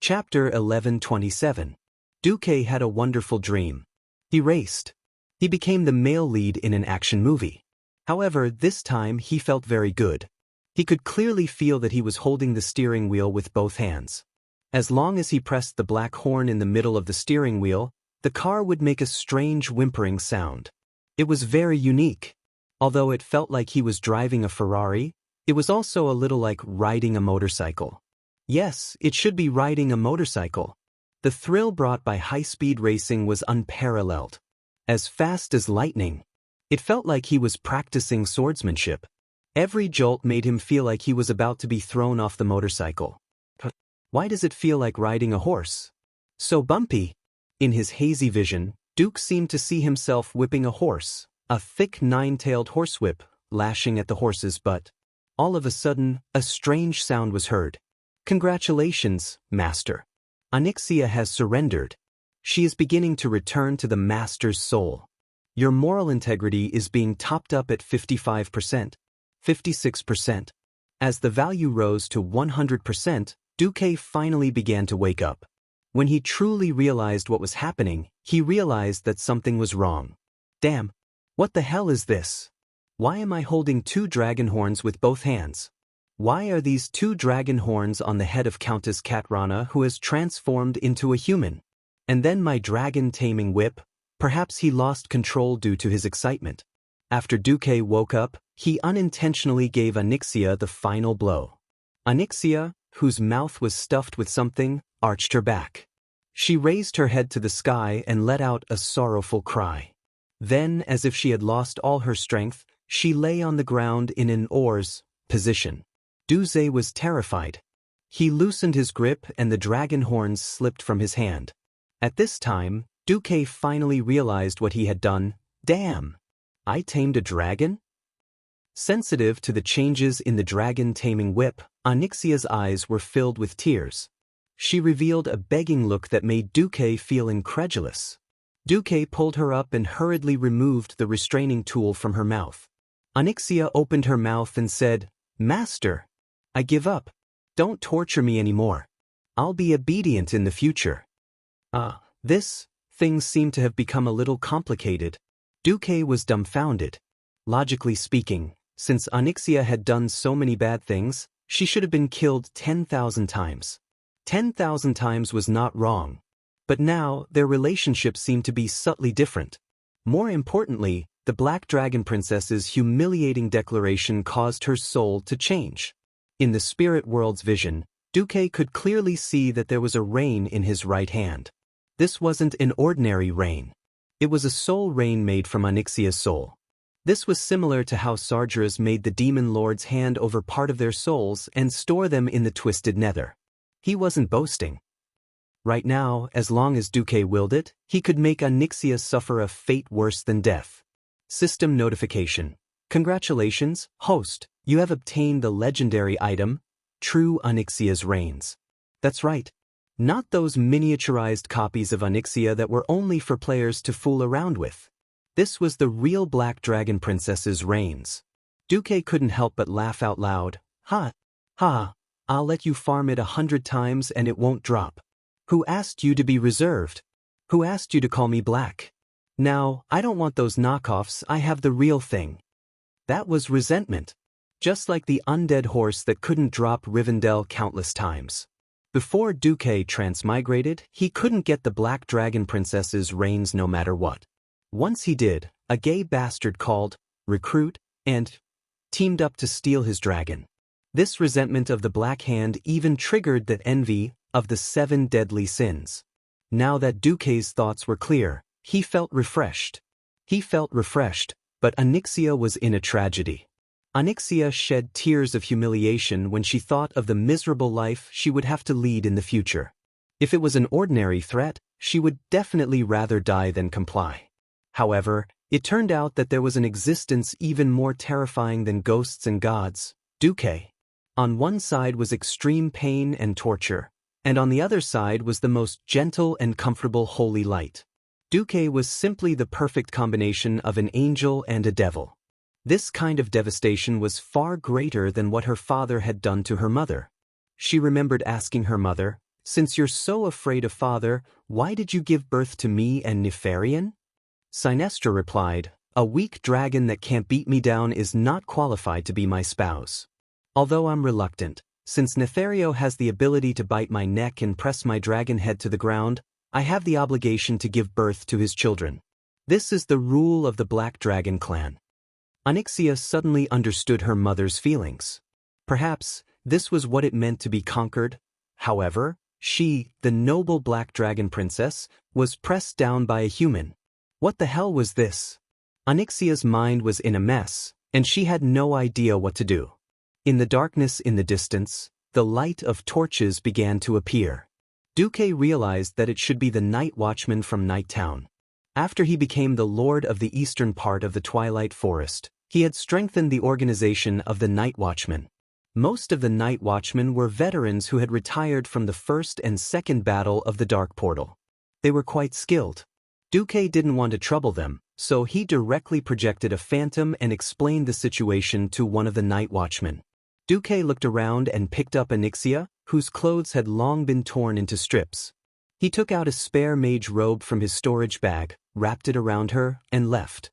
Chapter 1127. Duque had a wonderful dream. He raced. He became the male lead in an action movie. However, this time he felt very good. He could clearly feel that he was holding the steering wheel with both hands. As long as he pressed the black horn in the middle of the steering wheel, the car would make a strange whimpering sound. It was very unique. Although it felt like he was driving a Ferrari, it was also a little like riding a motorcycle. Yes, it should be riding a motorcycle. The thrill brought by high-speed racing was unparalleled. As fast as lightning. It felt like he was practicing swordsmanship. Every jolt made him feel like he was about to be thrown off the motorcycle. Why does it feel like riding a horse? So bumpy. In his hazy vision, Duke seemed to see himself whipping a horse, a thick nine-tailed horsewhip, lashing at the horse's butt. All of a sudden, a strange sound was heard. Congratulations, Master. Xianxia has surrendered. She is beginning to return to the Master's soul. Your moral integrity is being topped up at 55%, 56%. As the value rose to 100%, Duque finally began to wake up. When he truly realized what was happening, he realized that something was wrong. Damn, what the hell is this? Why am I holding 2 dragon horns with both hands? Why are these 2 dragon horns on the head of Countess Katrana, who has transformed into a human? And then my dragon-taming whip. Perhaps he lost control due to his excitement. After Duque woke up, he unintentionally gave Xianxia the final blow. Xianxia, whose mouth was stuffed with something, arched her back. She raised her head to the sky and let out a sorrowful cry. Then, as if she had lost all her strength, she lay on the ground in an oar's position. Duque was terrified. He loosened his grip and the dragon horns slipped from his hand. At this time, Duque finally realized what he had done. Damn! I tamed a dragon? Sensitive to the changes in the dragon-taming whip, Xianxia's eyes were filled with tears. She revealed a begging look that made Duque feel incredulous. Duque pulled her up and hurriedly removed the restraining tool from her mouth. Xianxia opened her mouth and said, Master, I give up. Don't torture me anymore. I'll be obedient in the future. Things seemed to have become a little complicated. Duque was dumbfounded. Logically speaking, since Xianxia had done so many bad things, she should have been killed 10,000 times. 10,000 times was not wrong. But now, their relationship seemed to be subtly different. More importantly, the Black Dragon Princess's humiliating declaration caused her soul to change. In the spirit world's vision, Duque could clearly see that there was a rein in his right hand. This wasn't an ordinary rein. It was a soul rein made from Xianxia's soul. This was similar to how Sargeras made the demon lords hand over part of their souls and store them in the twisted nether. He wasn't boasting. Right now, as long as Duque willed it, he could make Xianxia suffer a fate worse than death. System notification. Congratulations, host, you have obtained the legendary item, True Xianxia's Reins. That's right. Not those miniaturized copies of Xianxia that were only for players to fool around with. This was the real Black Dragon Princess's reins. Duque couldn't help but laugh out loud. Ha! Ha! I'll let you farm it 100 times and it won't drop. Who asked you to be reserved? Who asked you to call me black? Now, I don't want those knockoffs, I have the real thing. That was resentment. Just like the undead horse that couldn't drop Rivendell countless times. Before Duque transmigrated, he couldn't get the Black Dragon Princess's reins no matter what. Once he did, a gay bastard called Recruit and teamed up to steal his dragon. This resentment of the Black Hand even triggered the envy of the 7 deadly sins. Now that Duque's thoughts were clear, he felt refreshed. But Xianxia was in a tragedy. Xianxia shed tears of humiliation when she thought of the miserable life she would have to lead in the future. If it was an ordinary threat, she would definitely rather die than comply. However, it turned out that there was an existence even more terrifying than ghosts and gods, Duque. On one side was extreme pain and torture, and on the other side was the most gentle and comfortable holy light. Duque was simply the perfect combination of an angel and a devil. This kind of devastation was far greater than what her father had done to her mother. She remembered asking her mother, Since you're so afraid of father, why did you give birth to me and Nefarian? Sinestra replied, a weak dragon that can't beat me down is not qualified to be my spouse. Although I'm reluctant, since Nefario has the ability to bite my neck and press my dragon head to the ground, I have the obligation to give birth to his children. This is the rule of the Black Dragon clan. Xianxia suddenly understood her mother's feelings. Perhaps this was what it meant to be conquered. However, she, the noble Black Dragon princess, was pressed down by a human. What the hell was this? Xianxia's mind was in a mess, and she had no idea what to do. In the darkness in the distance, the light of torches began to appear. Duque realized that it should be the night watchman from Night Town. After he became the lord of the eastern part of the Twilight Forest, he had strengthened the organization of the Night Watchmen. Most of the Night Watchmen were veterans who had retired from the first and second battle of the Dark Portal. They were quite skilled. Duque didn't want to trouble them, so he directly projected a phantom and explained the situation to one of the Night Watchmen. Duque looked around and picked up Xianxia, whose clothes had long been torn into strips. He took out a spare mage robe from his storage bag, wrapped it around her, and left.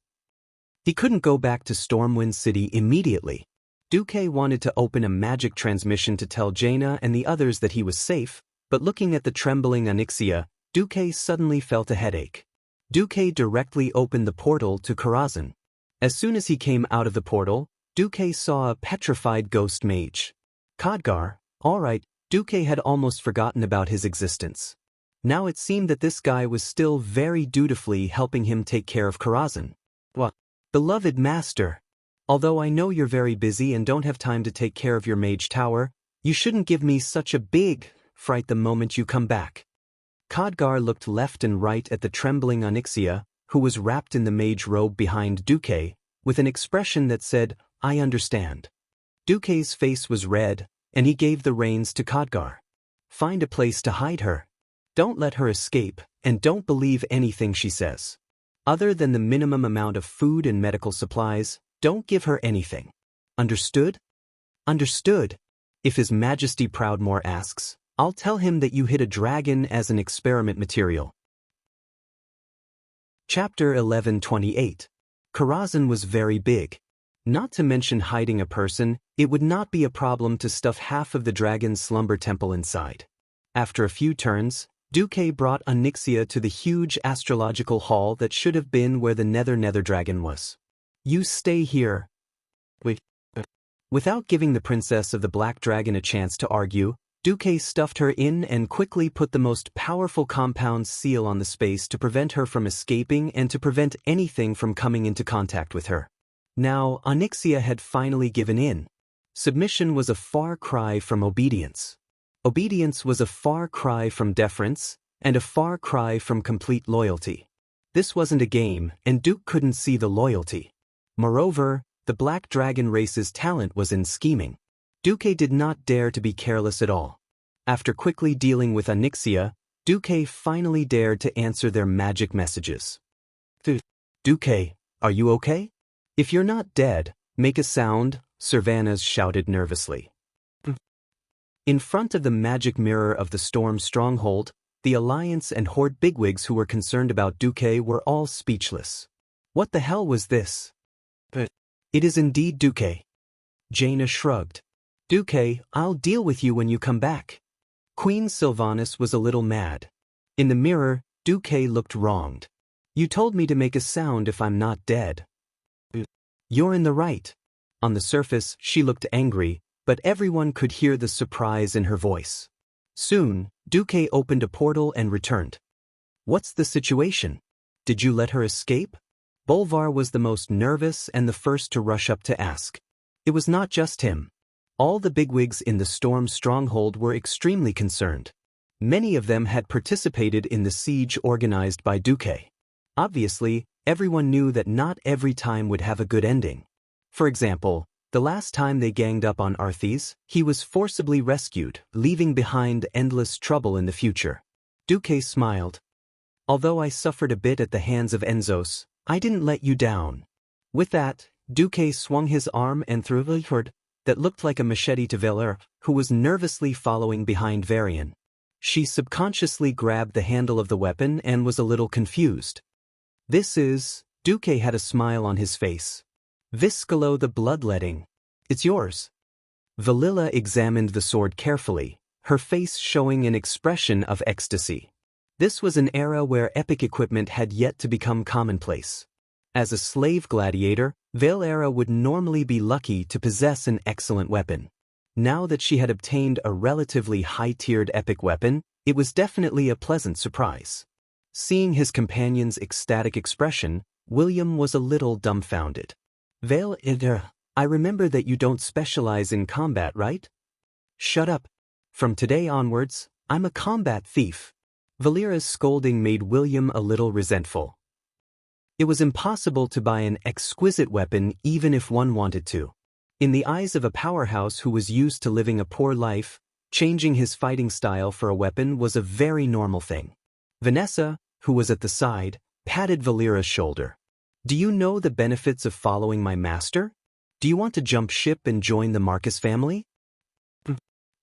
He couldn't go back to Stormwind City immediately. Duque wanted to open a magic transmission to tell Jaina and the others that he was safe, but looking at the trembling Xianxia, Duque suddenly felt a headache. Duque directly opened the portal to Karazhan. As soon as he came out of the portal, Duque saw a petrified ghost mage. Khadgar, alright, Duque had almost forgotten about his existence. Now it seemed that this guy was still very dutifully helping him take care of Karazhan. What? Beloved master. Although I know you're very busy and don't have time to take care of your mage tower, you shouldn't give me such a big fright the moment you come back. Khadgar looked left and right at the trembling Xianxia, who was wrapped in the mage robe behind Duque, with an expression that said, I understand. Duque's face was red, and he gave the reins to Khadgar. Find a place to hide her. Don't let her escape, and don't believe anything she says. Other than the minimum amount of food and medical supplies, don't give her anything. Understood? Understood. If His Majesty Proudmoore asks, I'll tell him that you hid a dragon as an experiment material. Chapter 11:28. Karazhan was very big. Not to mention hiding a person, it would not be a problem to stuff half of the dragon's slumber temple inside. After a few turns, Duque brought Xianxia to the huge astrological hall that should have been where the Nether Dragon was. You stay here. Without giving the princess of the Black Dragon a chance to argue, Duque stuffed her in and quickly put the most powerful compound seal on the space to prevent her from escaping and to prevent anything from coming into contact with her. Now, Xianxia had finally given in. Submission was a far cry from obedience. Obedience was a far cry from deference, and a far cry from complete loyalty. This wasn't a game, and Duke couldn't see the loyalty. Moreover, the Black Dragon race's talent was in scheming. Duque did not dare to be careless at all. After quickly dealing with Xianxia, Duque finally dared to answer their magic messages. Duque, are you okay? If you're not dead, make a sound, Servanas shouted nervously. In front of the magic mirror of the Storm Stronghold, the Alliance and Horde bigwigs who were concerned about Duque were all speechless. What the hell was this? It is indeed Duque. Jaina shrugged. Duque, I'll deal with you when you come back. Queen Sylvanas was a little mad. In the mirror, Duque looked wronged. You told me to make a sound if I'm not dead. You're in the right. On the surface, she looked angry, but everyone could hear the surprise in her voice. Soon, Duque opened a portal and returned. What's the situation? Did you let her escape? Bolvar was the most nervous and the first to rush up to ask. It was not just him. All the bigwigs in the Storm Stronghold were extremely concerned. Many of them had participated in the siege organized by Duque. Obviously, everyone knew that not every time would have a good ending. For example, the last time they ganged up on Arthas, he was forcibly rescued, leaving behind endless trouble in the future. Duque smiled. Although I suffered a bit at the hands of Enzos, I didn't let you down. With that, Duque swung his arm and threw a sword that looked like a machete to Valere, who was nervously following behind Varian. She subconsciously grabbed the handle of the weapon and was a little confused. This is... Duque had a smile on his face. Viscolo the bloodletting. It's yours. Valilla examined the sword carefully, her face showing an expression of ecstasy. This was an era where epic equipment had yet to become commonplace. As a slave gladiator, Valera would normally be lucky to possess an excellent weapon. Now that she had obtained a relatively high-tiered epic weapon, it was definitely a pleasant surprise. Seeing his companion's ecstatic expression, William was a little dumbfounded. Valera, I remember that you don't specialize in combat, right? Shut up. From today onwards, I'm a combat thief. Valera's scolding made William a little resentful. It was impossible to buy an exquisite weapon even if one wanted to. In the eyes of a powerhouse who was used to living a poor life, changing his fighting style for a weapon was a very normal thing. Vanessa, who was at the side, patted Valera's shoulder. Do you know the benefits of following my master? Do you want to jump ship and join the Marcus family?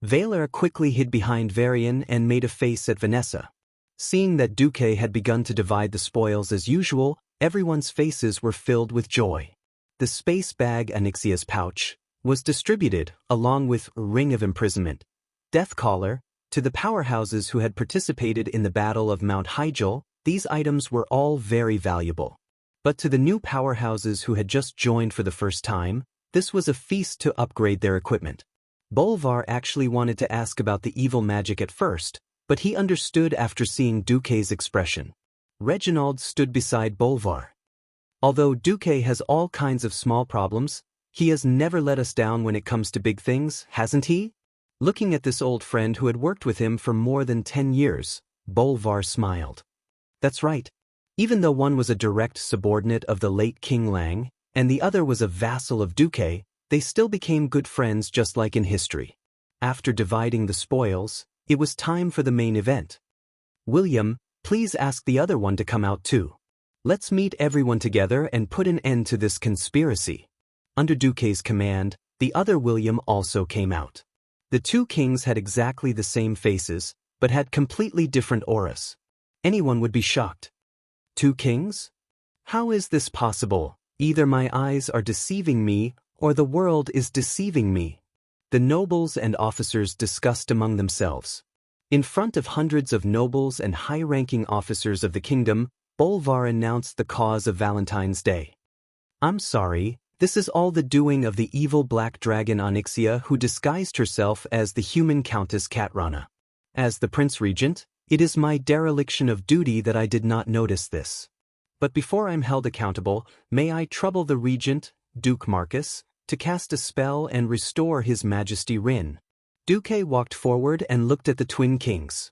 Valera quickly hid behind Varian and made a face at Vanessa. Seeing that Duque had begun to divide the spoils as usual, everyone's faces were filled with joy. The space bag Anixia's pouch was distributed, along with Ring of Imprisonment, Death Collar, to the powerhouses who had participated in the Battle of Mount Hyjal. These items were all very valuable. But to the new powerhouses who had just joined for the first time, this was a feast to upgrade their equipment. Bolvar actually wanted to ask about the evil magic at first, but he understood after seeing Duque's expression. Reginald stood beside Bolvar. Although Duque has all kinds of small problems, he has never let us down when it comes to big things, hasn't he? Looking at this old friend who had worked with him for more than 10 years, Bolvar smiled. That's right. Even though one was a direct subordinate of the late King Lang, and the other was a vassal of Duque, they still became good friends just like in history. After dividing the spoils, it was time for the main event. William, please ask the other one to come out too. Let's meet everyone together and put an end to this conspiracy. Under Duque's command, the other William also came out. The two kings had exactly the same faces, but had completely different auras. Anyone would be shocked. Two kings? How is this possible? Either my eyes are deceiving me, or the world is deceiving me. The nobles and officers discussed among themselves. In front of hundreds of nobles and high-ranking officers of the kingdom, Bolvar announced the cause of Valentine's Day. I'm sorry, this is all the doing of the evil black dragon Onyxia who disguised herself as the human Countess Katrana. As the Prince Regent, it is my dereliction of duty that I did not notice this. But before I'm held accountable, may I trouble the Regent, Duke Marcus, to cast a spell and restore His Majesty Rin. Duque walked forward and looked at the twin kings.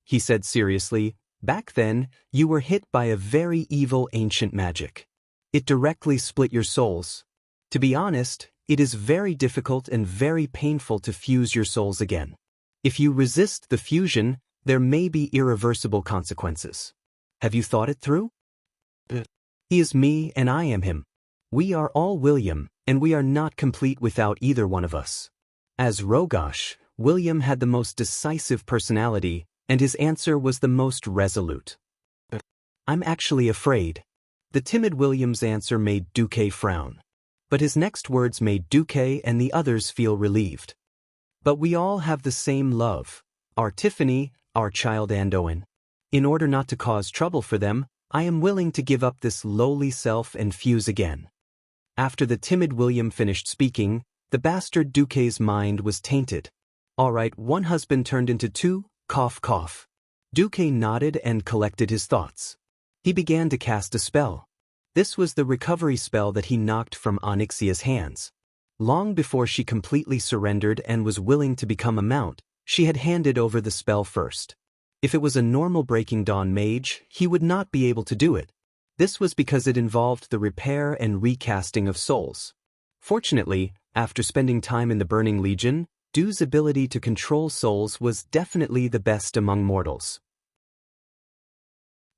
He said seriously, back then, you were hit by a very evil ancient magic. It directly split your souls. To be honest, it is very difficult and very painful to fuse your souls again. If you resist the fusion, there may be irreversible consequences. Have you thought it through? He is me and I am him. We are all William, and we are not complete without either one of us. As Rogosh, William had the most decisive personality, and his answer was the most resolute. I'm actually afraid. The timid William's answer made Duque frown. But his next words made Duque and the others feel relieved. But we all have the same love, our Tiffany, our child Andoin. In order not to cause trouble for them, I am willing to give up this lowly self and fuse again. After the timid William finished speaking, the bastard Duque's mind was tainted. All right, one husband turned into two, cough cough. Duque nodded and collected his thoughts. He began to cast a spell. This was the recovery spell that he knocked from Onyxia's hands. Long before she completely surrendered and was willing to become a mount, she had handed over the spell first. If it was a normal Breaking Dawn mage, he would not be able to do it. This was because it involved the repair and recasting of souls. Fortunately, after spending time in the Burning Legion, Du's ability to control souls was definitely the best among mortals.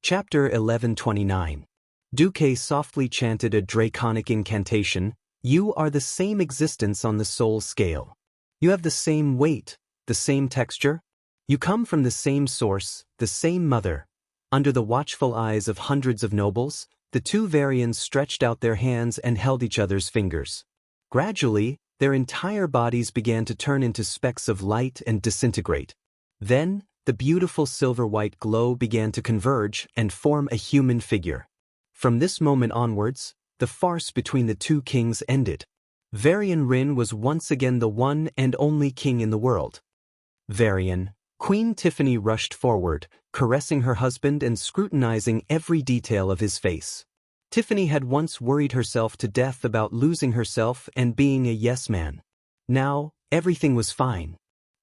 Chapter 1129. Duque softly chanted a draconic incantation. You are the same existence on the soul scale. You have the same weight, the same texture. You come from the same source, the same mother. Under the watchful eyes of hundreds of nobles, the two Varians stretched out their hands and held each other's fingers. Gradually, their entire bodies began to turn into specks of light and disintegrate. Then, the beautiful silver-white glow began to converge and form a human figure. From this moment onwards, the farce between the two kings ended. Varian Rin was once again the one and only king in the world. Varian. Queen Tiffany rushed forward, caressing her husband and scrutinizing every detail of his face. Tiffany had once worried herself to death about losing herself and being a yes-man. Now, everything was fine.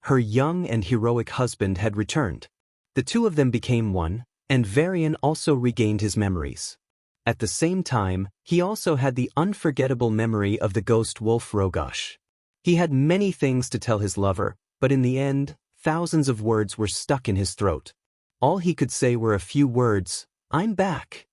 Her young and heroic husband had returned. The two of them became one, and Varian also regained his memories. At the same time, he also had the unforgettable memory of the ghost wolf Rogosh. He had many things to tell his lover, but in the end, thousands of words were stuck in his throat. All he could say were a few words, "I'm back."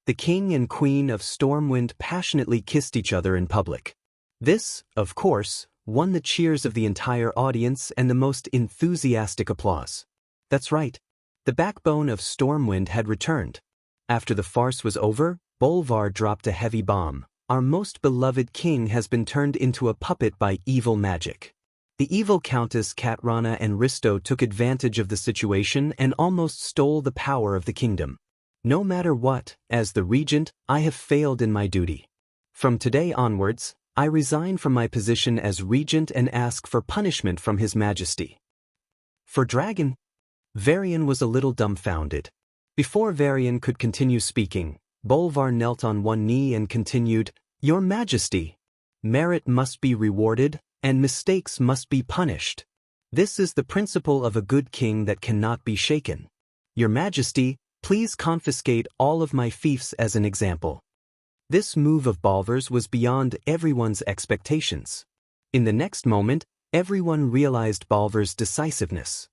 The king and queen of Stormwind passionately kissed each other in public. This, of course, won the cheers of the entire audience and the most enthusiastic applause. That's right. The backbone of Stormwind had returned. After the farce was over, Bolvar dropped a heavy bomb. Our most beloved king has been turned into a puppet by evil magic. The evil Countess Katrana and Risto took advantage of the situation and almost stole the power of the kingdom. No matter what, as the regent, I have failed in my duty. From today onwards, I resign from my position as regent and ask for punishment from His Majesty. For Dragon? Varian was a little dumbfounded. Before Varian could continue speaking, Bolvar knelt on one knee and continued, "Your Majesty, merit must be rewarded, and mistakes must be punished. This is the principle of a good king that cannot be shaken. Your Majesty, please confiscate all of my fiefs as an example." This move of Bolvar's was beyond everyone's expectations. In the next moment, everyone realized Bolvar's decisiveness.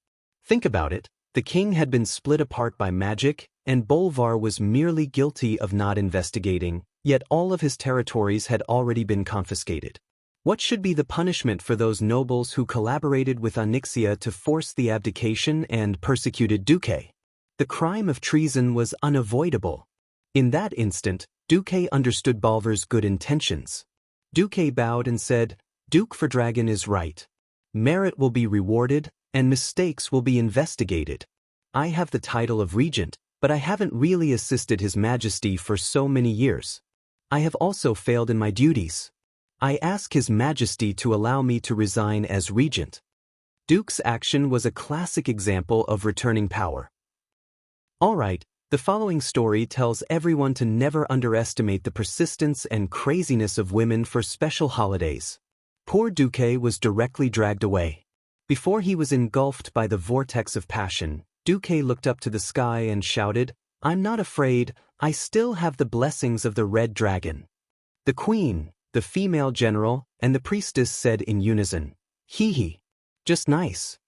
Think about it, the king had been split apart by magic, and Bolvar was merely guilty of not investigating, yet all of his territories had already been confiscated. What should be the punishment for those nobles who collaborated with Onyxia to force the abdication and persecuted Duque? The crime of treason was unavoidable. In that instant, Duque understood Bolvar's good intentions. Duque bowed and said, "Duke for Dragon is right. Merit will be rewarded, and mistakes will be investigated. I have the title of regent, but I haven't really assisted His Majesty for so many years. I have also failed in my duties. I ask His Majesty to allow me to resign as regent." Duke's action was a classic example of returning power. Alright, the following story tells everyone to never underestimate the persistence and craziness of women for special holidays. Poor Duque was directly dragged away. Before he was engulfed by the vortex of passion, Duque looked up to the sky and shouted, "I'm not afraid, I still have the blessings of the red dragon." The queen, the female general, and the priestess said in unison, "Hee hee. Just nice.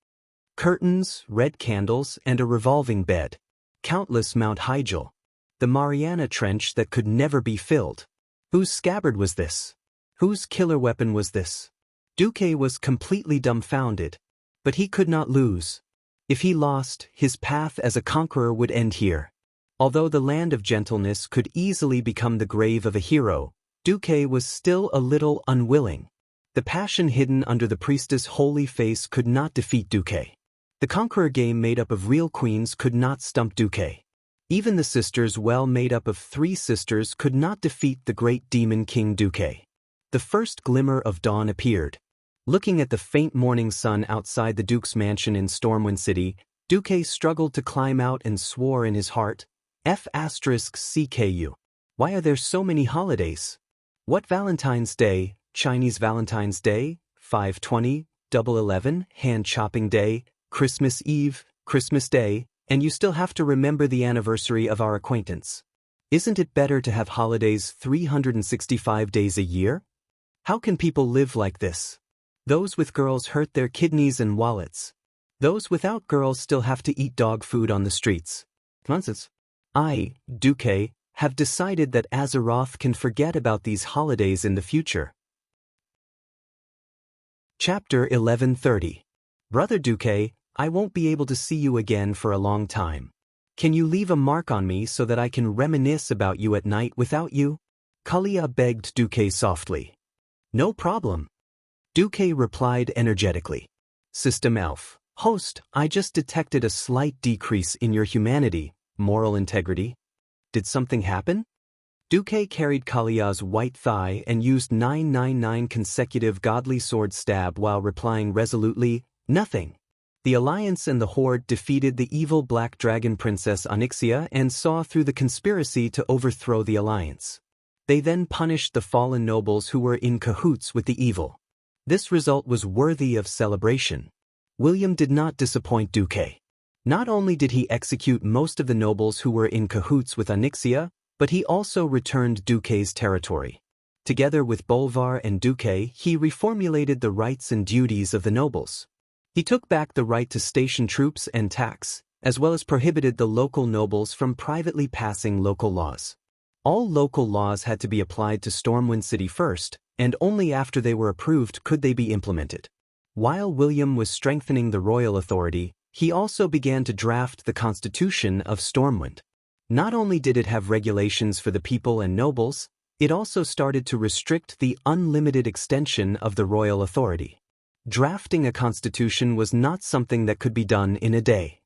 Curtains, red candles, and a revolving bed. Countless Mount Hygel. The Mariana Trench that could never be filled. Whose scabbard was this? Whose killer weapon was this?" Duque was completely dumbfounded. But he could not lose. If he lost, his path as a conqueror would end here. Although the land of gentleness could easily become the grave of a hero, Duque was still a little unwilling. The passion hidden under the priestess' holy face could not defeat Duque. The conqueror game made up of real queens could not stump Duque. Even the sisters well made up of 3 sisters could not defeat the great demon king Duque. The first glimmer of dawn appeared. Looking at the faint morning sun outside the Duke's mansion in Stormwind City, Duque struggled to climb out and swore in his heart, "F***CKU. Why are there so many holidays? What Valentine's Day, Chinese Valentine's Day, 5/20, 11/11, Hand Chopping Day, Christmas Eve, Christmas Day, and you still have to remember the anniversary of our acquaintance. Isn't it better to have holidays 365 days a year? How can people live like this? Those with girls hurt their kidneys and wallets. Those without girls still have to eat dog food on the streets. Nonsense. I, Duque, have decided that Azeroth can forget about these holidays in the future." Chapter 1130. Brother Duque, I won't be able to see you again for a long time. Can you leave a mark on me so that I can reminisce about you at night without you? Kalia begged Duque softly. No problem. Duque replied energetically. System Elf. Host, I just detected a slight decrease in your humanity, moral integrity. Did something happen? Duque carried Kalia's white thigh and used 999 consecutive godly sword stab while replying resolutely, nothing. The Alliance and the Horde defeated the evil Black Dragon Princess Xianxia and saw through the conspiracy to overthrow the Alliance. They then punished the fallen nobles who were in cahoots with the evil. This result was worthy of celebration. William did not disappoint Duque. Not only did he execute most of the nobles who were in cahoots with Xianxia, but he also returned Duque's territory. Together with Bolvar and Duque, he reformulated the rights and duties of the nobles. He took back the right to station troops and tax, as well as prohibited the local nobles from privately passing local laws. All local laws had to be applied to Stormwind City first, and only after they were approved could they be implemented. While William was strengthening the royal authority, he also began to draft the Constitution of Stormwind. Not only did it have regulations for the people and nobles, it also started to restrict the unlimited extension of the royal authority. Drafting a constitution was not something that could be done in a day.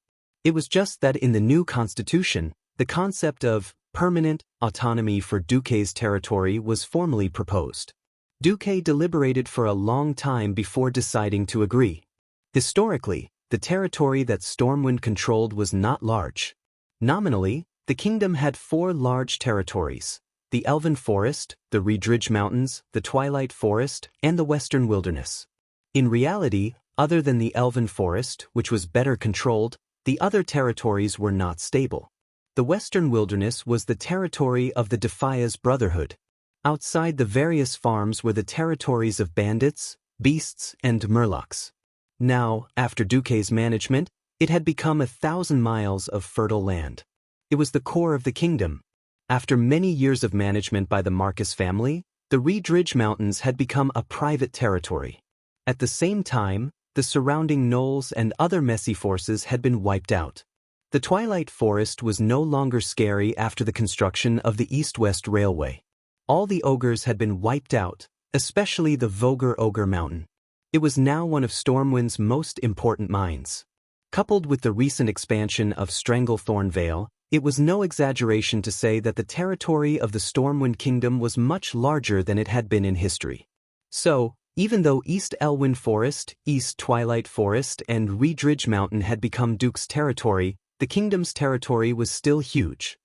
It was just that in the new constitution, the concept of permanent autonomy for Duque's territory was formally proposed. Duque deliberated for a long time before deciding to agree. Historically, the territory that Stormwind controlled was not large. Nominally, the kingdom had 4 large territories: the Elven Forest, the Reedridge Mountains, the Twilight Forest, and the Western Wilderness. In reality, other than the Elven Forest, which was better controlled, the other territories were not stable. The Western Wilderness was the territory of the Defias Brotherhood. Outside the various farms were the territories of bandits, beasts, and murlocs. Now, after Duque's management, it had become 1,000 miles of fertile land. It was the core of the kingdom. After many years of management by the Marcus family, the Reedridge Mountains had become a private territory. At the same time, the surrounding gnolls and other messy forces had been wiped out. The Twilight Forest was no longer scary after the construction of the East-West Railway. All the ogres had been wiped out, especially the Vogger Ogre Mountain. It was now one of Stormwind's most important mines. Coupled with the recent expansion of Stranglethorn Vale, it was no exaggeration to say that the territory of the Stormwind Kingdom was much larger than it had been in history. So, even though East Elwyn Forest, East Twilight Forest, and Reedridge Mountain had become Duke's territory, the kingdom's territory was still huge.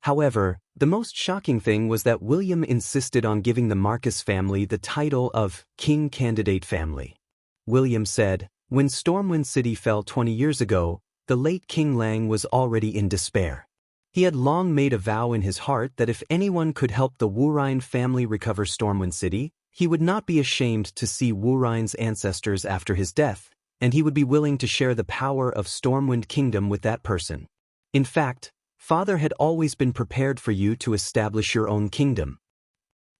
However, the most shocking thing was that William insisted on giving the Marcus family the title of King Candidate Family. William said, when Stormwind City fell 20 years ago, the late King Lang was already in despair. He had long made a vow in his heart that if anyone could help the Wurine family recover Stormwind City, he would not be ashamed to see Wurine's ancestors after his death, and he would be willing to share the power of Stormwind Kingdom with that person. In fact, Father had always been prepared for you to establish your own kingdom.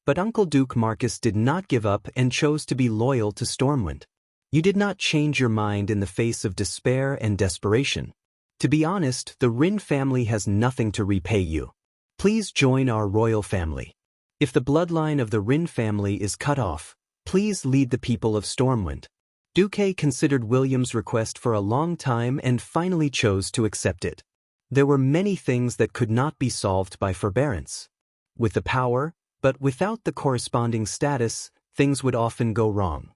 But Uncle Duke Marcus did not give up and chose to be loyal to Stormwind. You did not change your mind in the face of despair and desperation. To be honest, the Rin family has nothing to repay you. Please join our royal family. If the bloodline of the Rin family is cut off, please lead the people of Stormwind. Duque considered William's request for a long time and finally chose to accept it. There were many things that could not be solved by forbearance. With the power, but without the corresponding status, things would often go wrong.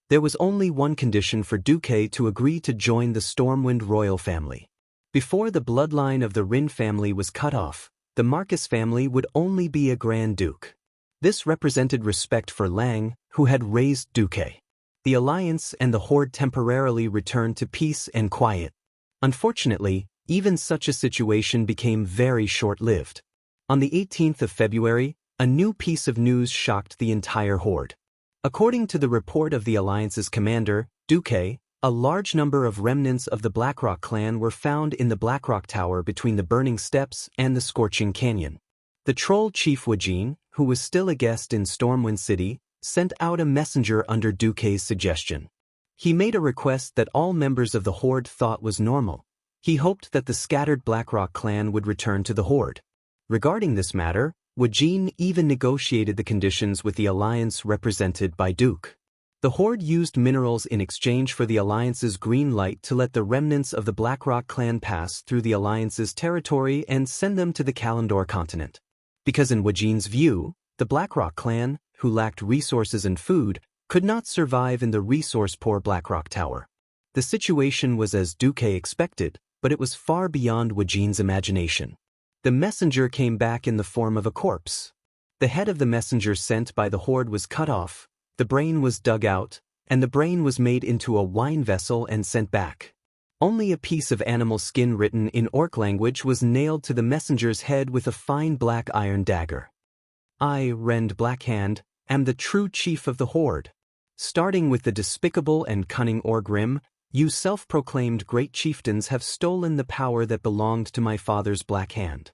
There was only one condition for Duque to agree to join the Stormwind royal family. Before the bloodline of the Rin family was cut off, the Marcus family would only be a Grand Duke. This represented respect for Lang, who had raised Duque. The Alliance and the Horde temporarily returned to peace and quiet. Unfortunately, even such a situation became very short-lived. On the 18th of February, a new piece of news shocked the entire Horde. According to the report of the Alliance's commander, Duque, a large number of remnants of the Blackrock clan were found in the Blackrock Tower between the Burning Steps and the Scorching Canyon. The troll chief Wajin, who was still a guest in Stormwind City, sent out a messenger under Duque's suggestion. He made a request that all members of the Horde thought was normal. He hoped that the scattered Blackrock clan would return to the Horde. Regarding this matter, Wuxia even negotiated the conditions with the alliance represented by Duke. The Horde used minerals in exchange for the alliance's green light to let the remnants of the Blackrock clan pass through the alliance's territory and send them to the Kalimdor continent. Because in Wuxia's view, the Blackrock clan, who lacked resources and food, could not survive in the resource-poor Blackrock Tower. The situation was as Duque expected, but it was far beyond Wuxia's imagination. The messenger came back in the form of a corpse. The head of the messenger sent by the Horde was cut off, the brain was dug out, and the brain was made into a wine vessel and sent back. Only a piece of animal skin written in orc language was nailed to the messenger's head with a fine black iron dagger. I, Rend Blackhand, am the true chief of the Horde. Starting with the despicable and cunning Orgrim, you self-proclaimed great chieftains have stolen the power that belonged to my father's Black Hand.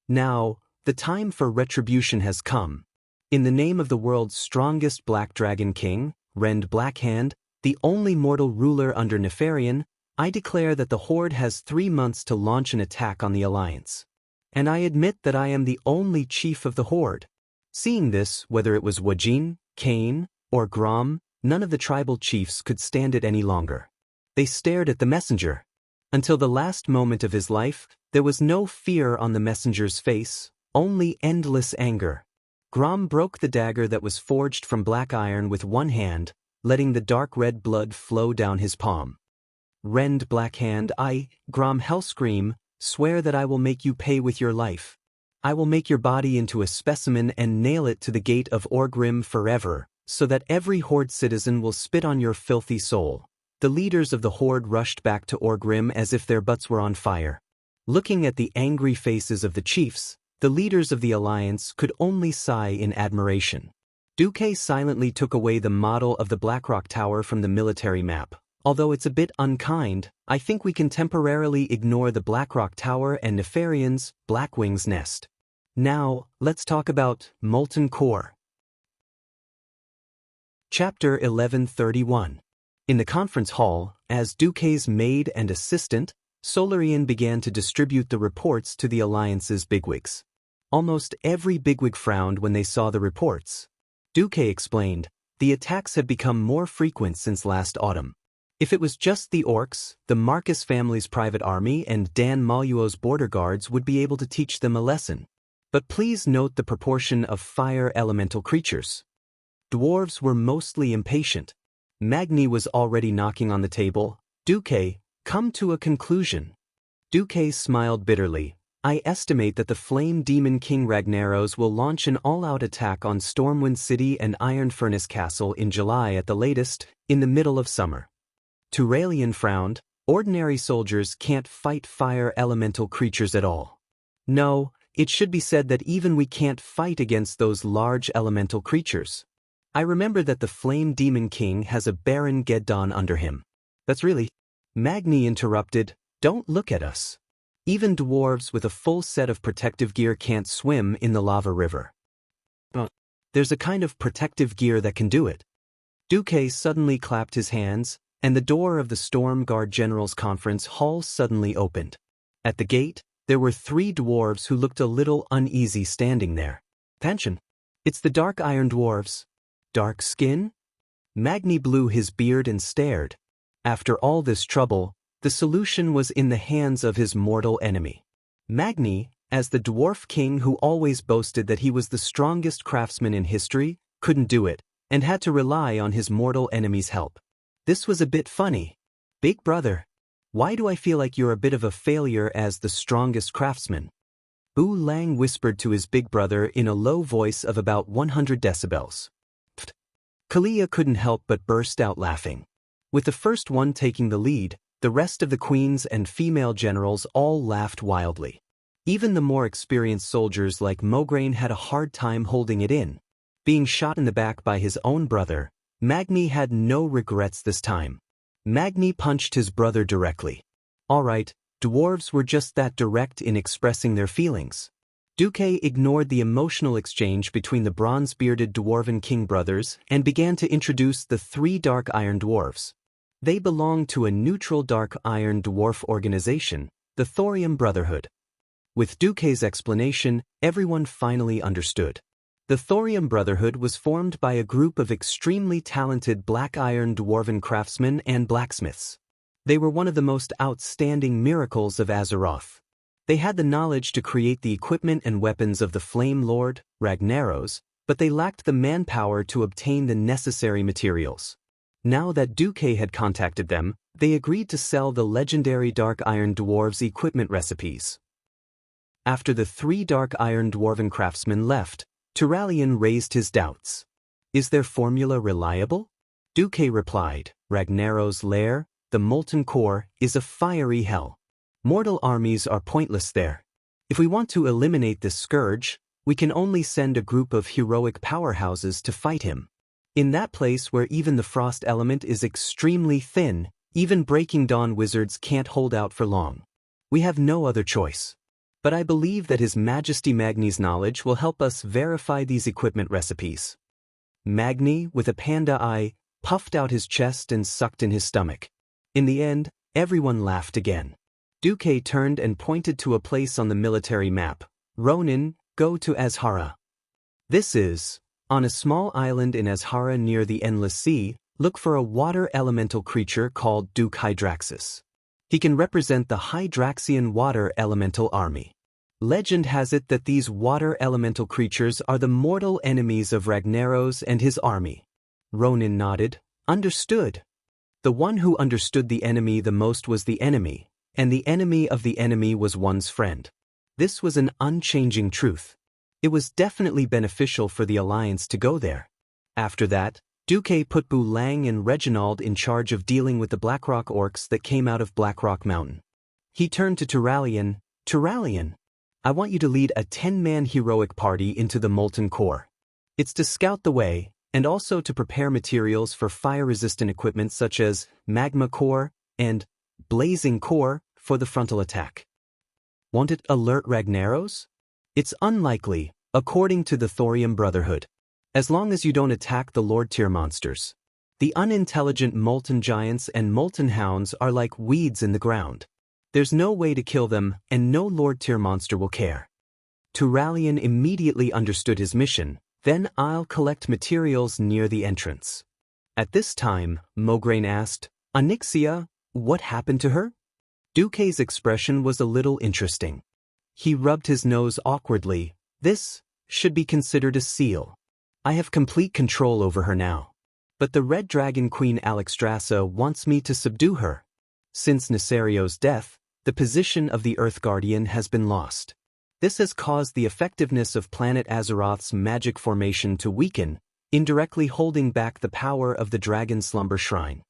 Now, the time for retribution has come. In the name of the world's strongest Black Dragon King, Rend Blackhand, the only mortal ruler under Nefarian, I declare that the Horde has 3 months to launch an attack on the Alliance. And I admit that I am the only chief of the Horde. Seeing this, whether it was Wuxia, Kane, or Grom, none of the tribal chiefs could stand it any longer. They stared at the messenger. Until the last moment of his life, there was no fear on the messenger's face, only endless anger. Grom broke the dagger that was forged from black iron with one hand, letting the dark red blood flow down his palm. Rend Blackhand, I, Grom Hellscream, swear that I will make you pay with your life. I will make your body into a specimen and nail it to the gate of Orgrim forever, so that every Horde citizen will spit on your filthy soul. The leaders of the Horde rushed back to Orgrim as if their butts were on fire. Looking at the angry faces of the chiefs, the leaders of the Alliance could only sigh in admiration. Duque silently took away the model of the Blackrock Tower from the military map. Although it's a bit unkind, I think we can temporarily ignore the Blackrock Tower and Nefarian's Blackwing's nest. Now, let's talk about Molten Core. Chapter 1131. In the conference hall, as Duque's maid and assistant, Solarian began to distribute the reports to the Alliance's bigwigs. Almost every bigwig frowned when they saw the reports. Duque explained, the attacks had become more frequent since last autumn. If it was just the orcs, the Marcus family's private army and Dan Maluo's border guards would be able to teach them a lesson. But please note the proportion of fire elemental creatures. Dwarves were mostly impatient. Magni was already knocking on the table. Duque, come to a conclusion. Duque smiled bitterly. I estimate that the Flame Demon King Ragnaros will launch an all-out attack on Stormwind City and Iron Furnace Castle in July at the latest, in the middle of summer. Turalian frowned. Ordinary soldiers can't fight fire elemental creatures at all. No, it should be said that even we can't fight against those large elemental creatures. I remember that the Flame Demon King has a Baron Geddon under him. That's really... Magni interrupted, don't look at us. Even dwarves with a full set of protective gear can't swim in the lava river. But there's a kind of protective gear that can do it. Duque suddenly clapped his hands, and the door of the Storm Guard General's conference hall suddenly opened. At the gate, there were 3 dwarves who looked a little uneasy standing there. Attention! It's the Dark Iron Dwarves. Dark skin? Magni blew his beard and stared. After all this trouble, the solution was in the hands of his mortal enemy. Magni, as the dwarf king who always boasted that he was the strongest craftsman in history, couldn't do it, and had to rely on his mortal enemy's help. This was a bit funny. Big brother, why do I feel like you're a bit of a failure as the strongest craftsman? Bu Lang whispered to his big brother in a low voice of about 100 decibels. Pfft. Kalia couldn't help but burst out laughing. With the first one taking the lead, the rest of the queens and female generals all laughed wildly. Even the more experienced soldiers like Mograine had a hard time holding it in. Being shot in the back by his own brother, Magni had no regrets this time. Magni punched his brother directly. All right, dwarves were just that direct in expressing their feelings. Duque ignored the emotional exchange between the bronze-bearded dwarven king brothers and began to introduce the 3 dark iron dwarves. They belonged to a neutral dark iron dwarf organization, the Thorium Brotherhood. With Duque's explanation, everyone finally understood. The Thorium Brotherhood was formed by a group of extremely talented black iron dwarven craftsmen and blacksmiths. They were one of the most outstanding miracles of Azeroth. They had the knowledge to create the equipment and weapons of the Flame Lord, Ragnaros, but they lacked the manpower to obtain the necessary materials. Now that Duque had contacted them, they agreed to sell the legendary Dark Iron Dwarves' equipment recipes. After the 3 Dark Iron Dwarven craftsmen left, Turalyon raised his doubts. Is their formula reliable? Duque replied, Ragnaros' lair, the molten core, is a fiery hell. Mortal armies are pointless there. If we want to eliminate this scourge, we can only send a group of heroic powerhouses to fight him. In that place where even the frost element is extremely thin, even Breaking Dawn wizards can't hold out for long. We have no other choice. But I believe that His Majesty Magni's knowledge will help us verify these equipment recipes. Magni, with a panda eye, puffed out his chest and sucked in his stomach. In the end, everyone laughed again. Duque turned and pointed to a place on the military map. Ronin, go to Azhara. This is, on a small island in Azhara near the Endless Sea, look for a water elemental creature called Duke Hydraxis. He can represent the Hydraxian water elemental army. Legend has it that these water elemental creatures are the mortal enemies of Ragnaros and his army. Ronin nodded. Understood. The one who understood the enemy the most was the enemy, and the enemy of the enemy was one's friend. This was an unchanging truth. It was definitely beneficial for the Alliance to go there. After that, Duque put Bu Lang and Reginald in charge of dealing with the Blackrock orcs that came out of Blackrock Mountain. He turned to Turalyon. Turalyon, I want you to lead a 10-man heroic party into the Molten Core. It's to scout the way, and also to prepare materials for fire-resistant equipment such as Magma Core and Blazing Core for the frontal attack. Won't it alert Ragnaros? It's unlikely, according to the Thorium Brotherhood. As long as you don't attack the Lord-tier monsters. The unintelligent Molten Giants and Molten Hounds are like weeds in the ground. There's no way to kill them, and no Lord-tier monster will care. Turalyon immediately understood his mission. Then I'll collect materials near the entrance. At this time, Mograine asked, Onyxia, what happened to her? Duque's expression was a little interesting. He rubbed his nose awkwardly. This should be considered a seal. I have complete control over her now. But the Red Dragon Queen Alexstrasza wants me to subdue her. Since Nesario's death, the position of the Earth Guardian has been lost. This has caused the effectiveness of planet Azeroth's magic formation to weaken, indirectly holding back the power of the Dragon Slumber Shrine.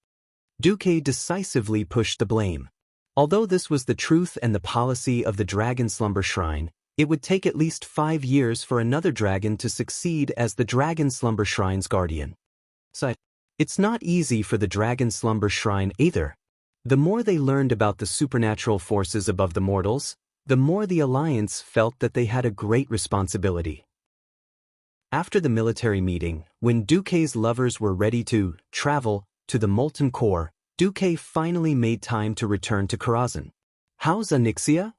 Duque decisively pushed the blame. Although this was the truth and the policy of the Dragon Slumber Shrine, it would take at least 5 years for another dragon to succeed as the Dragon Slumber Shrine's guardian. So, it's not easy for the Dragon Slumber Shrine either. The more they learned about the supernatural forces above the mortals, the more the Alliance felt that they had a great responsibility. After the military meeting, when Duque's lovers were ready to travel to the Molten Core, Duque finally made time to return to Karazhan. How's Onyxia?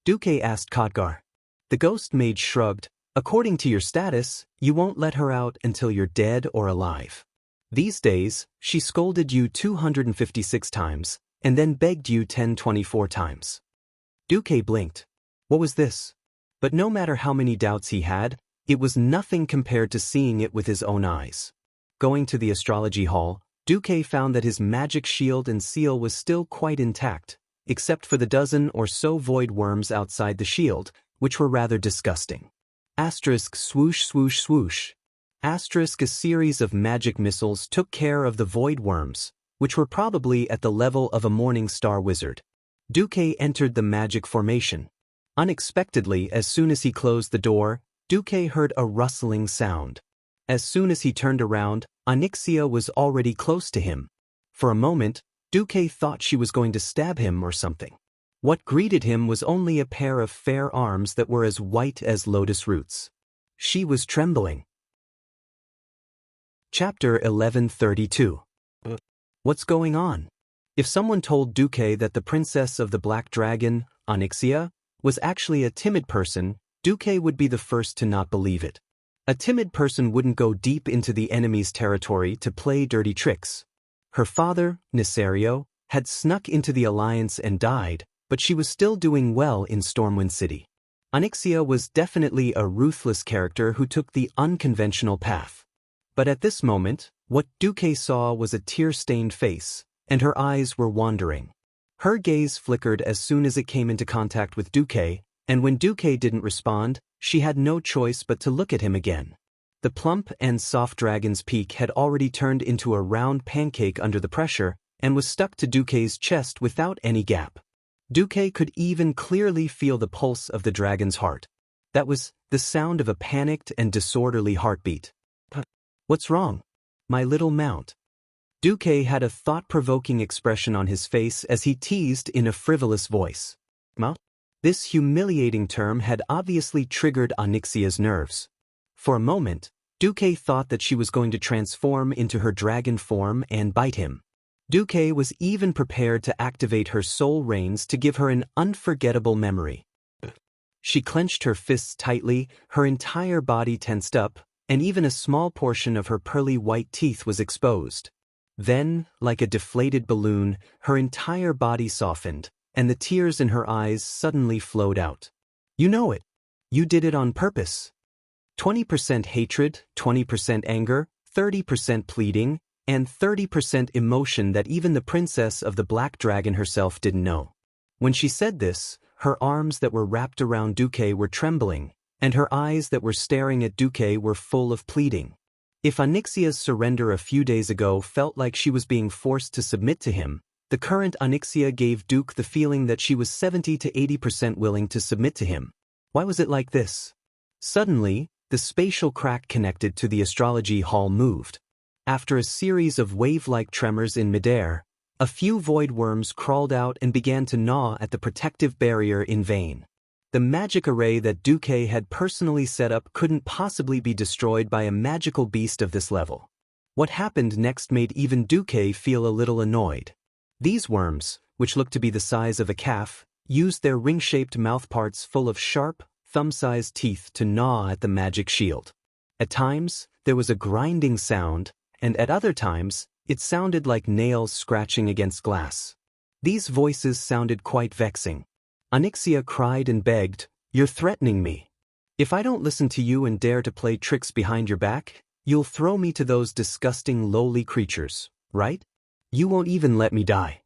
Duque asked Khadgar. The ghost mage shrugged. According to your status, you won't let her out until you're dead or alive. These days, she scolded you 256 times, and then begged you 1024 times. Duque blinked. What was this? But no matter how many doubts he had, it was nothing compared to seeing it with his own eyes. Going to the astrology hall, Duque found that his magic shield and seal was still quite intact, except for the dozen or so void worms outside the shield, which were rather disgusting. Asterisk swoosh swoosh swoosh. Asterisk a series of magic missiles took care of the void worms, which were probably at the level of a morning star wizard. Duque entered the magic formation. Unexpectedly, as soon as he closed the door, Duque heard a rustling sound. As soon as he turned around, Onyxia was already close to him. For a moment, Duque thought she was going to stab him or something. What greeted him was only a pair of fair arms that were as white as lotus roots. She was trembling. Chapter 1132. What's going on? If someone told Duque that the princess of the Black Dragon, Xianxia, was actually a timid person, Duque would be the first to not believe it. A timid person wouldn't go deep into the enemy's territory to play dirty tricks. Her father, Nisario, had snuck into the alliance and died, but she was still doing well in Stormwind City. Xianxia was definitely a ruthless character who took the unconventional path. But at this moment, what Duque saw was a tear-stained face, and her eyes were wandering. Her gaze flickered as soon as it came into contact with Duque, and when Duque didn't respond, she had no choice but to look at him again. The plump and soft dragon's peak had already turned into a round pancake under the pressure and was stuck to Duque's chest without any gap. Duque could even clearly feel the pulse of the dragon's heart. That was the sound of a panicked and disorderly heartbeat. "What's wrong, my little mount?" Duque had a thought-provoking expression on his face as he teased in a frivolous voice. "Mount?" This humiliating term had obviously triggered Xianxia's nerves. For a moment, Duque thought that she was going to transform into her dragon form and bite him. Duque was even prepared to activate her soul reins to give her an unforgettable memory. She clenched her fists tightly, her entire body tensed up, and even a small portion of her pearly white teeth was exposed. Then, like a deflated balloon, her entire body softened, and the tears in her eyes suddenly flowed out. "You know it. You did it on purpose." 20% hatred, 20% anger, 30% pleading, and 30% emotion that even the princess of the Black Dragon herself didn't know. When she said this, her arms that were wrapped around Duque were trembling, and her eyes that were staring at Duque were full of pleading. If Xianxia's surrender a few days ago felt like she was being forced to submit to him, the current Xianxia gave Duque the feeling that she was 70 to 80% willing to submit to him. Why was it like this? Suddenly, the spatial crack connected to the astrology hall moved. After a series of wave-like tremors in midair, a few void worms crawled out and began to gnaw at the protective barrier in vain. The magic array that Duque had personally set up couldn't possibly be destroyed by a magical beast of this level. What happened next made even Duque feel a little annoyed. These worms, which looked to be the size of a calf, used their ring-shaped mouthparts full of sharp, thumb-sized teeth to gnaw at the magic shield. At times, there was a grinding sound, and at other times, it sounded like nails scratching against glass. These voices sounded quite vexing. Xianxia cried and begged, "You're threatening me. If I don't listen to you and dare to play tricks behind your back, you'll throw me to those disgusting lowly creatures, right? You won't even let me die.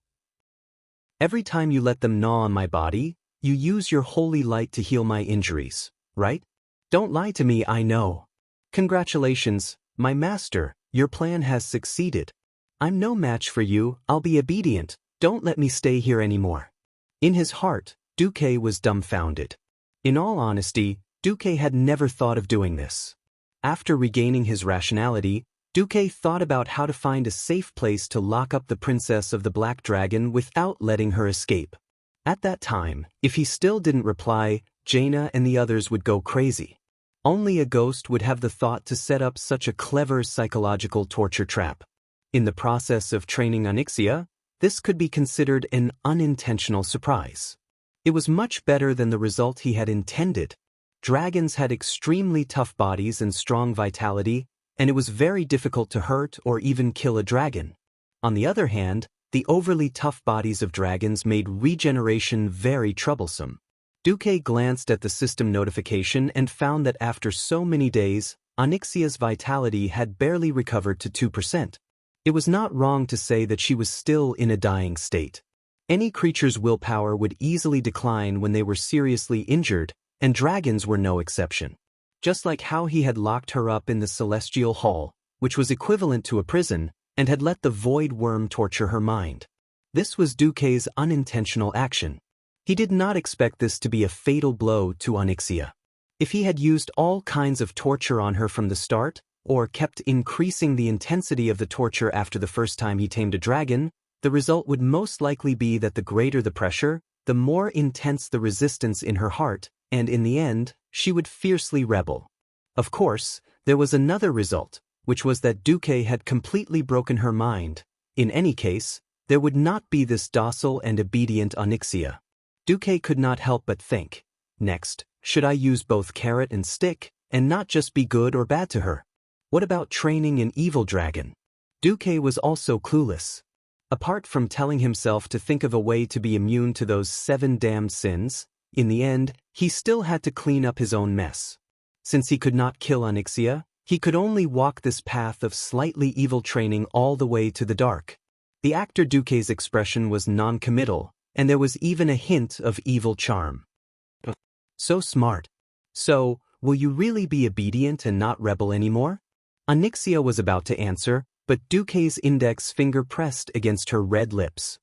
Every time you let them gnaw on my body, you use your holy light to heal my injuries, right? Don't lie to me, I know. Congratulations, my master, your plan has succeeded. I'm no match for you, I'll be obedient, don't let me stay here anymore." In his heart, Duque was dumbfounded. In all honesty, Duque had never thought of doing this. After regaining his rationality, Duque thought about how to find a safe place to lock up the princess of the Black Dragon without letting her escape. At that time, if he still didn't reply, Jaina and the others would go crazy. Only a ghost would have the thought to set up such a clever psychological torture trap. In the process of training Xianxia, this could be considered an unintentional surprise. It was much better than the result he had intended. Dragons had extremely tough bodies and strong vitality, and it was very difficult to hurt or even kill a dragon. On the other hand, the overly tough bodies of dragons made regeneration very troublesome. Duque glanced at the system notification and found that after so many days, Xianxia's vitality had barely recovered to 2%. It was not wrong to say that she was still in a dying state. Any creature's willpower would easily decline when they were seriously injured, and dragons were no exception. Just like how he had locked her up in the Celestial Hall, which was equivalent to a prison, and had let the void worm torture her mind. This was Duque's unintentional action. He did not expect this to be a fatal blow to Xianxia. If he had used all kinds of torture on her from the start, or kept increasing the intensity of the torture after the first time he tamed a dragon, the result would most likely be that the greater the pressure, the more intense the resistance in her heart, and in the end, she would fiercely rebel. Of course, there was another result, which was that Duque had completely broken her mind. In any case, there would not be this docile and obedient Xianxia. Duque could not help but think, next, should I use both carrot and stick, and not just be good or bad to her? What about training an evil dragon? Duque was also clueless. Apart from telling himself to think of a way to be immune to those 7 damned sins, in the end, he still had to clean up his own mess. Since he could not kill Xianxia, he could only walk this path of slightly evil training all the way to the dark. The actor Duque's expression was non-committal, and there was even a hint of evil charm. So smart. So, will you really be obedient and not rebel anymore? Xianxia was about to answer, but Duque's index finger pressed against her red lips.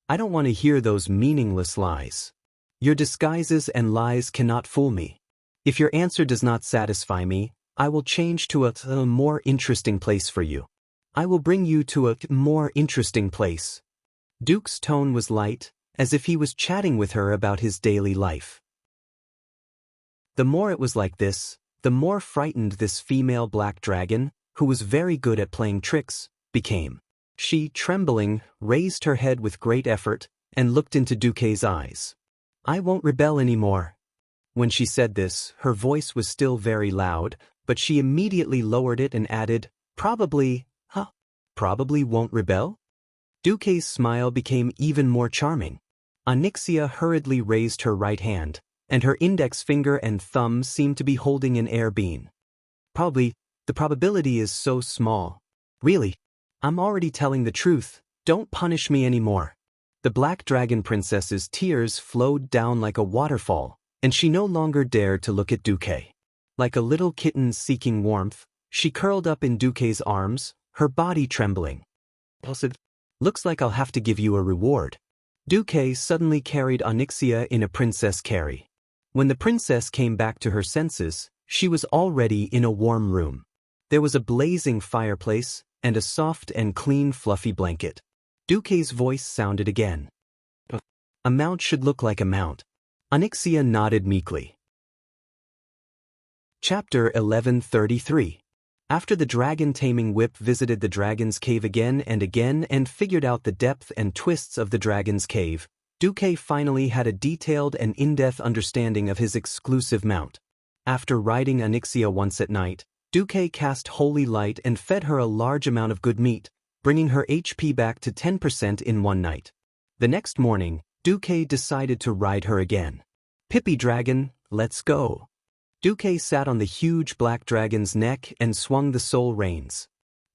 I don't want to hear those meaningless lies. Your disguises and lies cannot fool me. If your answer does not satisfy me, I will change to a more interesting place for you. I will bring you to a more interesting place. Duke's tone was light, as if he was chatting with her about his daily life. The more it was like this, the more frightened this female black dragon, who was very good at playing tricks, became. She, trembling, raised her head with great effort and looked into Duque's eyes. I won't rebel anymore. When she said this, her voice was still very loud, but she immediately lowered it and added, probably won't rebel? Duque's smile became even more charming. Xianxia hurriedly raised her right hand, and her index finger and thumb seemed to be holding an air bean. Probably, the probability is so small. Really, I'm already telling the truth, don't punish me anymore. The Black Dragon Princess's tears flowed down like a waterfall, and she no longer dared to look at Duque. Like a little kitten seeking warmth, she curled up in Duque's arms, her body trembling. Looks like I'll have to give you a reward. Duque suddenly carried Xianxia in a princess carry. When the princess came back to her senses, she was already in a warm room. There was a blazing fireplace, and a soft and clean fluffy blanket. Duque's voice sounded again. A mount should look like a mount. Xianxia nodded meekly. Chapter 1133. After the dragon-taming whip visited the dragon's cave again and figured out the depth and twists of the dragon's cave, Duque finally had a detailed and in-depth understanding of his exclusive mount. After riding Xianxia once at night, Duque cast holy light and fed her a large amount of good meat, bringing her HP back to 10% in one night. The next morning, Duque decided to ride her again. Pippy dragon, let's go. Duque sat on the huge black dragon's neck and swung the soul reins.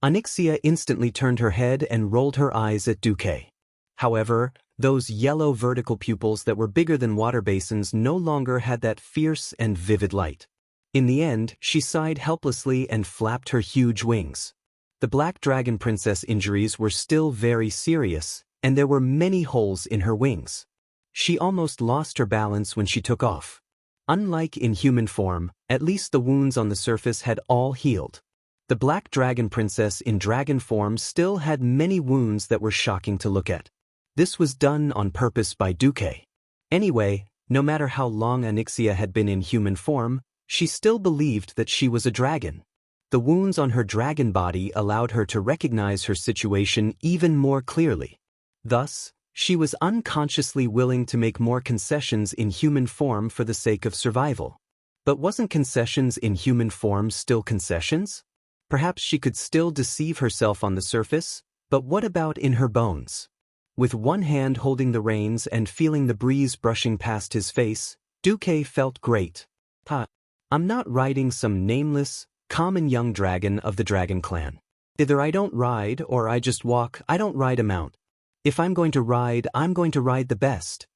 Xianxia instantly turned her head and rolled her eyes at Duque. However, those yellow vertical pupils that were bigger than water basins no longer had that fierce and vivid light. In the end, she sighed helplessly and flapped her huge wings. The Black Dragon Princess injuries were still very serious, and there were many holes in her wings. She almost lost her balance when she took off. Unlike in human form, at least the wounds on the surface had all healed. The Black Dragon Princess in dragon form still had many wounds that were shocking to look at. This was done on purpose by Duque. Anyway, no matter how long Xianxia had been in human form, she still believed that she was a dragon. The wounds on her dragon body allowed her to recognize her situation even more clearly. Thus, she was unconsciously willing to make more concessions in human form for the sake of survival. But wasn't concessions in human form still concessions? Perhaps she could still deceive herself on the surface, but what about in her bones? With one hand holding the reins and feeling the breeze brushing past his face, Duque felt great. I'm not riding some nameless, common young dragon of the dragon clan. Either I don't ride or I just walk. I don't ride a mount. If I'm going to ride, I'm going to ride the best.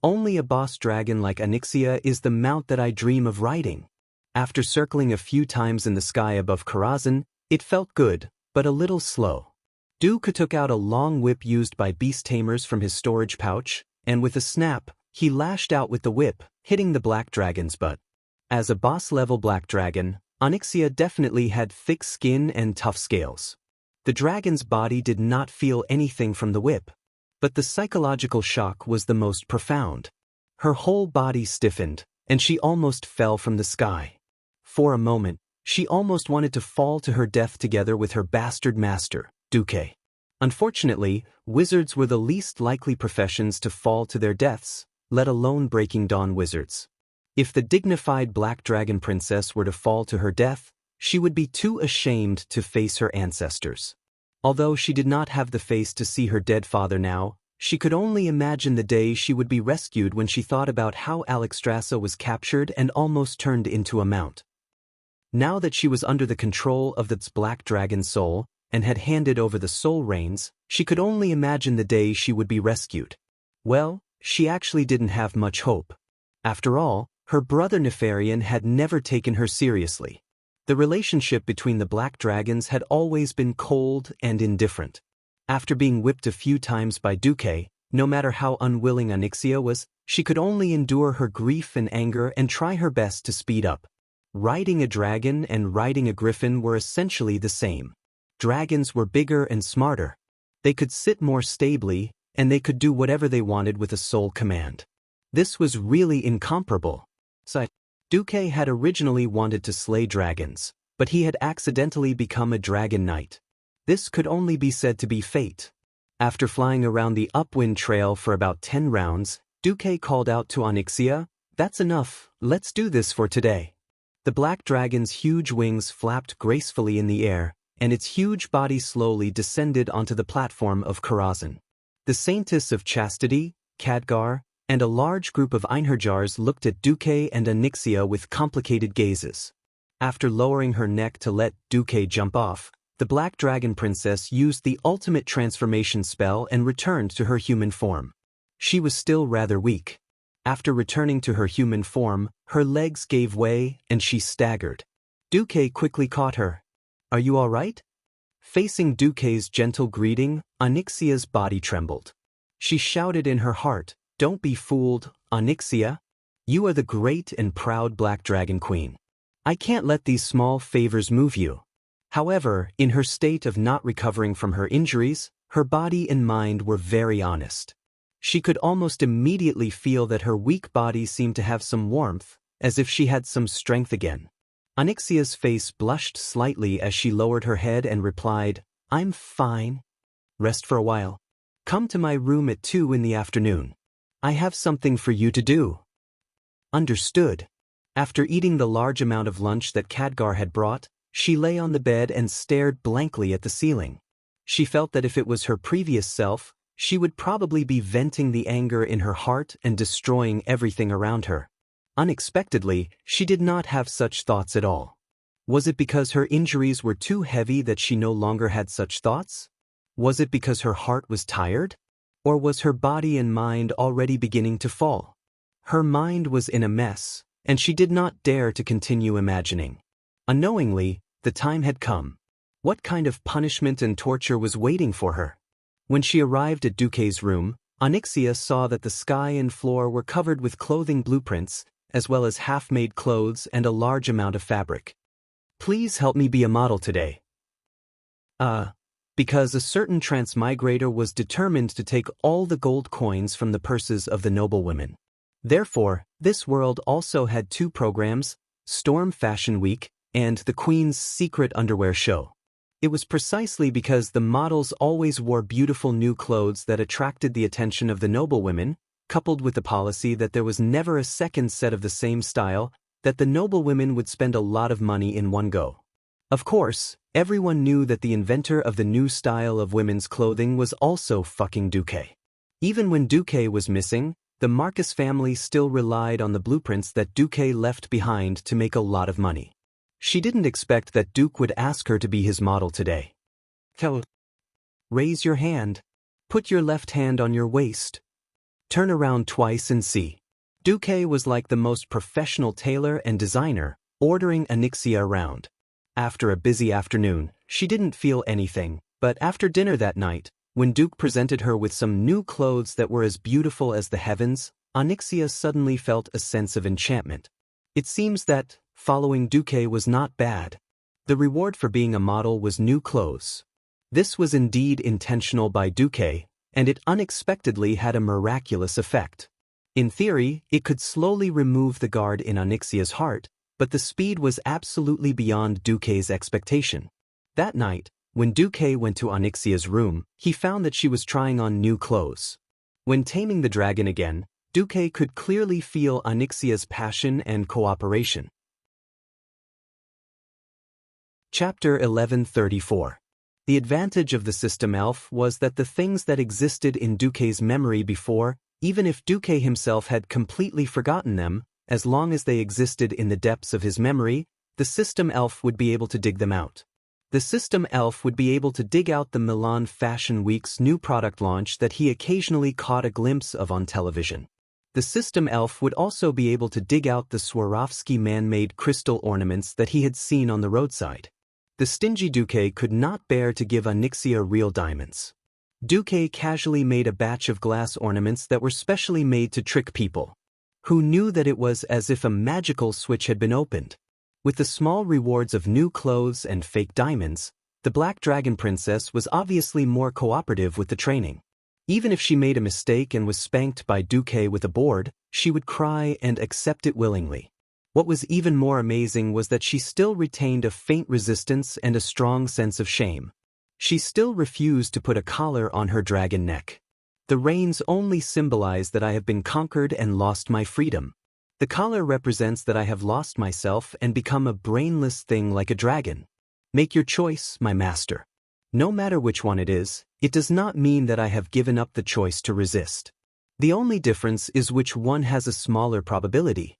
Only a boss dragon like Xianxia is the mount that I dream of riding. After circling a few times in the sky above Karazhan, it felt good, but a little slow. Duque took out a long whip used by beast tamers from his storage pouch, and with a snap, he lashed out with the whip, hitting the black dragon's butt. As a boss-level black dragon, Xianxia definitely had thick skin and tough scales. The dragon's body did not feel anything from the whip. But the psychological shock was the most profound. Her whole body stiffened, and she almost fell from the sky. For a moment, she almost wanted to fall to her death together with her bastard master, Duque. Unfortunately, wizards were the least likely professions to fall to their deaths, let alone Breaking Dawn wizards. If the dignified Black Dragon Princess were to fall to her death, she would be too ashamed to face her ancestors. Although she did not have the face to see her dead father now, she could only imagine the day she would be rescued when she thought about how Alexstrasza was captured and almost turned into a mount. Now that she was under the control of the Black Dragon soul, and had handed over the soul reins, she could only imagine the day she would be rescued. Well, she actually didn't have much hope. After all, her brother Nefarian had never taken her seriously. The relationship between the Black Dragons had always been cold and indifferent. After being whipped a few times by Duque, no matter how unwilling Xianxia was, she could only endure her grief and anger and try her best to speed up. Riding a dragon and riding a griffin were essentially the same. Dragons were bigger and smarter. They could sit more stably, and they could do whatever they wanted with a sole command. This was really incomparable. Duque had originally wanted to slay dragons, but he had accidentally become a dragon knight. This could only be said to be fate. After flying around the upwind trail for about 10 rounds, Duque called out to Xianxia, "That's enough, let's do this for today." The black dragon's huge wings flapped gracefully in the air, and its huge body slowly descended onto the platform of Karazhan. The Saintess of Chastity, Khadgar, and a large group of Einherjars looked at Duque and Xianxia with complicated gazes. After lowering her neck to let Duque jump off, the Black Dragon Princess used the ultimate transformation spell and returned to her human form. She was still rather weak. After returning to her human form, her legs gave way and she staggered. Duque quickly caught her. "Are you all right?" Facing Duque's gentle greeting, Xianxia's body trembled. She shouted in her heart, "Don't be fooled, Xianxia. You are the great and proud Black Dragon Queen. I can't let these small favors move you." However, in her state of not recovering from her injuries, her body and mind were very honest. She could almost immediately feel that her weak body seemed to have some warmth, as if she had some strength again. Xianxia's face blushed slightly as she lowered her head and replied, "I'm fine. Rest for a while. Come to my room at 2 in the afternoon. I have something for you to do." Understood. After eating the large amount of lunch that Khadgar had brought, she lay on the bed and stared blankly at the ceiling. She felt that if it was her previous self, she would probably be venting the anger in her heart and destroying everything around her. Unexpectedly, she did not have such thoughts at all. Was it because her injuries were too heavy that she no longer had such thoughts? Was it because her heart was tired? Or was her body and mind already beginning to fall? Her mind was in a mess, and she did not dare to continue imagining. Unknowingly, the time had come. What kind of punishment and torture was waiting for her? When she arrived at Duque's room, Xianxia saw that the sky and floor were covered with clothing blueprints, as well as half-made clothes and a large amount of fabric. "Please help me be a model today." Because a certain transmigrator was determined to take all the gold coins from the purses of the noblewomen. Therefore, this world also had 2 programs, Storm Fashion Week and the Queen's Secret Underwear Show. It was precisely because the models always wore beautiful new clothes that attracted the attention of the noblewomen, coupled with the policy that there was never a second set of the same style, that the noblewomen would spend a lot of money in one go. Of course, everyone knew that the inventor of the new style of women's clothing was also fucking Duque. Even when Duque was missing, the Marcus family still relied on the blueprints that Duque left behind to make a lot of money. She didn't expect that Duque would ask her to be his model today. Raise your hand. Put your left hand on your waist. Turn around twice and see. Duque was like the most professional tailor and designer, ordering Xianxia around. After a busy afternoon, she didn't feel anything, but after dinner that night, when Duque presented her with some new clothes that were as beautiful as the heavens, Xianxia suddenly felt a sense of enchantment. It seems that following Duque was not bad. The reward for being a model was new clothes. This was indeed intentional by Duque, and it unexpectedly had a miraculous effect. In theory, it could slowly remove the guard in Onyxia's heart, but the speed was absolutely beyond Duque's expectation. That night, when Duque went to Onyxia's room, he found that she was trying on new clothes. When taming the dragon again, Duque could clearly feel Onyxia's passion and cooperation. Chapter 1134. The advantage of the system elf was that the things that existed in Duque's memory before, even if Duque himself had completely forgotten them, as long as they existed in the depths of his memory, the system elf would be able to dig them out. The system elf would be able to dig out the Milan Fashion Week's new product launch that he occasionally caught a glimpse of on television. The system elf would also be able to dig out the Swarovski man-made crystal ornaments that he had seen on the roadside. The stingy Duque could not bear to give Onyxia real diamonds. Duque casually made a batch of glass ornaments that were specially made to trick people, who knew that it was as if a magical switch had been opened. With the small rewards of new clothes and fake diamonds, the Black Dragon Princess was obviously more cooperative with the training. Even if she made a mistake and was spanked by Duque with a board, she would cry and accept it willingly. What was even more amazing was that she still retained a faint resistance and a strong sense of shame. She still refused to put a collar on her dragon neck. The reins only symbolize that I have been conquered and lost my freedom. The collar represents that I have lost myself and become a brainless thing like a dragon. Make your choice, my master. No matter which one it is, it does not mean that I have given up the choice to resist. The only difference is which one has a smaller probability.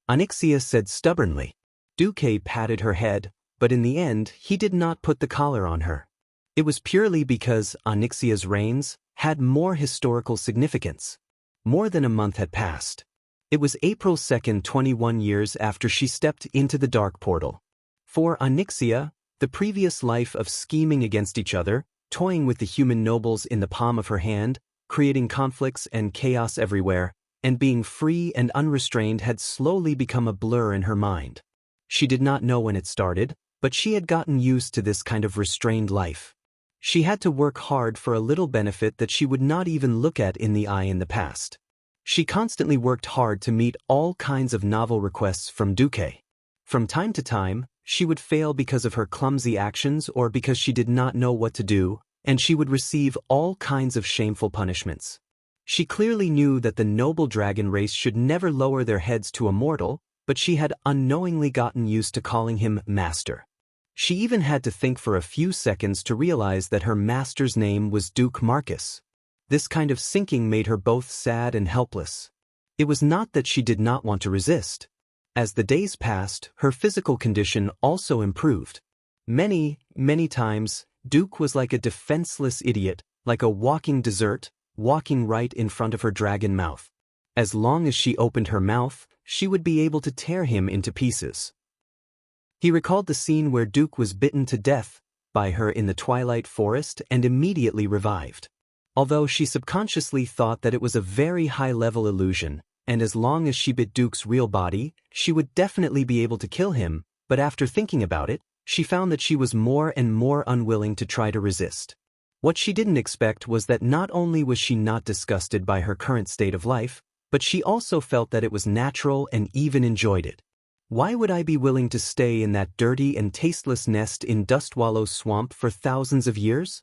Onyxia said stubbornly. Duque patted her head, but in the end he did not put the collar on her. It was purely because Onyxia's reigns had more historical significance. More than a month had passed. It was April 2nd, 21 years after she stepped into the dark portal. For Onyxia, the previous life of scheming against each other, toying with the human nobles in the palm of her hand, creating conflicts and chaos everywhere, and being free and unrestrained had slowly become a blur in her mind. She did not know when it started, but she had gotten used to this kind of restrained life. She had to work hard for a little benefit that she would not even look at in the eye in the past. She constantly worked hard to meet all kinds of novel requests from Duque. From time to time, she would fail because of her clumsy actions or because she did not know what to do, and she would receive all kinds of shameful punishments. She clearly knew that the noble dragon race should never lower their heads to a mortal, but she had unknowingly gotten used to calling him master. She even had to think for a few seconds to realize that her master's name was Duke Marcus. This kind of sinking made her both sad and helpless. It was not that she did not want to resist. As the days passed, her physical condition also improved. Many times, Duke was like a defenseless idiot, like a walking dessert, walking right in front of her dragon mouth. As long as she opened her mouth, she would be able to tear him into pieces. He recalled the scene where Duke was bitten to death by her in the Twilight Forest and immediately revived. Although she subconsciously thought that it was a very high-level illusion, and as long as she bit Duke's real body, she would definitely be able to kill him, but after thinking about it, she found that she was more and more unwilling to try to resist. What she didn't expect was that not only was she not disgusted by her current state of life, but she also felt that it was natural and even enjoyed it. Why would I be willing to stay in that dirty and tasteless nest in Dustwallow Swamp for thousands of years?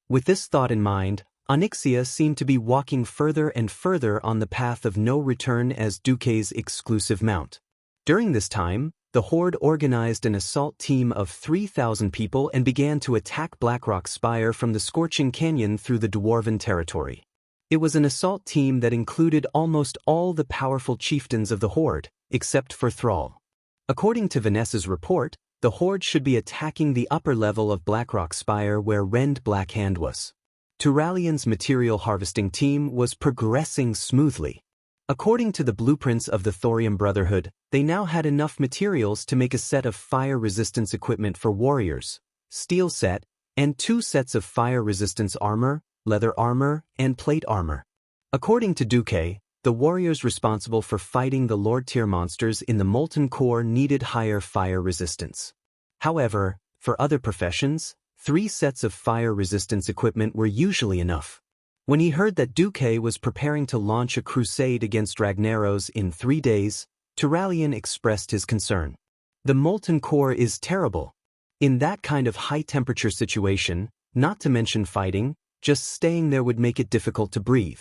With this thought in mind, Onyxia seemed to be walking further and further on the path of no return as Duque's exclusive mount. During this time, the Horde organized an assault team of 3,000 people and began to attack Blackrock Spire from the Scorching Canyon through the Dwarven territory. It was an assault team that included almost all the powerful chieftains of the Horde, except for Thrall. According to Vanessa's report, the Horde should be attacking the upper level of Blackrock Spire where Rend Blackhand was. Turalian's material harvesting team was progressing smoothly. According to the blueprints of the Thorium Brotherhood, they now had enough materials to make a set of fire resistance equipment for warriors, steel set, and 2 sets of fire resistance armor, leather armor, and plate armor. According to Duque, the warriors responsible for fighting the Lord-tier monsters in the Molten Core needed higher fire resistance. However, for other professions, 3 sets of fire resistance equipment were usually enough. When he heard that Duque was preparing to launch a crusade against Ragnaros in 3 days, Turalyon expressed his concern. The molten core is terrible. In that kind of high-temperature situation, not to mention fighting, just staying there would make it difficult to breathe.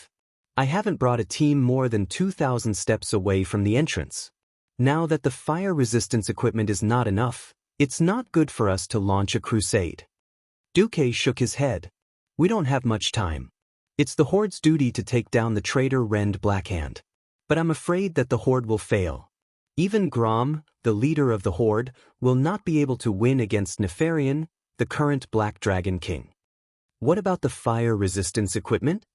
I haven't brought a team more than 2,000 steps away from the entrance. Now that the fire resistance equipment is not enough, it's not good for us to launch a crusade. Duque shook his head. We don't have much time. It's the Horde's duty to take down the traitor Rend Blackhand. But I'm afraid that the Horde will fail. Even Grom, the leader of the Horde, will not be able to win against Nefarian, the current Black Dragon King. What about the fire resistance equipment?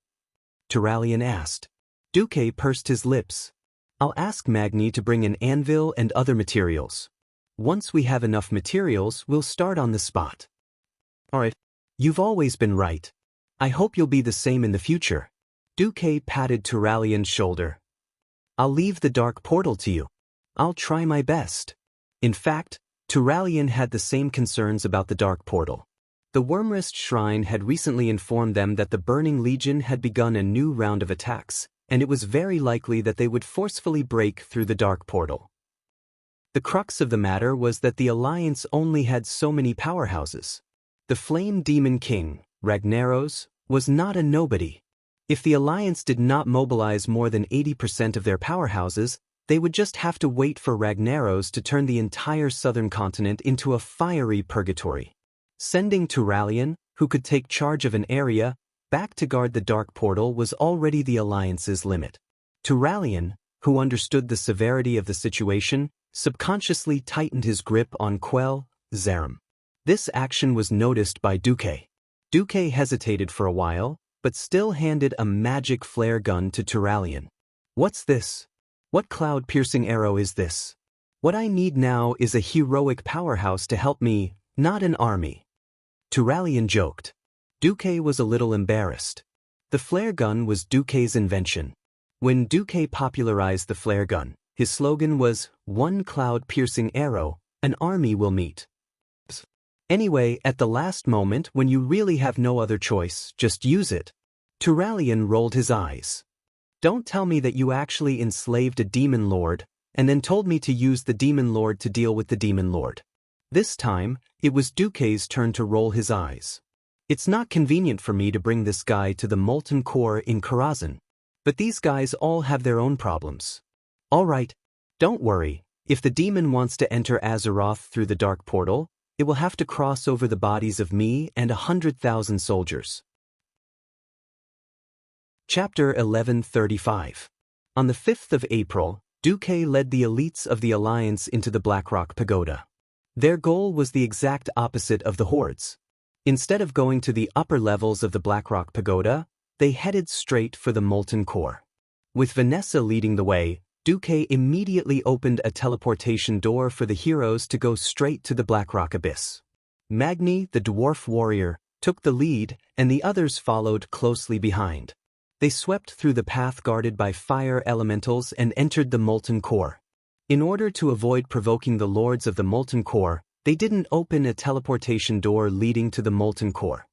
Turalyon asked. Duque pursed his lips. I'll ask Magni to bring an anvil and other materials. Once we have enough materials, we'll start on the spot. Alright. You've always been right. I hope you'll be the same in the future. Duque patted Turalyon's shoulder. I'll leave the dark portal to you. I'll try my best. In fact, Turalyon had the same concerns about the dark portal. The Wormrest Shrine had recently informed them that the Burning Legion had begun a new round of attacks, and it was very likely that they would forcefully break through the dark portal. The crux of the matter was that the Alliance only had so many powerhouses. The Flame Demon King, Ragnaros, was not a nobody. If the Alliance did not mobilize more than 80% of their powerhouses, they would just have to wait for Ragnaros to turn the entire southern continent into a fiery purgatory. Sending Turalyon, who could take charge of an area, back to guard the dark portal was already the Alliance's limit. Turalyon, who understood the severity of the situation, subconsciously tightened his grip on Quell, Zarim. This action was noticed by Duque. Duque hesitated for a while, but still handed a magic flare gun to Turalyon. What's this? What cloud-piercing arrow is this? What I need now is a heroic powerhouse to help me, not an army. Turalyon joked. Duque was a little embarrassed. The flare gun was Duque's invention. When Duque popularized the flare gun, his slogan was, "One cloud-piercing arrow, an army will meet." Anyway, at the last moment when you really have no other choice, just use it. Turalyon rolled his eyes. Don't tell me that you actually enslaved a demon lord, and then told me to use the demon lord to deal with the demon lord. This time, it was Duque's turn to roll his eyes. It's not convenient for me to bring this guy to the molten core in Karazhan. But these guys all have their own problems. Alright, don't worry, if the demon wants to enter Azeroth through the dark portal, it will have to cross over the bodies of me and 100,000 soldiers. Chapter 1135. On the 5th of April, Duque led the elites of the Alliance into the Blackrock Pagoda. Their goal was the exact opposite of the Horde's. Instead of going to the upper levels of the Blackrock Pagoda, they headed straight for the molten core. With Vanessa leading the way, Duque immediately opened a teleportation door for the heroes to go straight to the Blackrock Abyss. Magni, the dwarf warrior, took the lead, and the others followed closely behind. They swept through the path guarded by fire elementals and entered the molten core. In order to avoid provoking the lords of the molten core, they didn't open a teleportation door leading to the molten core.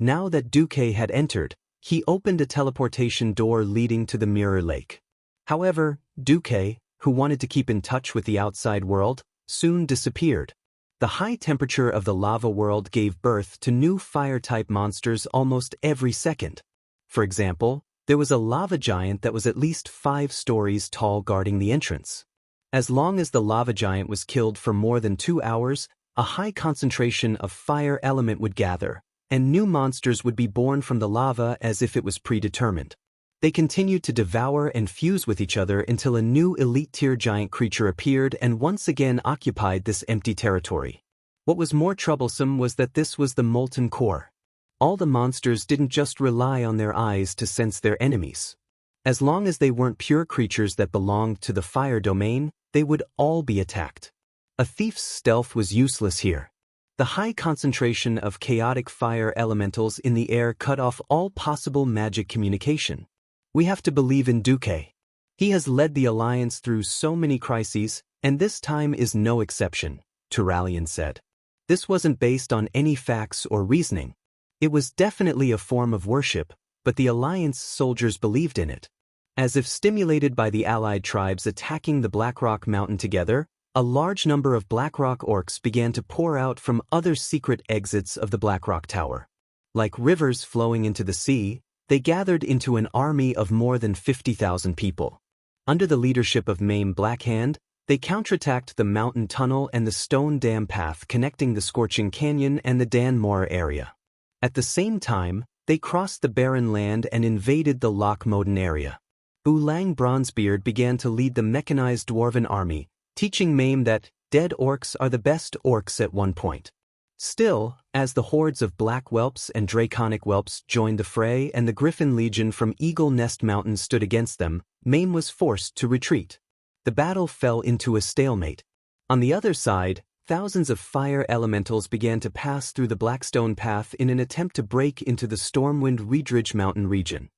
Now that Duque had entered, he opened a teleportation door leading to the Mirror Lake. However, Duque, who wanted to keep in touch with the outside world, soon disappeared. The high temperature of the lava world gave birth to new fire-type monsters almost every second. For example, there was a lava giant that was at least 5 stories tall guarding the entrance. As long as the lava giant was killed for more than 2 hours, a high concentration of fire element would gather, and new monsters would be born from the lava as if it was predetermined. They continued to devour and fuse with each other until a new elite-tier giant creature appeared and once again occupied this empty territory. What was more troublesome was that this was the molten core. All the monsters didn't just rely on their eyes to sense their enemies. As long as they weren't pure creatures that belonged to the fire domain, they would all be attacked. A thief's stealth was useless here. The high concentration of chaotic fire elementals in the air cut off all possible magic communication. We have to believe in Duque. He has led the Alliance through so many crises, and this time is no exception, Turalyon said. This wasn't based on any facts or reasoning. It was definitely a form of worship, but the Alliance soldiers believed in it. As if stimulated by the allied tribes attacking the Blackrock Mountain together, a large number of Blackrock orcs began to pour out from other secret exits of the Blackrock Tower. Like rivers flowing into the sea, they gathered into an army of more than 50,000 people. Under the leadership of Mame Blackhand, they counterattacked the mountain tunnel and the stone dam path connecting the Scorching Canyon and the Dan Mora area. At the same time, they crossed the barren land and invaded the Loch Moden area. Ulang Bronzebeard began to lead the mechanized dwarven army, teaching Mame that dead orcs are the best orcs at one point. Still, as the hordes of black whelps and draconic whelps joined the fray and the Griffin Legion from Eagle Nest Mountain stood against them, Mame was forced to retreat. The battle fell into a stalemate. On the other side, thousands of fire elementals began to pass through the Blackstone Path in an attempt to break into the Stormwind Reedridge Mountain region.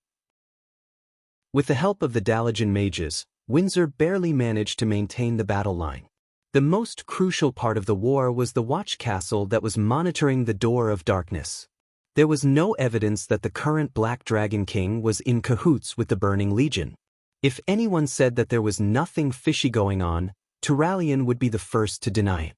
With the help of the Dalajan mages, Windsor barely managed to maintain the battle line. The most crucial part of the war was the watch castle that was monitoring the Door of Darkness. There was no evidence that the current Black Dragon King was in cahoots with the Burning Legion. If anyone said that there was nothing fishy going on, Turalyon would be the first to deny it.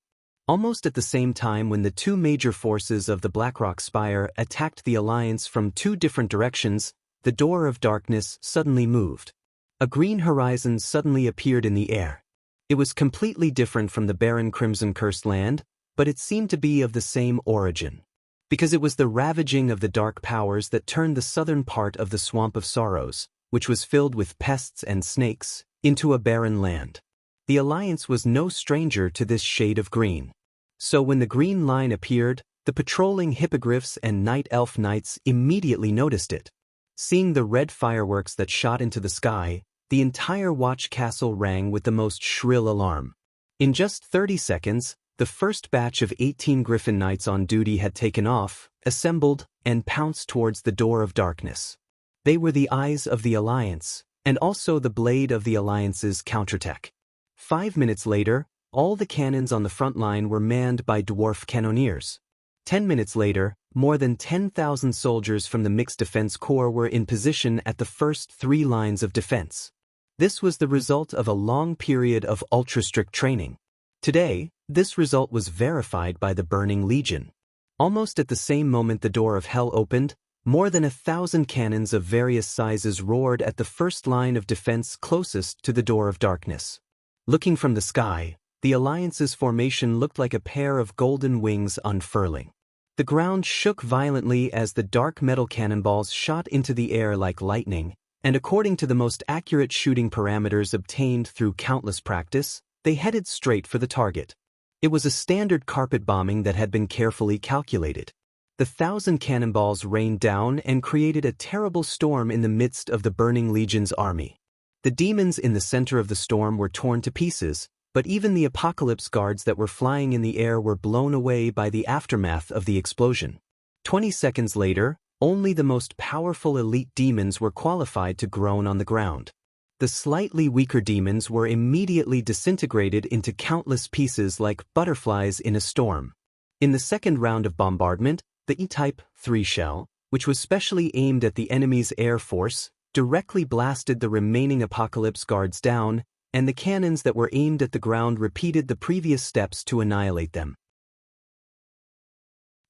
Almost at the same time when the two major forces of the Blackrock Spire attacked the Alliance from two different directions, the Door of Darkness suddenly moved. A green horizon suddenly appeared in the air. It was completely different from the barren Crimson-cursed land, but it seemed to be of the same origin. Because it was the ravaging of the dark powers that turned the southern part of the Swamp of Sorrows, which was filled with pests and snakes, into a barren land. The Alliance was no stranger to this shade of green. So when the green line appeared, the patrolling hippogriffs and night elf knights immediately noticed it. Seeing the red fireworks that shot into the sky, the entire watch castle rang with the most shrill alarm. In just 30 seconds, the first batch of 18 Griffin Knights on duty had taken off, assembled, and pounced towards the Door of Darkness. They were the eyes of the Alliance, and also the blade of the Alliance's counterattack. 5 minutes later, all the cannons on the front line were manned by dwarf cannoneers. 10 minutes later, more than 10,000 soldiers from the Mixed Defense Corps were in position at the first 3 lines of defense. This was the result of a long period of ultra-strict training. Today, this result was verified by the Burning Legion. Almost at the same moment the Door of Hell opened, more than 1,000 cannons of various sizes roared at the first line of defense closest to the Door of Darkness. Looking from the sky, the Alliance's formation looked like a pair of golden wings unfurling. The ground shook violently as the dark metal cannonballs shot into the air like lightning, and according to the most accurate shooting parameters obtained through countless practice, they headed straight for the target. It was a standard carpet bombing that had been carefully calculated. The 1,000 cannonballs rained down and created a terrible storm in the midst of the Burning Legion's army. The demons in the center of the storm were torn to pieces, but even the Apocalypse guards that were flying in the air were blown away by the aftermath of the explosion. 20 seconds later, only the most powerful elite demons were qualified to groan on the ground. The slightly weaker demons were immediately disintegrated into countless pieces like butterflies in a storm. In the second round of bombardment, the E-Type 3 shell, which was specially aimed at the enemy's air force, directly blasted the remaining Apocalypse guards down, and the cannons that were aimed at the ground repeated the previous steps to annihilate them.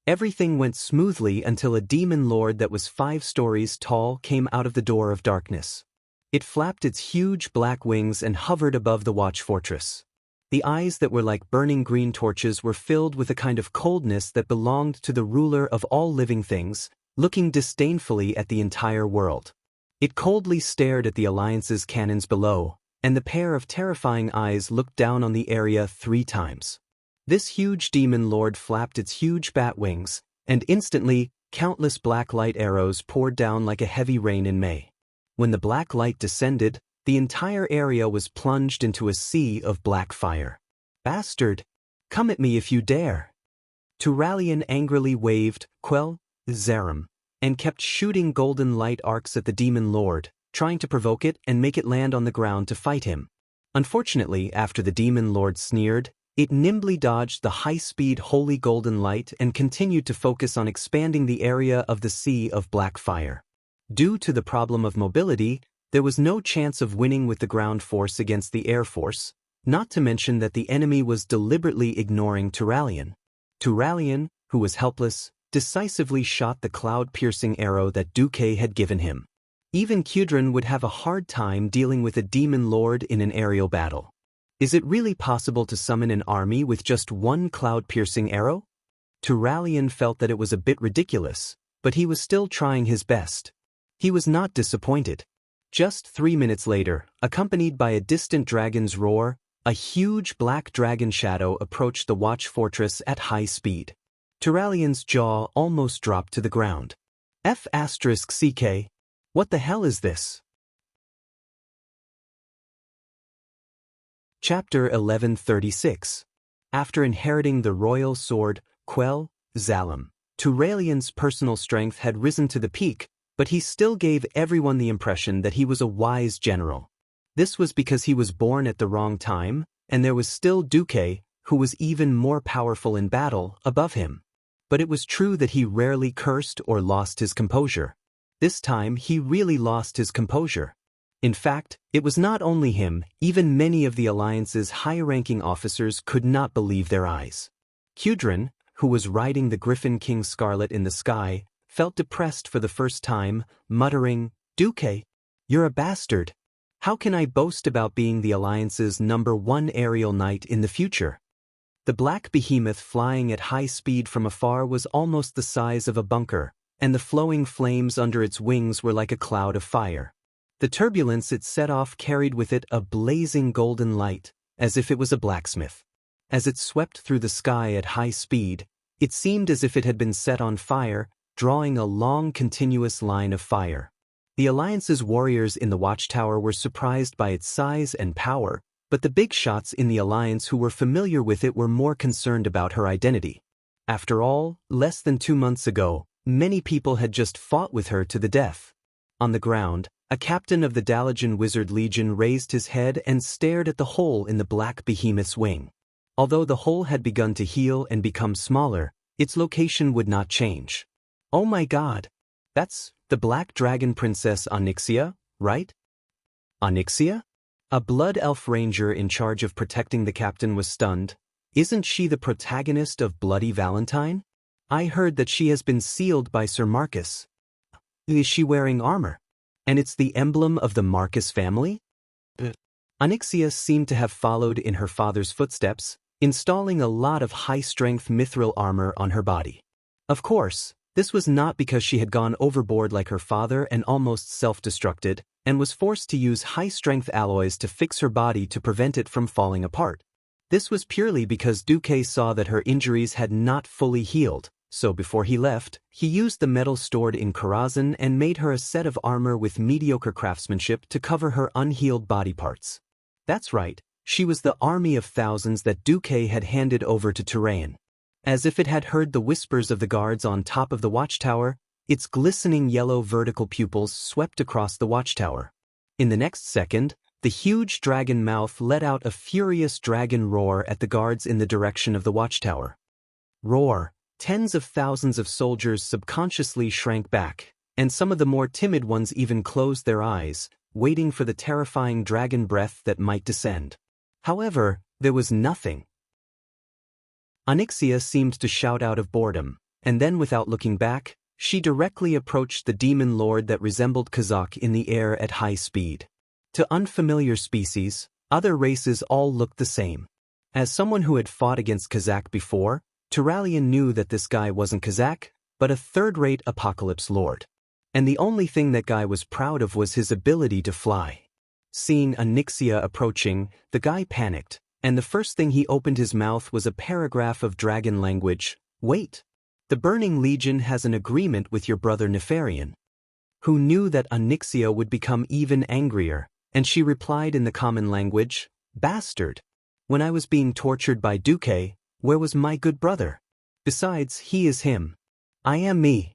Everything went smoothly until a demon lord that was 5 stories tall came out of the Door of Darkness. It flapped its huge black wings and hovered above the watch fortress. The eyes that were like burning green torches were filled with a kind of coldness that belonged to the ruler of all living things, looking disdainfully at the entire world. It coldly stared at the Alliance's cannons below, and the pair of terrifying eyes looked down on the area 3 times. This huge demon lord flapped its huge bat wings, and instantly, countless black light arrows poured down like a heavy rain in May. When the black light descended, the entire area was plunged into a sea of black fire. "Bastard! Come at me if you dare!" Turalyon angrily waved Quell Zerum, and kept shooting golden light arcs at the demon lord, trying to provoke it and make it land on the ground to fight him. Unfortunately, after the demon lord sneered, it nimbly dodged the high-speed holy golden light and continued to focus on expanding the area of the sea of black fire. Due to the problem of mobility, there was no chance of winning with the ground force against the air force, not to mention that the enemy was deliberately ignoring Turalyon. Turalyon, who was helpless, decisively shot the cloud-piercing arrow that Duque had given him. Even Kudrin would have a hard time dealing with a demon lord in an aerial battle. Is it really possible to summon an army with just one cloud-piercing arrow? Turalyon felt that it was a bit ridiculous, but he was still trying his best. He was not disappointed. Just 3 minutes later, accompanied by a distant dragon's roar, a huge black dragon shadow approached the watch fortress at high speed. Turalyon's jaw almost dropped to the ground. F***CK. What the hell is this? Chapter 1136. After inheriting the royal sword, Quell, Zalim, Turalyon's personal strength had risen to the peak, but he still gave everyone the impression that he was a wise general. This was because he was born at the wrong time, and there was still Duque, who was even more powerful in battle, above him. But it was true that he rarely cursed or lost his composure. This time he really lost his composure. In fact, it was not only him, even many of the Alliance's high-ranking officers could not believe their eyes. Kudrin, who was riding the Griffin King Scarlet in the sky, felt depressed for the first time, muttering, "Duque, you're a bastard. How can I boast about being the Alliance's #1 aerial knight in the future?" The black behemoth flying at high speed from afar was almost the size of a bunker, and the flowing flames under its wings were like a cloud of fire. The turbulence it set off carried with it a blazing golden light, as if it was a blacksmith. As it swept through the sky at high speed, it seemed as if it had been set on fire, drawing a long continuous line of fire. The Alliance's warriors in the watchtower were surprised by its size and power, but the big shots in the Alliance who were familiar with it were more concerned about her identity. After all, less than 2 months ago, many people had just fought with her to the death. On the ground, a captain of the Dalajan Wizard Legion raised his head and stared at the hole in the black behemoth's wing. Although the hole had begun to heal and become smaller, its location would not change. Oh my god! That's the Black Dragon Princess Onyxia, right? Onyxia? A blood elf ranger in charge of protecting the captain was stunned. Isn't she the protagonist of Bloody Valentine? I heard that she has been sealed by Sir Marcus. Is she wearing armor? And it's the emblem of the Marcus family? Onyxia seemed to have followed in her father's footsteps, installing a lot of high-strength mithril armor on her body. Of course, this was not because she had gone overboard like her father and almost self-destructed, and was forced to use high-strength alloys to fix her body to prevent it from falling apart. This was purely because Duque saw that her injuries had not fully healed, so before he left, he used the metal stored in Karazhan and made her a set of armor with mediocre craftsmanship to cover her unhealed body parts. That's right, she was the army of thousands that Duque had handed over to Turayon. As if it had heard the whispers of the guards on top of the watchtower, its glistening yellow vertical pupils swept across the watchtower. In the next second, the huge dragon mouth let out a furious dragon roar at the guards in the direction of the watchtower. Roar! Tens of thousands of soldiers subconsciously shrank back, and some of the more timid ones even closed their eyes, waiting for the terrifying dragon breath that might descend. However, there was nothing. Onyxia seemed to shout out of boredom, and then without looking back, she directly approached the demon lord that resembled Kazakh in the air at high speed. To unfamiliar species, other races all looked the same. As someone who had fought against Kazakh before, Turalyon knew that this guy wasn't Kazakh, but a third-rate apocalypse lord. And the only thing that guy was proud of was his ability to fly. Seeing Onyxia approaching, the guy panicked, and the first thing he opened his mouth was a paragraph of dragon language. Wait! The Burning Legion has an agreement with your brother Nefarian. Who knew that Onyxia would become even angrier, and she replied in the common language, "Bastard! When I was being tortured by Duque, where was my good brother? Besides, he is him. I am me."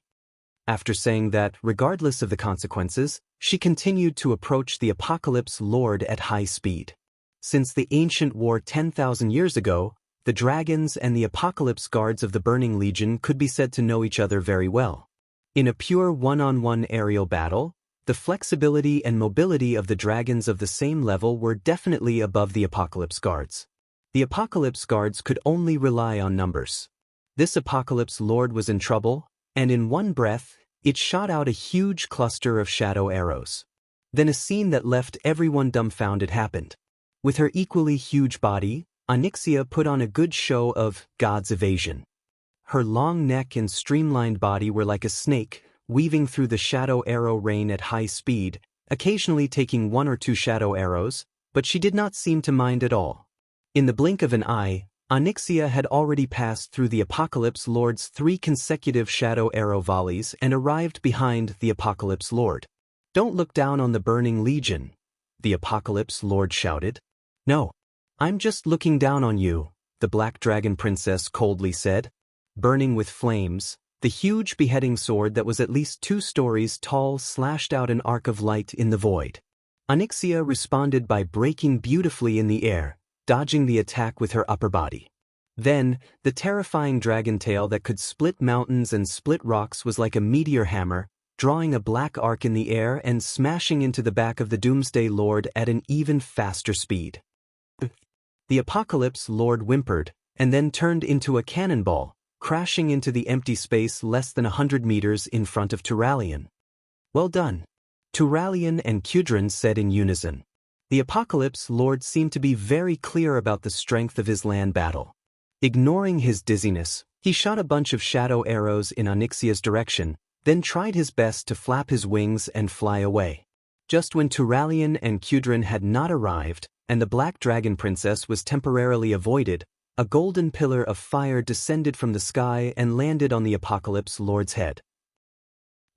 After saying that, regardless of the consequences, she continued to approach the Apocalypse Lord at high speed. Since the ancient war 10,000 years ago, the dragons and the Apocalypse Guards of the Burning Legion could be said to know each other very well. In a pure one-on-one aerial battle, the flexibility and mobility of the dragons of the same level were definitely above the Apocalypse Guards. The Apocalypse Guards could only rely on numbers. This Apocalypse Lord was in trouble, and in one breath, it shot out a huge cluster of shadow arrows. Then a scene that left everyone dumbfounded happened. With her equally huge body, Xianxia put on a good show of God's evasion. Her long neck and streamlined body were like a snake, weaving through the shadow arrow rain at high speed, occasionally taking one or two shadow arrows, but she did not seem to mind at all. In the blink of an eye, Xianxia had already passed through the Apocalypse Lord's 3 consecutive shadow arrow volleys and arrived behind the Apocalypse Lord. "Don't look down on the Burning Legion," the Apocalypse Lord shouted. "No, I'm just looking down on you," the Black Dragon Princess coldly said. Burning with flames, the huge beheading sword that was at least 2 stories tall slashed out an arc of light in the void. Xianxia responded by breaking beautifully in the air, dodging the attack with her upper body. Then, the terrifying dragon tail that could split mountains and split rocks was like a meteor hammer, drawing a black arc in the air and smashing into the back of the Doomsday Lord at an even faster speed. The Apocalypse Lord whimpered, and then turned into a cannonball, crashing into the empty space less than 100 meters in front of Turalian. "Well done," Turalian and Kudrin said in unison. The Apocalypse Lord seemed to be very clear about the strength of his land battle. Ignoring his dizziness, he shot a bunch of shadow arrows in Xianxia's direction, then tried his best to flap his wings and fly away. Just when Turalian and Kudrin had not arrived, and the Black Dragon Princess was temporarily avoided, a golden pillar of fire descended from the sky and landed on the Apocalypse Lord's head.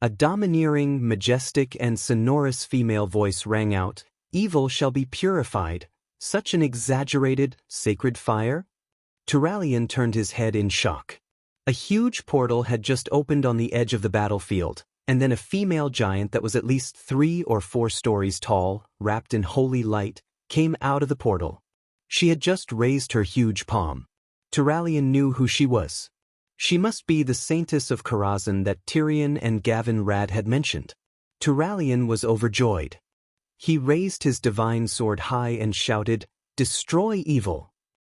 A domineering, majestic, and sonorous female voice rang out, "Evil shall be purified. Such an exaggerated, sacred fire?" Turalian turned his head in shock. A huge portal had just opened on the edge of the battlefield, and then a female giant that was at least 3 or 4 stories tall, wrapped in holy light, came out of the portal. She had just raised her huge palm. Turalian knew who she was. She must be the Saintess of Karazhan that Tyrion and Gavin Rad had mentioned. Turalian was overjoyed. He raised his divine sword high and shouted, "Destroy evil!"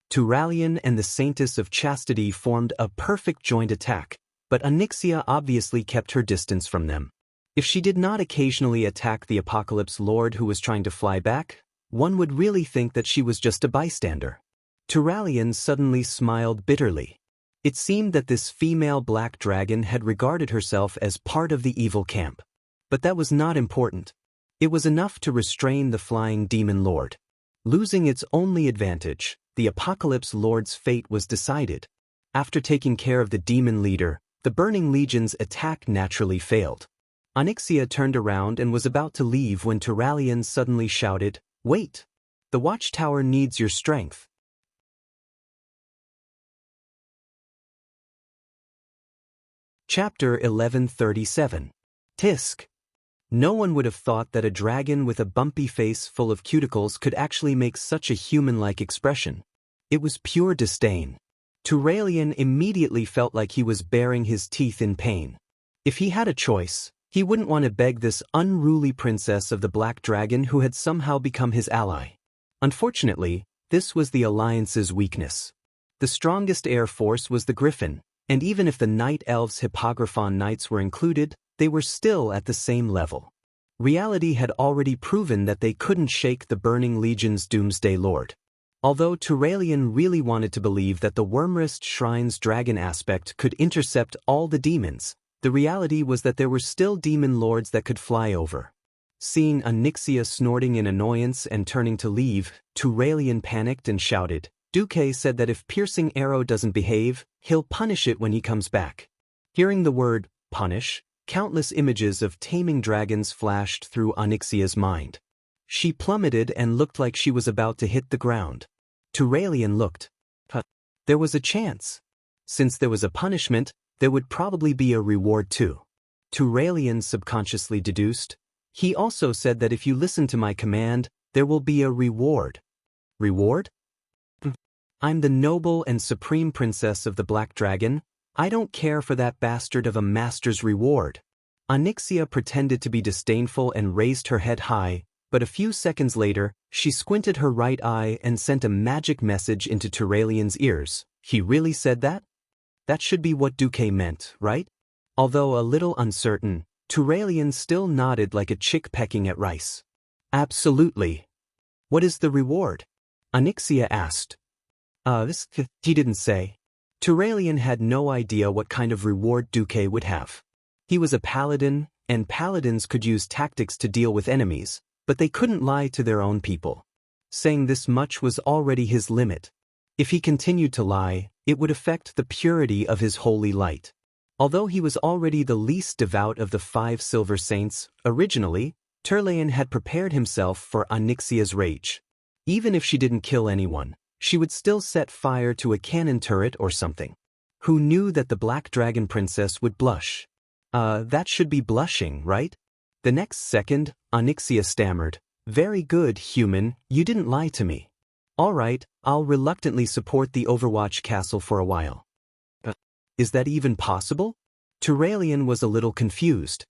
Turalian and the Saintess of Chastity formed a perfect joint attack, but Xianxia obviously kept her distance from them. If she did not occasionally attack the Apocalypse Lord who was trying to fly back, one would really think that she was just a bystander. Turalian suddenly smiled bitterly. It seemed that this female black dragon had regarded herself as part of the evil camp. But that was not important. It was enough to restrain the flying demon lord. Losing its only advantage, the Apocalypse Lord's fate was decided. After taking care of the demon leader, the Burning Legion's attack naturally failed. Xianxia turned around and was about to leave when Turalian suddenly shouted, "Wait! The watchtower needs your strength." Chapter 1137. Tisk. No one would have thought that a dragon with a bumpy face full of cuticles could actually make such a human-like expression. It was pure disdain. Turalian immediately felt like he was baring his teeth in pain. If he had a choice, he wouldn't want to beg this unruly princess of the Black Dragon who had somehow become his ally. Unfortunately, this was the Alliance's weakness. The strongest air force was the Griffin, and even if the Night Elves Hippogriphon Knights were included, they were still at the same level. Reality had already proven that they couldn't shake the Burning Legion's Doomsday Lord. Although Turalian really wanted to believe that the Wormrest Shrine's dragon aspect could intercept all the demons, the reality was that there were still demon lords that could fly over. Seeing Xianxia snorting in annoyance and turning to leave, Turalian panicked and shouted, "Duque said that if Piercing Arrow doesn't behave, he'll punish it when he comes back." Hearing the word, punish, countless images of taming dragons flashed through Xianxia's mind. She plummeted and looked like she was about to hit the ground. Turalian looked. But there was a chance. Since there was a punishment, there would probably be a reward too. Turalian subconsciously deduced. He also said that if you listen to my command, there will be a reward. Reward? I'm the noble and supreme princess of the Black Dragon. I don't care for that bastard of a master's reward. Onyxia pretended to be disdainful and raised her head high, but a few seconds later, she squinted her right eye and sent a magic message into Turalian's ears. He really said that? That should be what Duque meant, right? Although a little uncertain, Turalian still nodded like a chick pecking at rice. Absolutely. What is the reward? Onyxia asked. He didn't say. Turalian had no idea what kind of reward Duque would have. He was a paladin, and paladins could use tactics to deal with enemies, but they couldn't lie to their own people. Saying this much was already his limit. If he continued to lie, it would affect the purity of his holy light. Although he was already the least devout of the 5 silver saints, originally, Turalian had prepared himself for Onyxia's rage. Even if she didn't kill anyone, she would still set fire to a cannon turret or something. Who knew that the Black Dragon Princess would blush? That should be blushing, right? The next second, Onyxia stammered, "Very good, human, you didn't lie to me. All right, I'll reluctantly support the Overwatch Castle for a while." Is that even possible? Turalian was a little confused.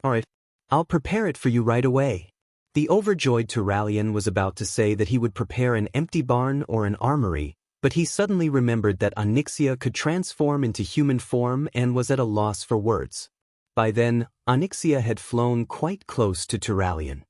All right, I'll prepare it for you right away. The overjoyed Turalian was about to say that he would prepare an empty barn or an armory, but he suddenly remembered that Onyxia could transform into human form and was at a loss for words. By then, Onyxia had flown quite close to Turalian.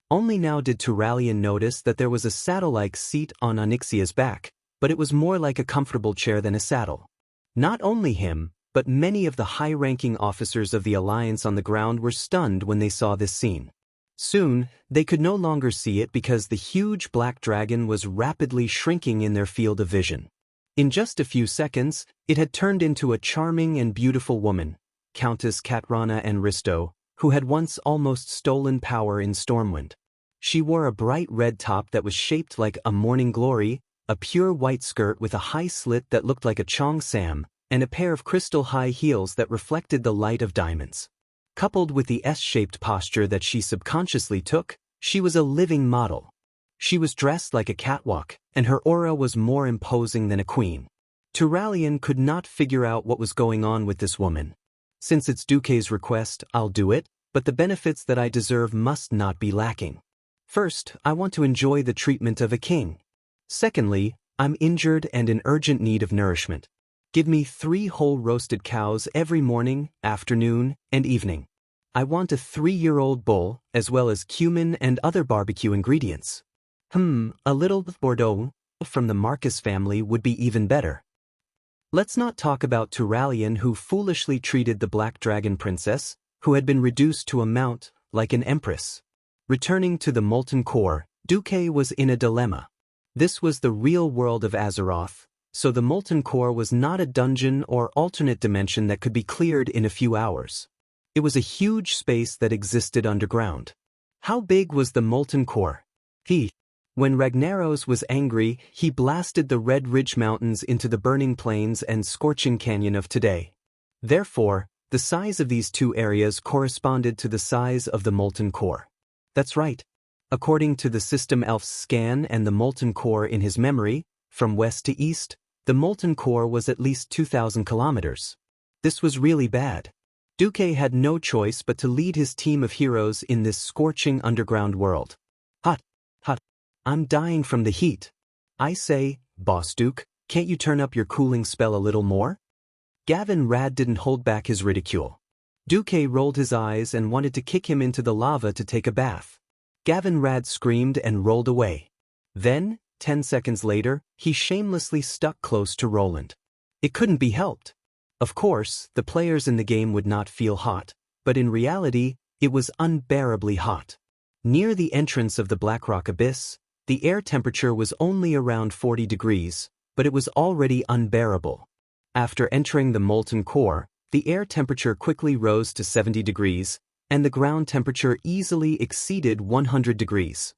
Only now did Turalian notice that there was a saddle-like seat on Onyxia's back, but it was more like a comfortable chair than a saddle. Not only him, but many of the high-ranking officers of the Alliance on the ground were stunned when they saw this scene. Soon, they could no longer see it because the huge black dragon was rapidly shrinking in their field of vision. In just a few seconds, it had turned into a charming and beautiful woman, Countess Katrana Enristo, who had once almost stolen power in Stormwind. She wore a bright red top that was shaped like a morning glory, a pure white skirt with a high slit that looked like a cheongsam, and a pair of crystal high heels that reflected the light of diamonds. Coupled with the S-shaped posture that she subconsciously took, she was a living model. She was dressed like a catwalk, and her aura was more imposing than a queen. Turalian could not figure out what was going on with this woman. Since it's Duque's request, I'll do it, but the benefits that I deserve must not be lacking. First, I want to enjoy the treatment of a king. Secondly, I'm injured and in urgent need of nourishment. Give me 3 whole roasted cows every morning, afternoon, and evening. I want a 3-year-old bull, as well as cumin and other barbecue ingredients. A little Bordeaux from the Marcus family would be even better. Let's not talk about Turalian, who foolishly treated the Black Dragon Princess, who had been reduced to a mount, like an empress. Returning to the Molten Core, Duque was in a dilemma. This was the real world of Azeroth, so the Molten Core was not a dungeon or alternate dimension that could be cleared in a few hours. It was a huge space that existed underground. How big was the Molten Core? When Ragnaros was angry, he blasted the Red Ridge Mountains into the burning plains and scorching canyon of today. Therefore, the size of these 2 areas corresponded to the size of the Molten Core. That's right. According to the System Elf's scan and the Molten Core in his memory, from west to east, the Molten Core was at least 2,000 kilometers. This was really bad. Duque had no choice but to lead his team of heroes in this scorching underground world. Hot. I'm dying from the heat. I say, Boss Duke, can't you turn up your cooling spell a little more? Gavin Rad didn't hold back his ridicule. Duque rolled his eyes and wanted to kick him into the lava to take a bath. Gavin Rad screamed and rolled away. Then, 10 seconds later, he shamelessly stuck close to Roland. It couldn't be helped. Of course, the players in the game would not feel hot, but in reality, it was unbearably hot. Near the entrance of the Blackrock Abyss, the air temperature was only around 40 degrees, but it was already unbearable. After entering the Molten Core, the air temperature quickly rose to 70 degrees, and the ground temperature easily exceeded 100 degrees.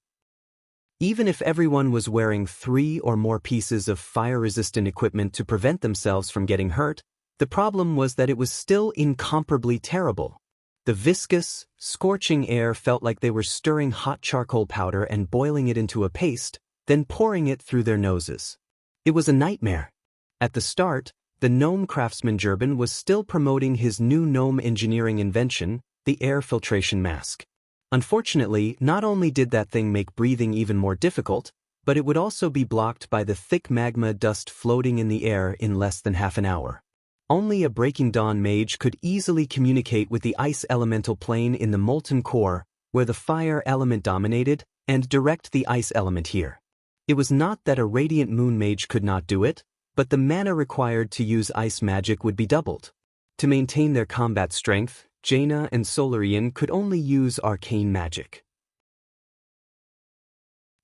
Even if everyone was wearing 3 or more pieces of fire-resistant equipment to prevent themselves from getting hurt, the problem was that it was still incomparably terrible. The viscous, scorching air felt like they were stirring hot charcoal powder and boiling it into a paste, then pouring it through their noses. It was a nightmare. At the start, the gnome craftsman Gerben was still promoting his new gnome engineering invention, the air filtration mask. Unfortunately, not only did that thing make breathing even more difficult, but it would also be blocked by the thick magma dust floating in the air in less than half an hour. Only a Breaking Dawn mage could easily communicate with the ice elemental plane in the molten core, where the fire element dominated, and direct the ice element here. It was not that a radiant moon mage could not do it, but the mana required to use ice magic would be doubled. To maintain their combat strength, Jaina and Solarian could only use arcane magic.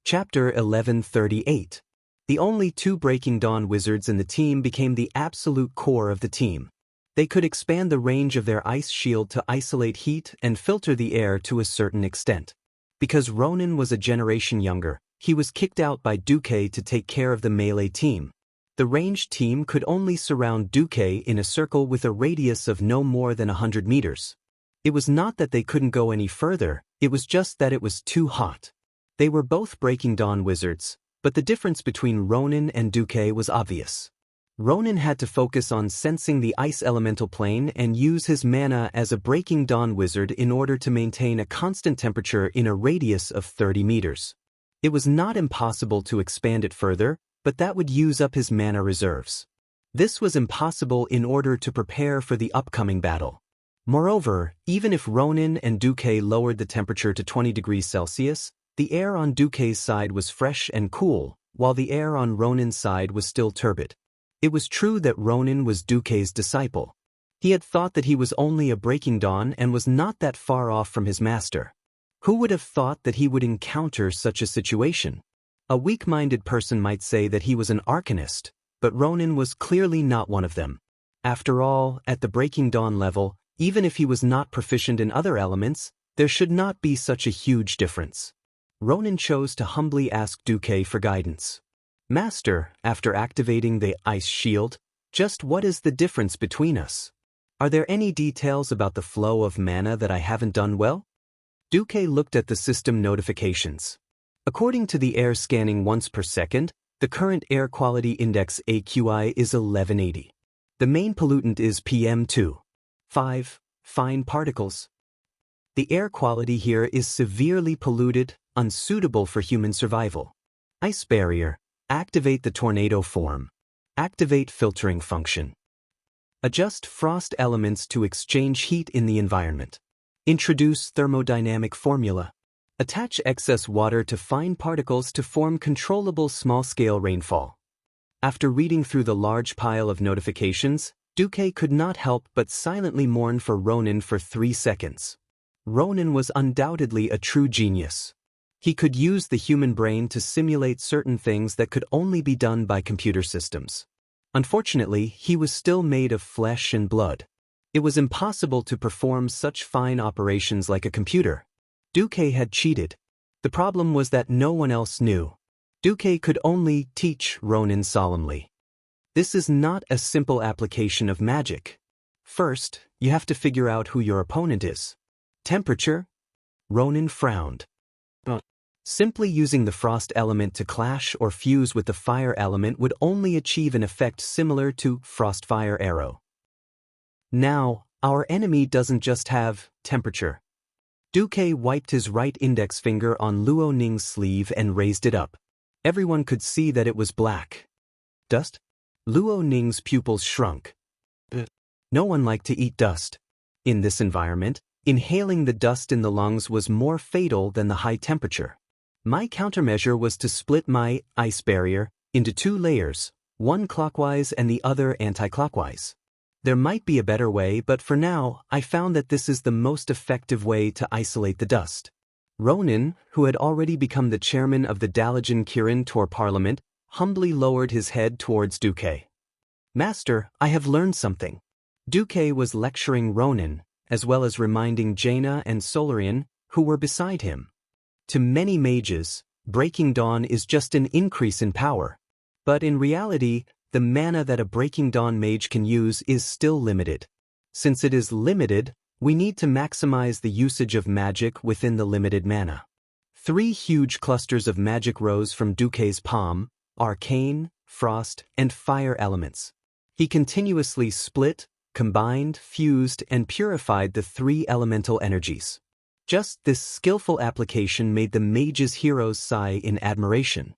Chapter 1138. The only two Breaking Dawn wizards in the team became the absolute core of the team. They could expand the range of their ice shield to isolate heat and filter the air to a certain extent. Because Ronan was a generation younger, he was kicked out by Duque to take care of the melee team. The ranged team could only surround Duque in a circle with a radius of no more than 100 meters. It was not that they couldn't go any further, it was just that it was too hot. They were both Breaking Dawn wizards, but the difference between Ronan and Duque was obvious. Ronan had to focus on sensing the ice elemental plane and use his mana as a Breaking Dawn wizard in order to maintain a constant temperature in a radius of 30 meters. It was not impossible to expand it further, but that would use up his mana reserves. This was impossible in order to prepare for the upcoming battle. Moreover, even if Ronan and Duque lowered the temperature to 20 degrees Celsius, the air on Duque's side was fresh and cool, while the air on Ronan's side was still turbid. It was true that Ronan was Duque's disciple. He had thought that he was only a Breaking Dawn and was not that far off from his master. Who would have thought that he would encounter such a situation? A weak-minded person might say that he was an arcanist, but Ronan was clearly not one of them. After all, at the Breaking Dawn level, even if he was not proficient in other elements, there should not be such a huge difference. Ronan chose to humbly ask Duque for guidance. Master, after activating the ice shield, just what is the difference between us? Are there any details about the flow of mana that I haven't done well? Duque looked at the system notifications. According to the air scanning once per second, the current air quality index AQI is 1180. The main pollutant is PM2.5, fine particles. The air quality here is severely polluted, unsuitable for human survival. Ice barrier. Activate the tornado form. Activate filtering function. Adjust frost elements to exchange heat in the environment. Introduce thermodynamic formula. Attach excess water to fine particles to form controllable small-scale rainfall. After reading through the large pile of notifications, Duque could not help but silently mourn for Ronan for 3 seconds. Ronan was undoubtedly a true genius. He could use the human brain to simulate certain things that could only be done by computer systems. Unfortunately, he was still made of flesh and blood. It was impossible to perform such fine operations like a computer. Duque had cheated. The problem was that no one else knew. Duque could only teach Ronan solemnly. This is not a simple application of magic. First, you have to figure out who your opponent is. Temperature? Ronan frowned. Simply using the frost element to clash or fuse with the fire element would only achieve an effect similar to frost-fire arrow. Now, our enemy doesn't just have temperature. Duque wiped his right index finger on Luo Ning's sleeve and raised it up. Everyone could see that it was black. Dust? Luo Ning's pupils shrunk. No one liked to eat dust. In this environment, inhaling the dust in the lungs was more fatal than the high temperature. My countermeasure was to split my ice barrier into 2 layers, one clockwise and the other anti-clockwise. There might be a better way, but for now, I found that this is the most effective way to isolate the dust. Ronan, who had already become the chairman of the Dalijan Kirin Tor Parliament, humbly lowered his head towards Duque. Master, I have learned something. Duque was lecturing Ronan, as well as reminding Jaina and Solarian, who were beside him. To many mages, Breaking Dawn is just an increase in power. But in reality, the mana that a Breaking Dawn mage can use is still limited. Since it is limited, we need to maximize the usage of magic within the limited mana. 3 huge clusters of magic rose from Duque's palm, arcane, frost, and fire elements. He continuously split, combined, fused, and purified the three elemental energies. Just this skillful application made the mage's heroes sigh in admiration.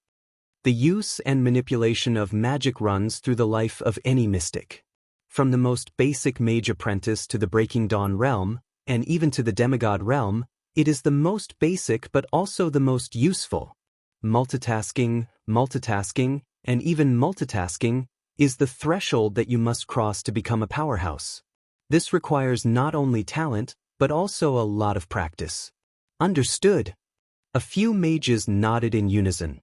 The use and manipulation of magic runs through the life of any mystic. From the most basic mage apprentice to the Breaking Dawn realm, and even to the demigod realm, it is the most basic but also the most useful. Multitasking, and even multitasking is the threshold that you must cross to become a powerhouse. This requires not only talent, but also a lot of practice. Understood. A few mages nodded in unison.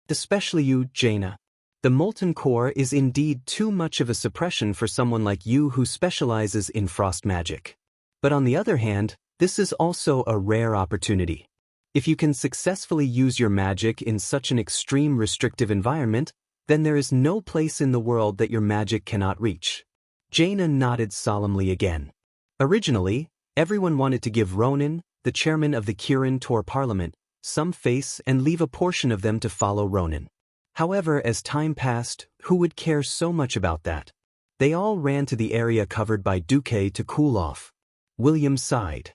Especially you, Jaina. The molten core is indeed too much of a suppression for someone like you who specializes in frost magic. But on the other hand, this is also a rare opportunity. If you can successfully use your magic in such an extreme restrictive environment, then there is no place in the world that your magic cannot reach. Jaina nodded solemnly again. Originally, everyone wanted to give Ronan, the chairman of the Kirin Tor Parliament, some face and leave a portion of them to follow Ronan. However, as time passed, who would care so much about that? They all ran to the area covered by Duque to cool off. William sighed.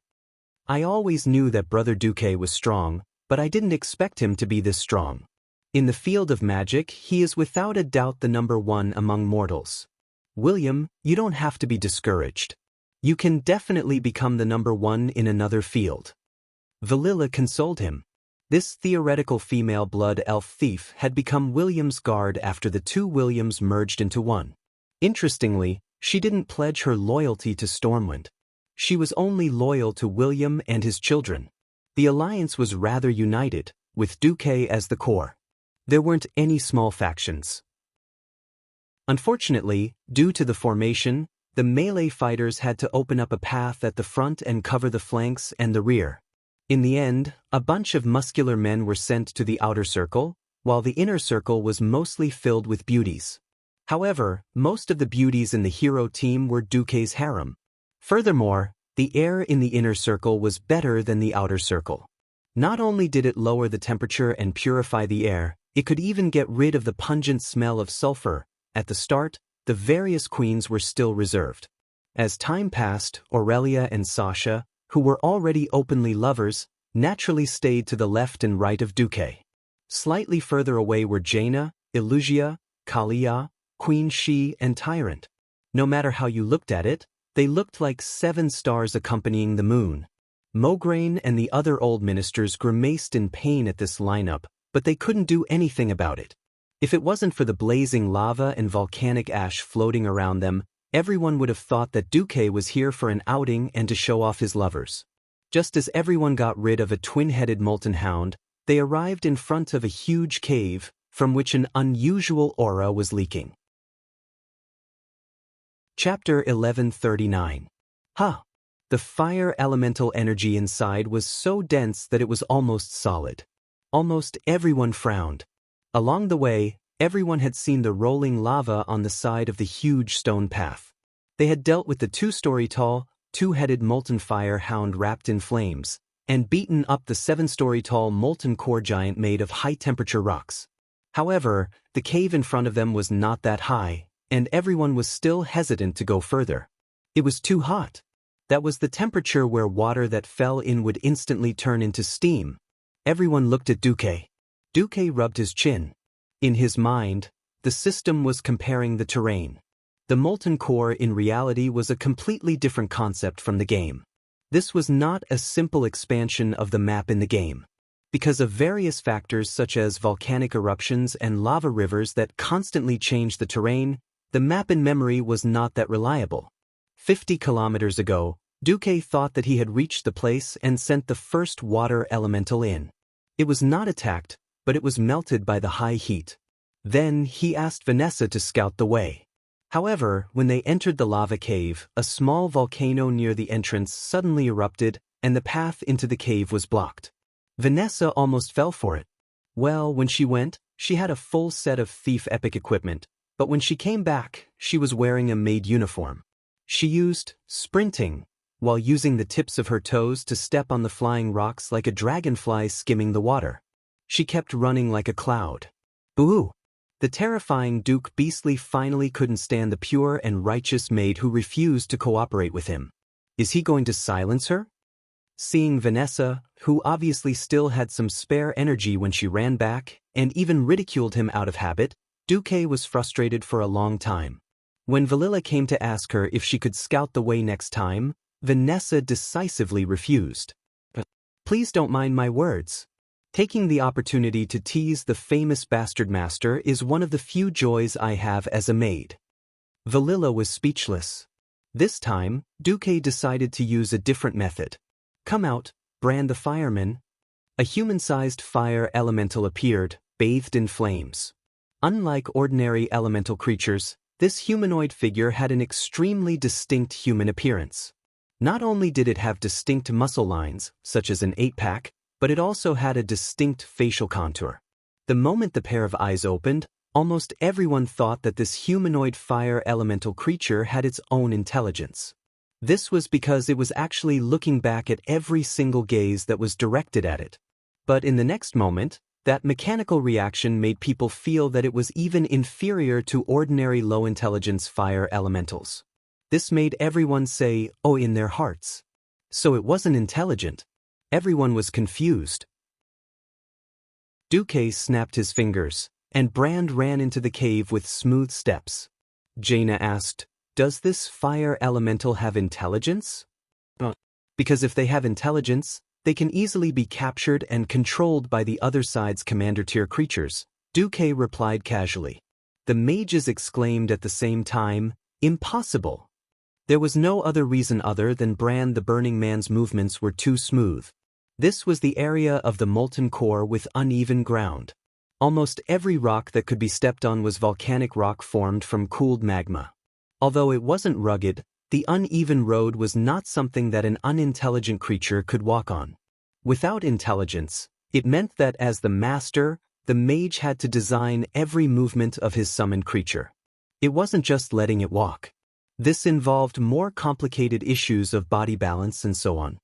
I always knew that Brother Duque was strong, but I didn't expect him to be this strong. In the field of magic, he is without a doubt the number one among mortals. William, you don't have to be discouraged. You can definitely become the number one in another field. Valilla consoled him. This theoretical female blood elf thief had become William's guard after the two Williams merged into one. Interestingly, she didn't pledge her loyalty to Stormwind. She was only loyal to William and his children. The alliance was rather united, with Duque as the core. There weren't any small factions. Unfortunately, due to the formation, the melee fighters had to open up a path at the front and cover the flanks and the rear. In the end, a bunch of muscular men were sent to the outer circle, while the inner circle was mostly filled with beauties. However, most of the beauties in the hero team were Duque's harem. Furthermore, the air in the inner circle was better than the outer circle. Not only did it lower the temperature and purify the air, it could even get rid of the pungent smell of sulfur. At the start, the various queens were still reserved. As time passed, Aurelia and Sasha, who were already openly lovers, naturally stayed to the left and right of Duque. Slightly further away were Jaina, Illusia, Kalia, Queen Shi, and Tyrant. No matter how you looked at it, they looked like 7 stars accompanying the moon. Mograine and the other old ministers grimaced in pain at this lineup, but they couldn't do anything about it. If it wasn't for the blazing lava and volcanic ash floating around them, everyone would have thought that Duque was here for an outing and to show off his lovers. Just as everyone got rid of a twin-headed molten hound, they arrived in front of a huge cave, from which an unusual aura was leaking. Chapter 1139. The fire elemental energy inside was so dense that it was almost solid. Almost everyone frowned. Along the way, everyone had seen the rolling lava on the side of the huge stone path. They had dealt with the 2-story-tall, 2-headed molten fire hound wrapped in flames, and beaten up the 7-story-tall molten core giant made of high-temperature rocks. However, the cave in front of them was not that high, and everyone was still hesitant to go further. It was too hot. That was the temperature where water that fell in would instantly turn into steam. Everyone looked at Duque. Duque rubbed his chin. In his mind, the system was comparing the terrain. The molten core in reality was a completely different concept from the game. This was not a simple expansion of the map in the game. Because of various factors such as volcanic eruptions and lava rivers that constantly changed the terrain, the map in memory was not that reliable. 50 kilometers ago, Duque thought that he had reached the place and sent the first water elemental in. It was not attacked, but it was melted by the high heat. Then he asked Vanessa to scout the way. However, when they entered the lava cave, a small volcano near the entrance suddenly erupted, and the path into the cave was blocked. Vanessa almost fell for it. Well, when she went, she had a full set of thief epic equipment, but when she came back, she was wearing a maid uniform. She used sprinting, while using the tips of her toes to step on the flying rocks like a dragonfly skimming the water. She kept running like a cloud. Boo! The terrifying Duke Beastly finally couldn't stand the pure and righteous maid who refused to cooperate with him. Is he going to silence her? Seeing Vanessa, who obviously still had some spare energy when she ran back, and even ridiculed him out of habit, Duque was frustrated for a long time. When Valilla came to ask her if she could scout the way next time, Vanessa decisively refused. Please don't mind my words. Taking the opportunity to tease the famous bastard master is one of the few joys I have as a maid. Valilla was speechless. This time, Duque decided to use a different method. Come out, Brand the fireman. A human-sized fire elemental appeared, bathed in flames. Unlike ordinary elemental creatures, this humanoid figure had an extremely distinct human appearance. Not only did it have distinct muscle lines, such as an 8-pack, but it also had a distinct facial contour. The moment the pair of eyes opened, almost everyone thought that this humanoid fire elemental creature had its own intelligence. This was because it was actually looking back at every single gaze that was directed at it. But in the next moment, that mechanical reaction made people feel that it was even inferior to ordinary low-intelligence fire elementals. This made everyone say, "Oh," in their hearts. So it wasn't intelligent. Everyone was confused. Duque snapped his fingers, and Brand ran into the cave with smooth steps. Jaina asked, "Does this fire elemental have intelligence?" Because if they have intelligence, they can easily be captured and controlled by the other side's commander-tier creatures, Duque replied casually. The mages exclaimed at the same time, "Impossible!" There was no other reason other than Brand the Burning Man's movements were too smooth. This was the area of the molten core with uneven ground. Almost every rock that could be stepped on was volcanic rock formed from cooled magma. Although it wasn't rugged, the uneven road was not something that an unintelligent creature could walk on. Without intelligence, it meant that as the master, the mage had to design every movement of his summoned creature. It wasn't just letting it walk. This involved more complicated issues of body balance and so on.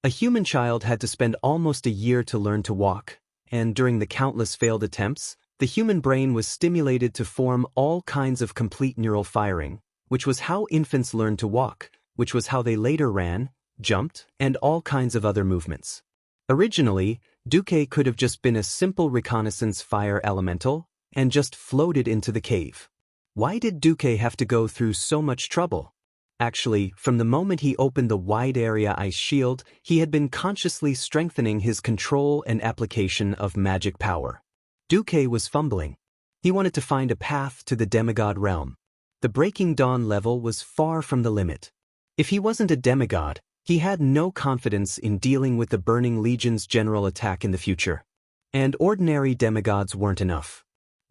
A human child had to spend almost a year to learn to walk, and during the countless failed attempts, the human brain was stimulated to form all kinds of complete neural firing, which was how infants learned to walk, which was how they later ran, jumped, and all kinds of other movements. Originally, Duque could have just been a simple reconnaissance fire elemental, and just floated into the cave. Why did Duque have to go through so much trouble? Actually, from the moment he opened the wide area ice shield, he had been consciously strengthening his control and application of magic power. Duque was fumbling. He wanted to find a path to the demigod realm. The Breaking Dawn level was far from the limit. If he wasn't a demigod, he had no confidence in dealing with the Burning Legion's general attack in the future. And ordinary demigods weren't enough.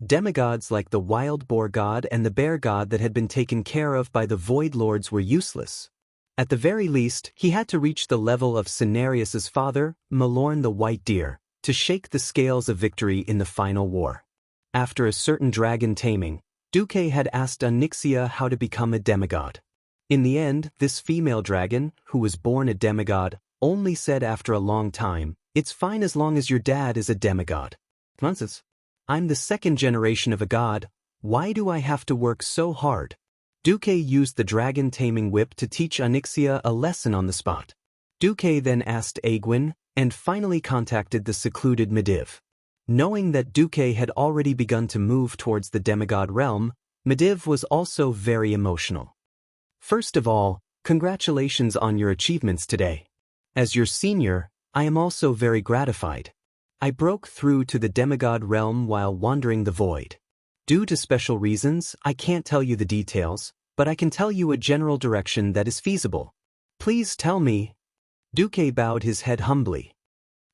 Demigods like the Wild Boar God and the Bear God that had been taken care of by the Void Lords were useless. At the very least, he had to reach the level of Cenarius's father, Malorn the White Deer, to shake the scales of victory in the final war. After a certain dragon taming, Duque had asked Xianxia how to become a demigod. In the end, this female dragon, who was born a demigod, only said after a long time, "It's fine as long as your dad is a demigod." Nonsense. I'm the second generation of a god. Why do I have to work so hard? Duque used the dragon taming whip to teach Xianxia a lesson on the spot. Duque then asked Aegwin, and finally contacted the secluded Medivh. Knowing that Duque had already begun to move towards the demigod realm, Medivh was also very emotional. First of all, congratulations on your achievements today. As your senior, I am also very gratified. I broke through to the demigod realm while wandering the void. Due to special reasons, I can't tell you the details, but I can tell you a general direction that is feasible. Please tell me. Duque bowed his head humbly.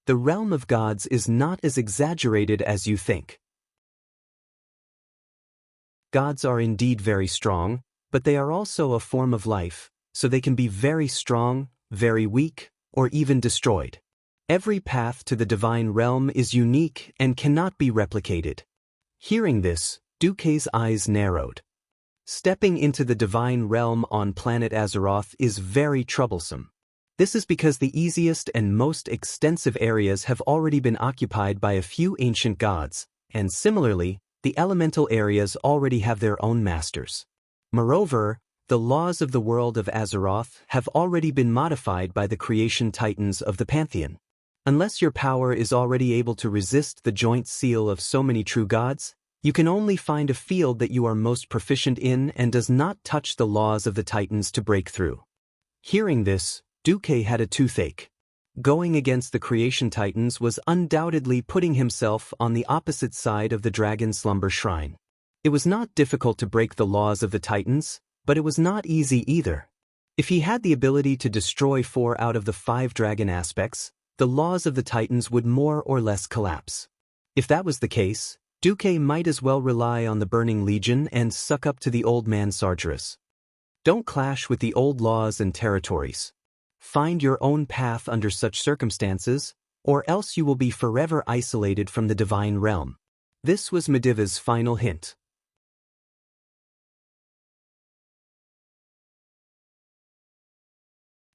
The realm of gods is not as exaggerated as you think. Gods are indeed very strong, but they are also a form of life, so they can be very strong, very weak, or even destroyed. Every path to the divine realm is unique and cannot be replicated. Hearing this, Duque's eyes narrowed. Stepping into the divine realm on planet Azeroth is very troublesome. This is because the easiest and most extensive areas have already been occupied by a few ancient gods, and similarly, The elemental areas already have their own masters. Moreover, the laws of the world of Azeroth have already been modified by the creation titans of the Pantheon. Unless your power is already able to resist the joint seal of so many true gods, you can only find a field that you are most proficient in and does not touch the laws of the titans to break through. Hearing this, Duque had a toothache. Going against the creation titans was undoubtedly putting himself on the opposite side of the dragon slumber shrine. It was not difficult to break the laws of the titans, but it was not easy either. If he had the ability to destroy 4 out of the 5 dragon aspects, the laws of the titans would more or less collapse. If that was the case, Duque might as well rely on the Burning Legion and suck up to the old man Sargeras. Don't clash with the old laws and territories. Find your own path under such circumstances, or else you will be forever isolated from the divine realm. This was Mediva's final hint.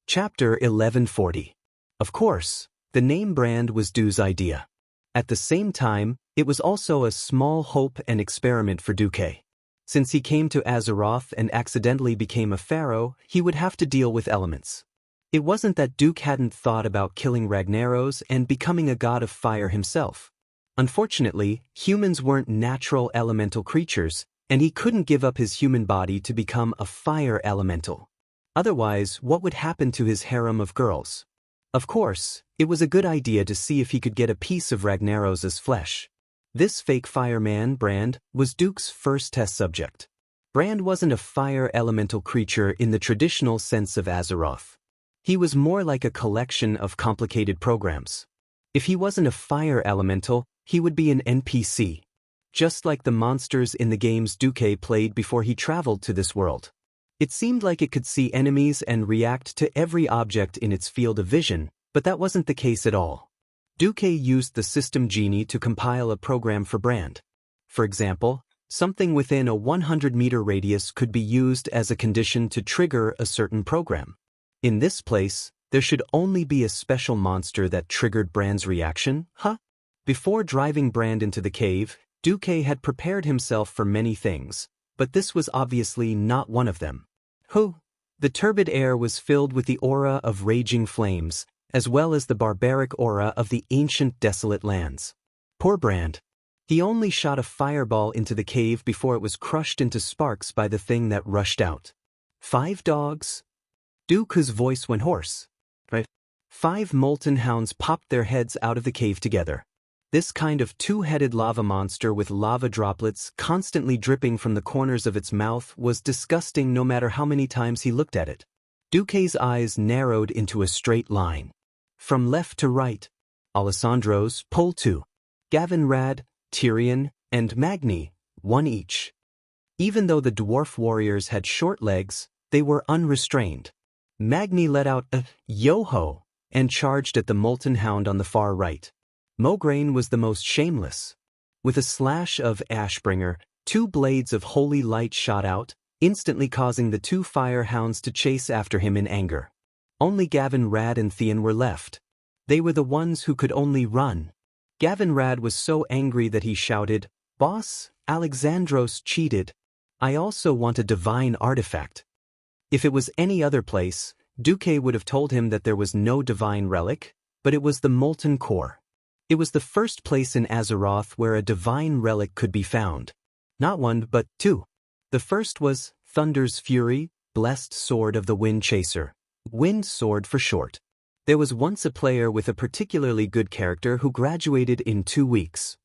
Chapter 1140. Of course, the name brand was Du's idea. At the same time, it was also a small hope and experiment for Duque. Since he came to Azeroth and accidentally became a pharaoh, he would have to deal with elements. It wasn't that Duque hadn't thought about killing Ragnaros and becoming a god of fire himself. Unfortunately, humans weren't natural elemental creatures, and he couldn't give up his human body to become a fire elemental. Otherwise, what would happen to his harem of girls? Of course, it was a good idea to see if he could get a piece of Ragnaros's flesh. This fake fireman, Brand, was Duke's first test subject. Brand wasn't a fire elemental creature in the traditional sense of Azeroth. He was more like a collection of complicated programs. If he wasn't a fire elemental, he would be an NPC. Just like the monsters in the games Duque played before he traveled to this world. It seemed like it could see enemies and react to every object in its field of vision, but that wasn't the case at all. Duque used the system genie to compile a program for Brand. For example, something within a 100-meter radius could be used as a condition to trigger a certain program. In this place, there should only be a special monster that triggered Brand's reaction, Before driving Brand into the cave, Duque had prepared himself for many things, but this was obviously not one of them. The turbid air was filled with the aura of raging flames, as well as the barbaric aura of the ancient desolate lands. Poor Brand. He only shot a fireball into the cave before it was crushed into sparks by the thing that rushed out. 5 dogs? Duke's voice went hoarse. 5 molten hounds popped their heads out of the cave together. This kind of 2-headed lava monster with lava droplets constantly dripping from the corners of its mouth was disgusting no matter how many times he looked at it. Duque's eyes narrowed into a straight line. From left to right, Alessandro's, Pole 2, Gavin Rad, Tyrion, and Magni, 1 each. Even though the dwarf warriors had short legs, they were unrestrained. Magni let out a yo-ho and charged at the molten hound on the far right. Mograine was the most shameless. With a slash of Ashbringer, 2 blades of holy light shot out, instantly causing the 2 fire hounds to chase after him in anger. Only Gavin Rad and Theon were left. They were the ones who could only run. Gavin Rad was so angry that he shouted, "Boss, Alexandros cheated. I also want a divine artifact." If it was any other place, Duque would have told him that there was no divine relic, but it was the molten core. It was the first place in Azeroth where a divine relic could be found. Not 1, but 2. The first was Thunder's Fury, Blessed Sword of the Wind Chaser. Wind Sword for short. There was once a player with a particularly good character who graduated in 2 weeks.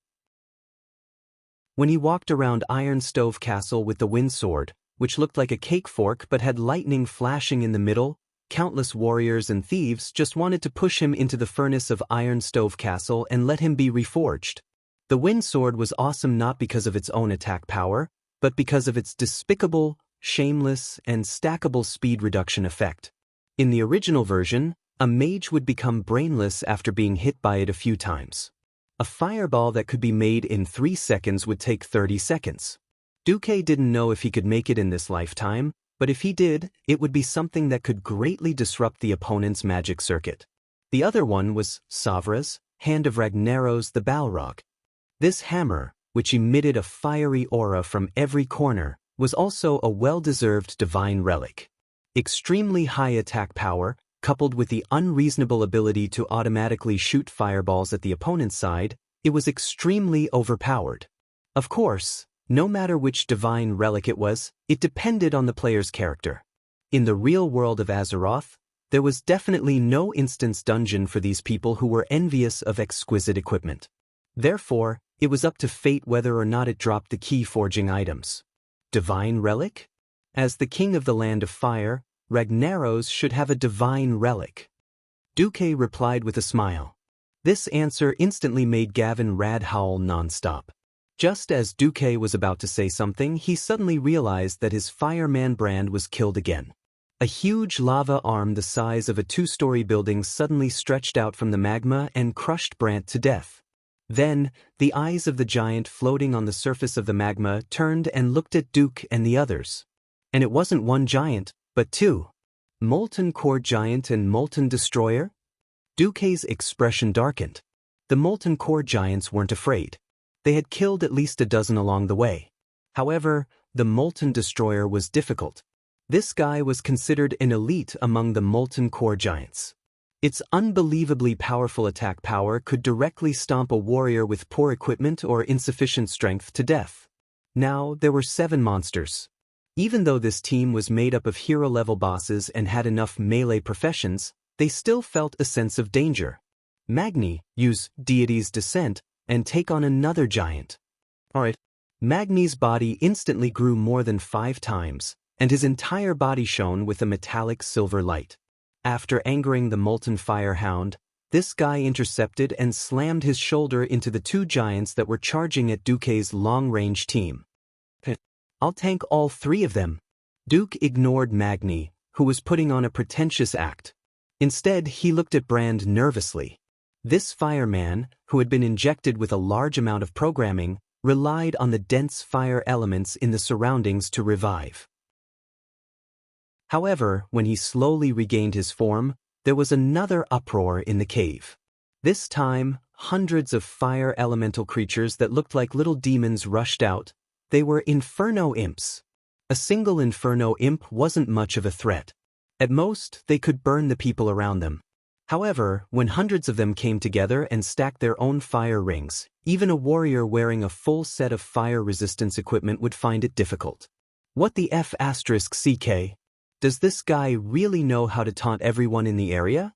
When he walked around Iron Stove Castle with the Wind Sword, which looked like a cake fork but had lightning flashing in the middle, countless warriors and thieves just wanted to push him into the furnace of Iron Stove Castle and let him be reforged. The Wind Sword was awesome not because of its own attack power, but because of its despicable, shameless, and stackable speed reduction effect. In the original version, a mage would become brainless after being hit by it a few times. A fireball that could be made in 3 seconds would take 30 seconds. Duque didn't know if he could make it in this lifetime, but if he did, it would be something that could greatly disrupt the opponent's magic circuit. The other one was Savra's, Hand of Ragnaros the Balrog. This hammer, which emitted a fiery aura from every corner, was also a well-deserved divine relic. Extremely high attack power, coupled with the unreasonable ability to automatically shoot fireballs at the opponent's side, it was extremely overpowered. Of course, no matter which divine relic it was, it depended on the player's character. In the real world of Azeroth, there was definitely no instance dungeon for these people who were envious of exquisite equipment. Therefore, it was up to fate whether or not it dropped the key forging items. Divine relic? As the king of the land of fire, Ragnaros should have a divine relic. Duque replied with a smile. This answer instantly made Gavin Rad howl non-stop. Just as Duque was about to say something, he suddenly realized that his fireman Brand was killed again. A huge lava arm the size of a 2-story building suddenly stretched out from the magma and crushed Brand to death. Then, the eyes of the giant floating on the surface of the magma turned and looked at Duke and the others. And it wasn't one giant, but two. Molten Core Giant and Molten Destroyer? Duque's expression darkened. The Molten Core Giants weren't afraid. They had killed at least a dozen along the way. However, the Molten Destroyer was difficult. This guy was considered an elite among the Molten Core Giants. Its unbelievably powerful attack power could directly stomp a warrior with poor equipment or insufficient strength to death. Now, there were 7 monsters. Even though this team was made up of hero-level bosses and had enough melee professions, they still felt a sense of danger. Magni, use Deity's Descent, and take on another giant. Alright. Magni's body instantly grew more than 5 times, and his entire body shone with a metallic silver light. After angering the Molten Firehound, this guy intercepted and slammed his shoulder into the 2 giants that were charging at Duque's long-range team. I'll tank all 3 of them. Duke ignored Magni, who was putting on a pretentious act. Instead, he looked at Brand nervously. This fireman, who had been injected with a large amount of programming, relied on the dense fire elements in the surroundings to revive. However, when he slowly regained his form, there was another uproar in the cave. This time, hundreds of fire elemental creatures that looked like little demons rushed out. They were Inferno Imps. A single Inferno Imp wasn't much of a threat. At most, they could burn the people around them. However, when hundreds of them came together and stacked their own fire rings, even a warrior wearing a full set of fire resistance equipment would find it difficult. What the F***CK? Does this guy really know how to taunt everyone in the area?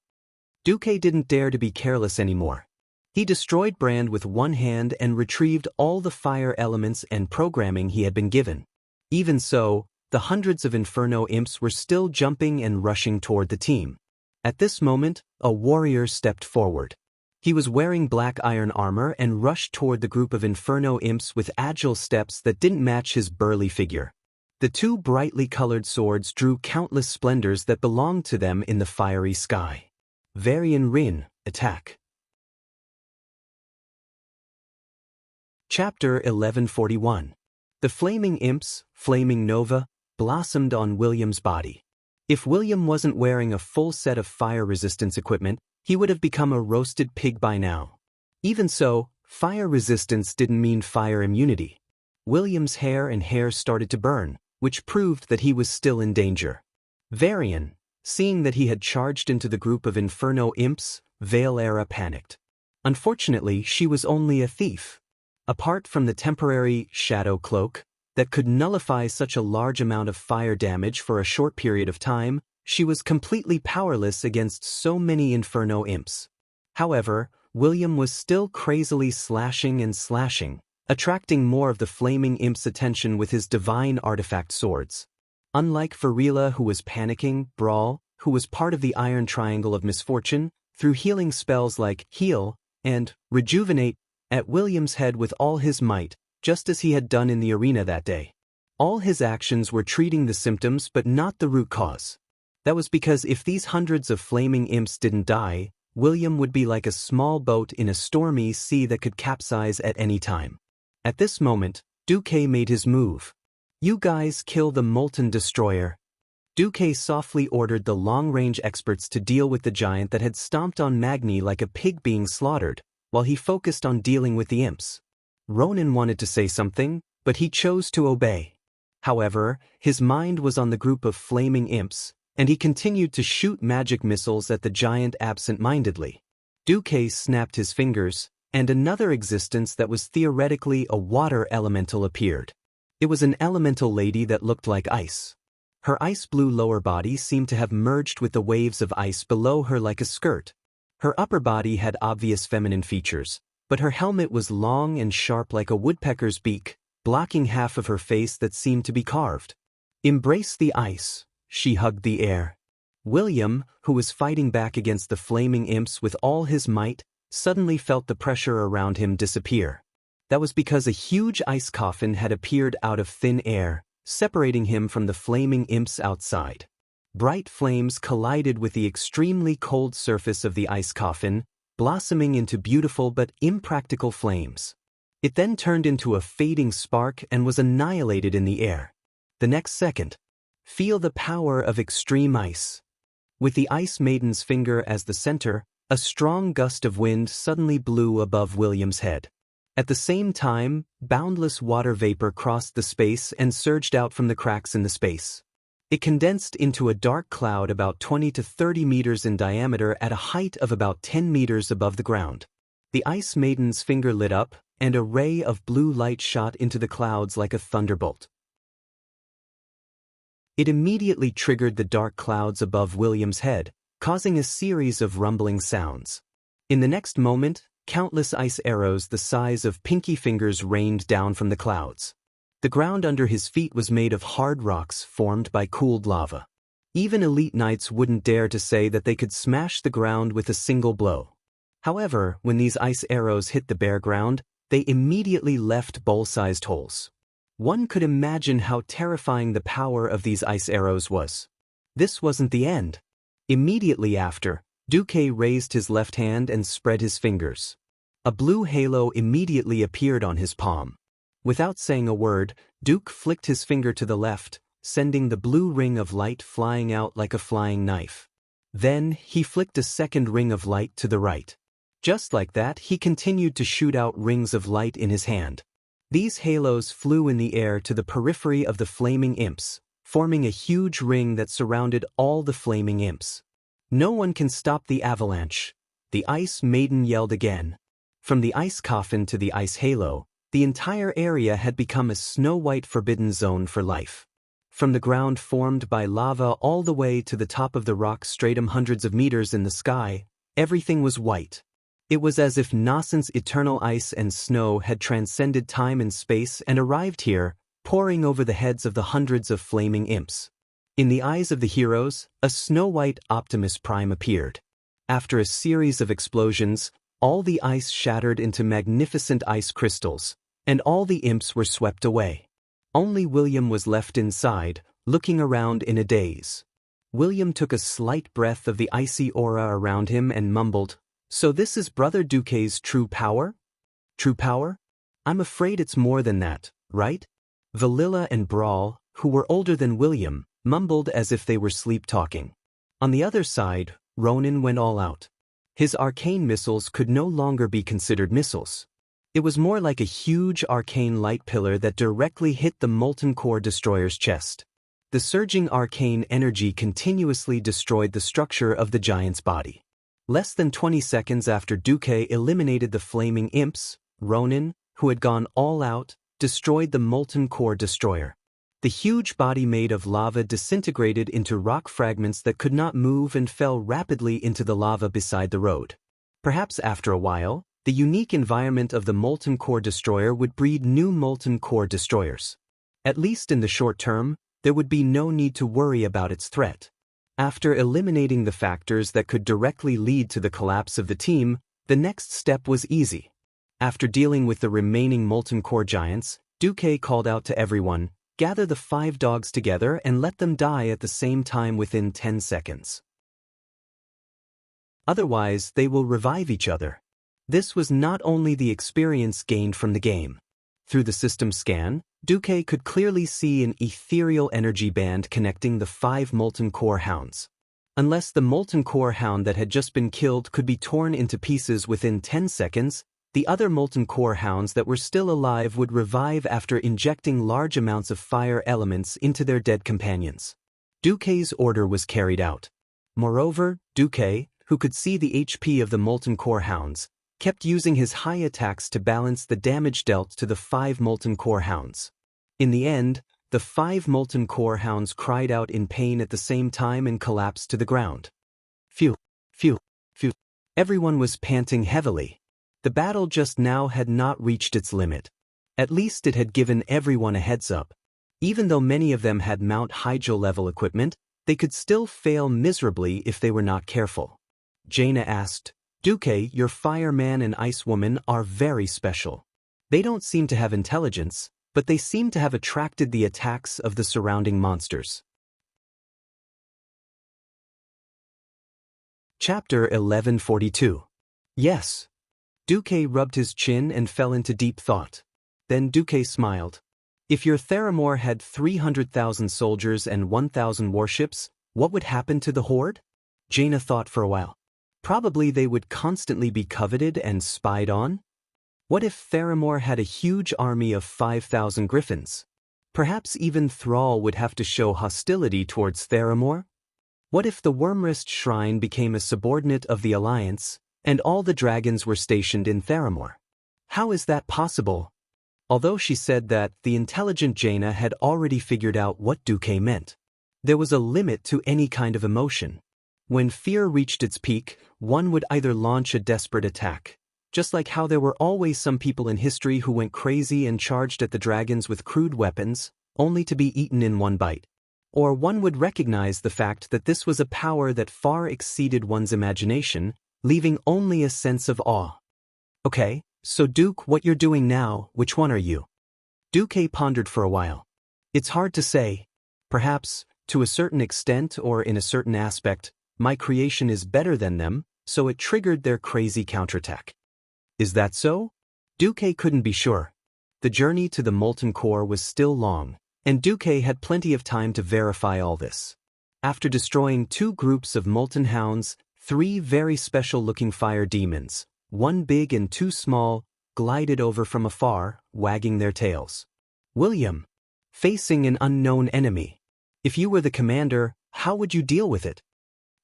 Duque didn't dare to be careless anymore. He destroyed Brand with one hand and retrieved all the fire elements and programming he had been given. Even so, the hundreds of Inferno Imps were still jumping and rushing toward the team. At this moment, a warrior stepped forward. He was wearing black iron armor and rushed toward the group of Inferno Imps with agile steps that didn't match his burly figure. The 2 brightly colored swords drew countless splendors that belonged to them in the fiery sky. Varian Rin, attack. Chapter 1141. The Flaming Imps, Flaming Nova, blossomed on William's body. If William wasn't wearing a full set of fire resistance equipment, he would have become a roasted pig by now. Even so, fire resistance didn't mean fire immunity. William's hair started to burn, which proved that he was still in danger. Varian, seeing that he had charged into the group of Inferno Imps, Veilera panicked. Unfortunately, she was only a thief. Apart from the temporary shadow cloak that could nullify such a large amount of fire damage for a short period of time, she was completely powerless against so many Inferno Imps. However, William was still crazily slashing and slashing, attracting more of the Flaming Imp's attention with his divine artifact swords. Unlike Farila, who was panicking, Brawl, who was part of the Iron Triangle of Misfortune, threw healing spells like Heal and Rejuvenate at William's head with all his might, just as he had done in the arena that day. All his actions were treating the symptoms but not the root cause. That was because if these hundreds of Flaming Imps didn't die, William would be like a small boat in a stormy sea that could capsize at any time. At this moment, Duque made his move. You guys kill the Molten Destroyer. Duque softly ordered the long-range experts to deal with the giant that had stomped on Magni like a pig being slaughtered, while he focused on dealing with the imps. Ronan wanted to say something, but he chose to obey. However, his mind was on the group of flaming imps, and he continued to shoot magic missiles at the giant absent-mindedly. Duque snapped his fingers, and another existence that was theoretically a water elemental appeared. It was an elemental lady that looked like ice. Her ice-blue lower body seemed to have merged with the waves of ice below her like a skirt. Her upper body had obvious feminine features, but her helmet was long and sharp like a woodpecker's beak, blocking half of her face that seemed to be carved. "Embrace the ice," she hugged the air. William, who was fighting back against the flaming imps with all his might, suddenly felt the pressure around him disappear. That was because a huge ice coffin had appeared out of thin air, separating him from the flaming imps outside. Bright flames collided with the extremely cold surface of the ice coffin, blossoming into beautiful but impractical flames. It then turned into a fading spark and was annihilated in the air. The next second, feel the power of extreme ice. With the Ice Maiden's finger as the center, a strong gust of wind suddenly blew above William's head. At the same time, boundless water vapor crossed the space and surged out from the cracks in the space. It condensed into a dark cloud about 20 to 30 meters in diameter at a height of about 10 meters above the ground. The Ice Maiden's finger lit up, and a ray of blue light shot into the clouds like a thunderbolt. It immediately triggered the dark clouds above William's head, causing a series of rumbling sounds. In the next moment, countless ice arrows the size of pinky fingers rained down from the clouds. The ground under his feet was made of hard rocks formed by cooled lava. Even elite knights wouldn't dare to say that they could smash the ground with a single blow. However, when these ice arrows hit the bare ground, they immediately left bowl-sized holes. One could imagine how terrifying the power of these ice arrows was. This wasn't the end. Immediately after, Duque raised his left hand and spread his fingers. A blue halo immediately appeared on his palm. Without saying a word, Duque flicked his finger to the left, sending the blue ring of light flying out like a flying knife. Then, he flicked a second ring of light to the right. Just like that, he continued to shoot out rings of light in his hand. These halos flew in the air to the periphery of the flaming imps, forming a huge ring that surrounded all the flaming imps. "No one can stop the avalanche," the Ice Maiden yelled again. From the ice coffin to the ice halo, the entire area had become a snow-white forbidden zone for life. From the ground formed by lava all the way to the top of the rock stratum hundreds of meters in the sky, everything was white. It was as if Nascent's eternal ice and snow had transcended time and space and arrived here, pouring over the heads of the hundreds of flaming imps. In the eyes of the heroes, a snow-white Optimus Prime appeared. After a series of explosions, all the ice shattered into magnificent ice crystals, and all the imps were swept away. Only William was left inside, looking around in a daze. William took a slight breath of the icy aura around him and mumbled, "So this is Brother Duque's true power? True power? I'm afraid it's more than that, right?" Valilla and Brawl, who were older than William, mumbled as if they were sleep-talking. On the other side, Ronan went all out. His arcane missiles could no longer be considered missiles. It was more like a huge arcane light pillar that directly hit the molten core destroyer's chest. The surging arcane energy continuously destroyed the structure of the giant's body. Less than 20 seconds after Duque eliminated the flaming imps, Ronan, who had gone all out, destroyed the molten core destroyer. The huge body made of lava disintegrated into rock fragments that could not move and fell rapidly into the lava beside the road. Perhaps after a while, the unique environment of the molten core destroyer would breed new molten core destroyers. At least in the short term, there would be no need to worry about its threat. After eliminating the factors that could directly lead to the collapse of the team, the next step was easy. After dealing with the remaining molten core giants, Duque called out to everyone, "Gather the 5 dogs together and let them die at the same time within 10 seconds. Otherwise, they will revive each other." This was not only the experience gained from the game. Through the system scan, Duque could clearly see an ethereal energy band connecting the 5 molten core hounds. Unless the molten core hound that had just been killed could be torn into pieces within 10 seconds, The other molten core hounds that were still alive would revive after injecting large amounts of fire elements into their dead companions. Duque's order was carried out. Moreover, Duque, who could see the HP of the molten core hounds, kept using his high attacks to balance the damage dealt to the 5 molten core hounds. In the end, the 5 molten core hounds cried out in pain at the same time and collapsed to the ground. Phew, phew, phew. Everyone was panting heavily. The battle just now had not reached its limit. At least it had given everyone a heads up. Even though many of them had Mount Hydro level equipment, they could still fail miserably if they were not careful. Jaina asked, Duque, your fireman and ice woman are very special. They don't seem to have intelligence, but they seem to have attracted the attacks of the surrounding monsters. Chapter 1142. Yes. Duque rubbed his chin and fell into deep thought. Then Duque smiled. If your Theramore had 300,000 soldiers and 1,000 warships, what would happen to the Horde? Jaina thought for a while. Probably they would constantly be coveted and spied on. What if Theramore had a huge army of 5,000 griffins? Perhaps even Thrall would have to show hostility towards Theramore? What if the Wormrest Shrine became a subordinate of the Alliance, and all the dragons were stationed in Theramore? How is that possible? Although she said that, the intelligent Jaina had already figured out what Duque meant. There was a limit to any kind of emotion. When fear reached its peak, one would either launch a desperate attack, just like how there were always some people in history who went crazy and charged at the dragons with crude weapons, only to be eaten in one bite. Or one would recognize the fact that this was a power that far exceeded one's imagination, leaving only a sense of awe. Okay, so Duke, what you're doing now, which one are you? Duque pondered for a while. It's hard to say. Perhaps, to a certain extent or in a certain aspect, my creation is better than them, so it triggered their crazy counterattack. Is that so? Duque couldn't be sure. The journey to the molten core was still long, and Duque had plenty of time to verify all this. After destroying 2 groups of molten hounds, 3 very special-looking fire demons, 1 big and 2 small, glided over from afar, wagging their tails. William, facing an unknown enemy. If you were the commander, how would you deal with it?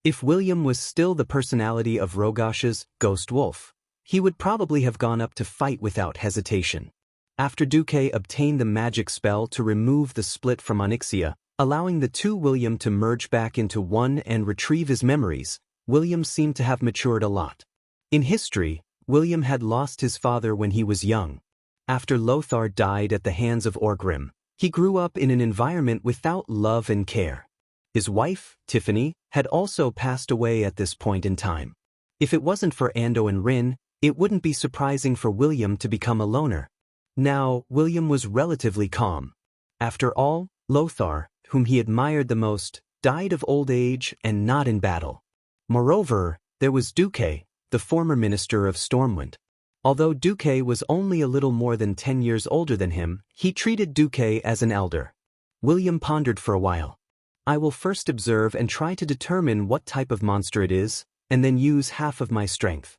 If William was still the personality of Rogash's Ghost Wolf, he would probably have gone up to fight without hesitation. After Duque obtained the magic spell to remove the split from Onyxia, allowing the 2 William to merge back into one and retrieve his memories, William seemed to have matured a lot. In history, William had lost his father when he was young. After Lothar died at the hands of Orgrim, he grew up in an environment without love and care. His wife, Tiffany, had also passed away at this point in time. If it wasn't for Ando and Rin, it wouldn't be surprising for William to become a loner. Now, William was relatively calm. After all, Lothar, whom he admired the most, died of old age and not in battle. Moreover, there was Duque, the former minister of Stormwind. Although Duque was only a little more than 10 years older than him, he treated Duque as an elder. William pondered for a while. I will first observe and try to determine what type of monster it is, and then use half of my strength.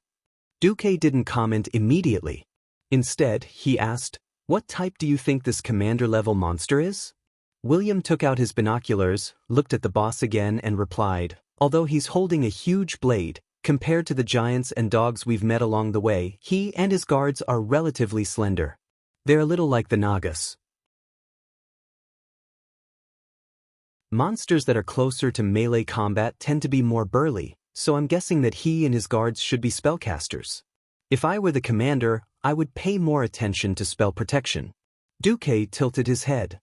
Duque didn't comment immediately. Instead, he asked, what type do you think this commander-level monster is? William took out his binoculars, looked at the boss again and replied, although he's holding a huge blade, compared to the giants and dogs we've met along the way, he and his guards are relatively slender. They're a little like the Nagas. Monsters that are closer to melee combat tend to be more burly, so I'm guessing that he and his guards should be spellcasters. If I were the commander, I would pay more attention to spell protection. Duque tilted his head.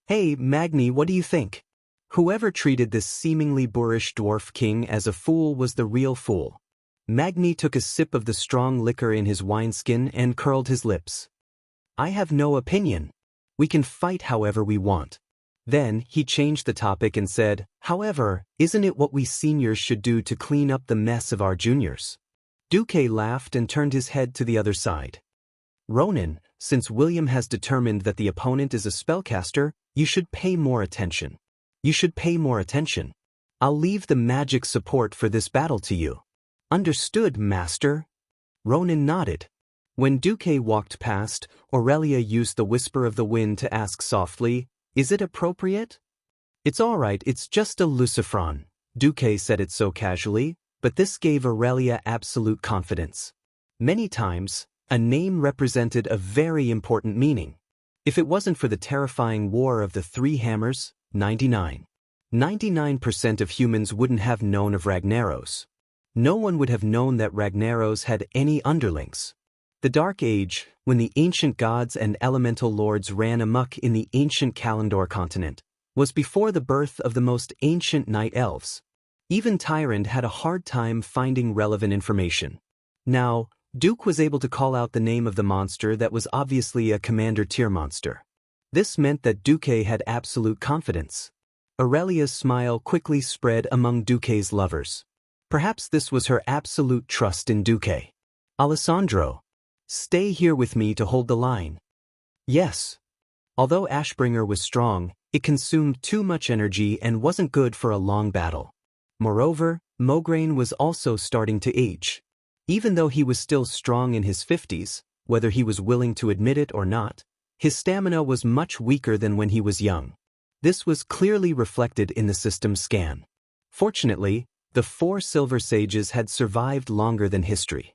Hey, Magni, what do you think? Whoever treated this seemingly boorish dwarf king as a fool was the real fool. Magni took a sip of the strong liquor in his wineskin and curled his lips. I have no opinion. We can fight however we want. Then, he changed the topic and said, however, isn't it what we seniors should do to clean up the mess of our juniors? Duque laughed and turned his head to the other side. Ronan, since William has determined that the opponent is a spellcaster, you should pay more attention. You should pay more attention. I'll leave the magic support for this battle to you. Understood, Master? Ronan nodded. When Duque walked past, Aurelia used the whisper of the wind to ask softly, "Is it appropriate?" "It's all right, it's just a lucifron." Duque said it so casually, but this gave Aurelia absolute confidence. Many times, a name represented a very important meaning. If it wasn't for the terrifying War of the Three Hammers, 99% of humans wouldn't have known of Ragnaros. No one would have known that Ragnaros had any underlings. The Dark Age, when the ancient gods and elemental lords ran amok in the ancient Kalandor continent, was before the birth of the most ancient night elves. Even Tyrant had a hard time finding relevant information. Now, Duke was able to call out the name of the monster that was obviously a commander tier monster. This meant that Duque had absolute confidence. Aurelia's smile quickly spread among Duque's lovers. Perhaps this was her absolute trust in Duque. "Alessandro, stay here with me to hold the line." "Yes." Although Ashbringer was strong, it consumed too much energy and wasn't good for a long battle. Moreover, Mograine was also starting to age. Even though he was still strong in his 50s, whether he was willing to admit it or not, his stamina was much weaker than when he was young. This was clearly reflected in the system scan. Fortunately, the 4 Silver Sages had survived longer than history.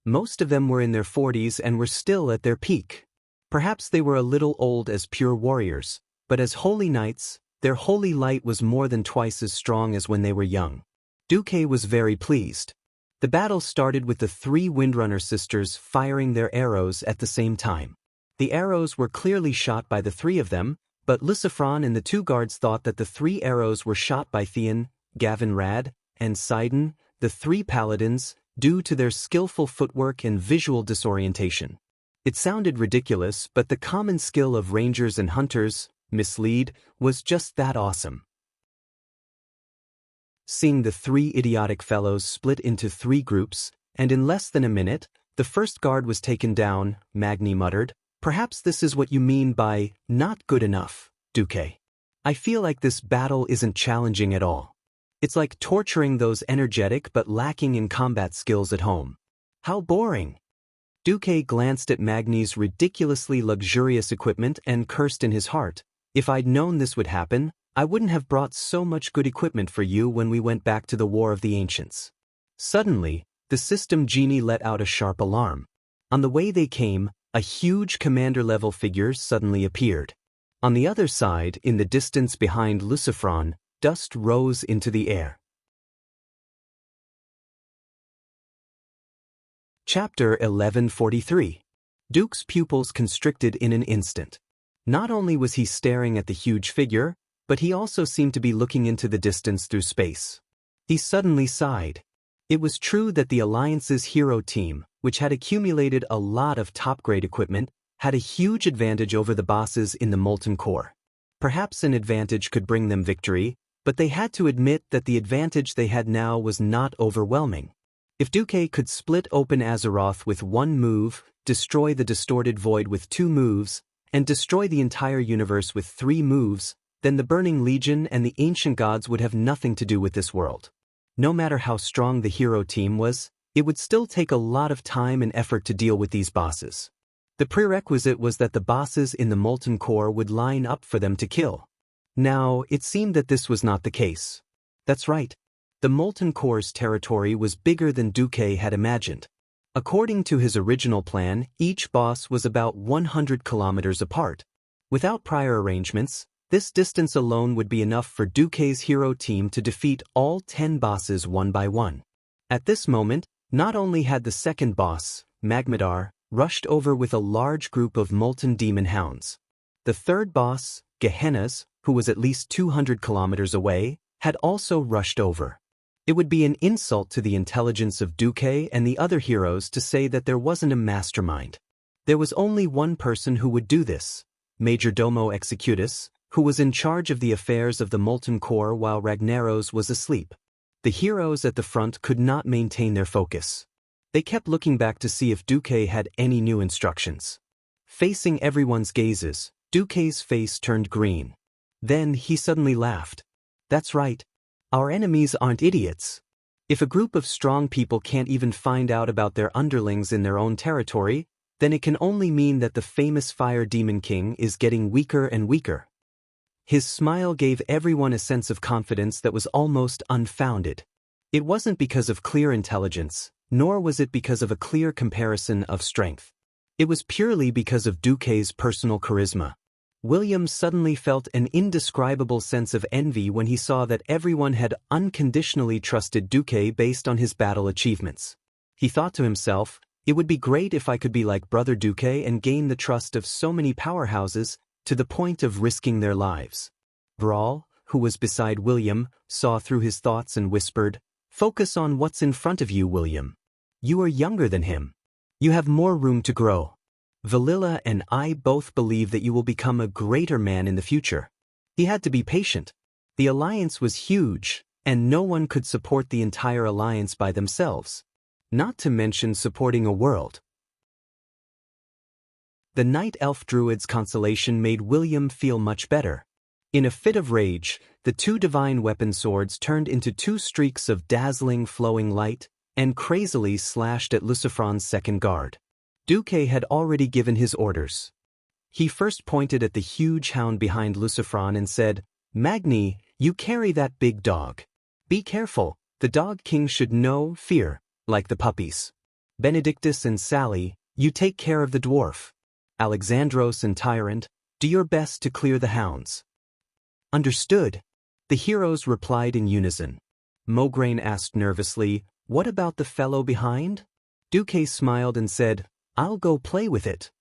Most of them were in their 40s and were still at their peak. Perhaps they were a little old as pure warriors, but as holy knights, their holy light was more than twice as strong as when they were young. Duque was very pleased. The battle started with the 3 Windrunner sisters firing their arrows at the same time. The arrows were clearly shot by the 3 of them, but Lucifron and the 2 guards thought that the 3 arrows were shot by Theon, Gavin Rad, and Sidon, the 3 paladins, due to their skillful footwork and visual disorientation. It sounded ridiculous, but the common skill of rangers and hunters, mislead, was just that awesome. Seeing the 3 idiotic fellows split into 3 groups, and in less than a minute, the first guard was taken down, Magni muttered, "Perhaps this is what you mean by not good enough, Duque. I feel like this battle isn't challenging at all. It's like torturing those energetic but lacking in combat skills at home. How boring." Duque glanced at Magni's ridiculously luxurious equipment and cursed in his heart. "If I'd known this would happen, I wouldn't have brought so much good equipment for you when we went back to the War of the Ancients." Suddenly, the system genie let out a sharp alarm. On the way they came, a huge commander-level figure suddenly appeared. On the other side, in the distance behind Lucifron, dust rose into the air. Chapter 1143. Duke's pupils constricted in an instant. Not only was he staring at the huge figure, but he also seemed to be looking into the distance through space. He suddenly sighed. It was true that the Alliance's hero team, which had accumulated a lot of top-grade equipment, had a huge advantage over the bosses in the Molten Core. Perhaps an advantage could bring them victory, but they had to admit that the advantage they had now was not overwhelming. If Duque could split open Azeroth with 1 move, destroy the distorted void with 2 moves, and destroy the entire universe with 3 moves, then the Burning Legion and the Ancient Gods would have nothing to do with this world. No matter how strong the hero team was, it would still take a lot of time and effort to deal with these bosses. The prerequisite was that the bosses in the Molten Core would line up for them to kill. Now, it seemed that this was not the case. That's right. The Molten Core's territory was bigger than Duque had imagined. According to his original plan, each boss was about 100 kilometers apart. Without prior arrangements, this distance alone would be enough for Duque's hero team to defeat all 10 bosses one by one. At this moment, not only had the second boss, Magmadar, rushed over with a large group of molten demon hounds. The third boss, Gehenna's, who was at least 200 kilometers away, had also rushed over. It would be an insult to the intelligence of Duque and the other heroes to say that there wasn't a mastermind. There was only one person who would do this, Majordomo Executus, who was in charge of the affairs of the Molten Core while Ragnaros was asleep. The heroes at the front could not maintain their focus. They kept looking back to see if Duque had any new instructions. Facing everyone's gazes, Duque's face turned green. Then he suddenly laughed. "That's right. Our enemies aren't idiots. If a group of strong people can't even find out about their underlings in their own territory, then it can only mean that the famous Fire Demon King is getting weaker and weaker. His smile gave everyone a sense of confidence that was almost unfounded. It wasn't because of clear intelligence, nor was it because of a clear comparison of strength. It was purely because of Duque's personal charisma. William suddenly felt an indescribable sense of envy when he saw that everyone had unconditionally trusted Duque based on his battle achievements. He thought to himself, it would be great if I could be like Brother Duque and gain the trust of so many powerhouses to the point of risking their lives. Brawl, who was beside William, saw through his thoughts and whispered, "Focus on what's in front of you, William. You are younger than him. You have more room to grow. Valilla and I both believe that you will become a greater man in the future." He had to be patient. The alliance was huge, and no one could support the entire alliance by themselves. Not to mention supporting a world. The Night Elf Druid's consolation made William feel much better. In a fit of rage, the two divine weapon swords turned into two streaks of dazzling flowing light and crazily slashed at Lucifron's second guard. Duque had already given his orders. He first pointed at the huge hound behind Lucifron and said, "Magni, you carry that big dog. Be careful, the dog king should know fear, like the puppies. Benedictus and Sally, you take care of the dwarf. Alexandros and Tyrant, do your best to clear the hounds." "Understood," the heroes replied in unison. Mograine asked nervously, "What about the fellow behind?" Duque smiled and said, "I'll go play with it."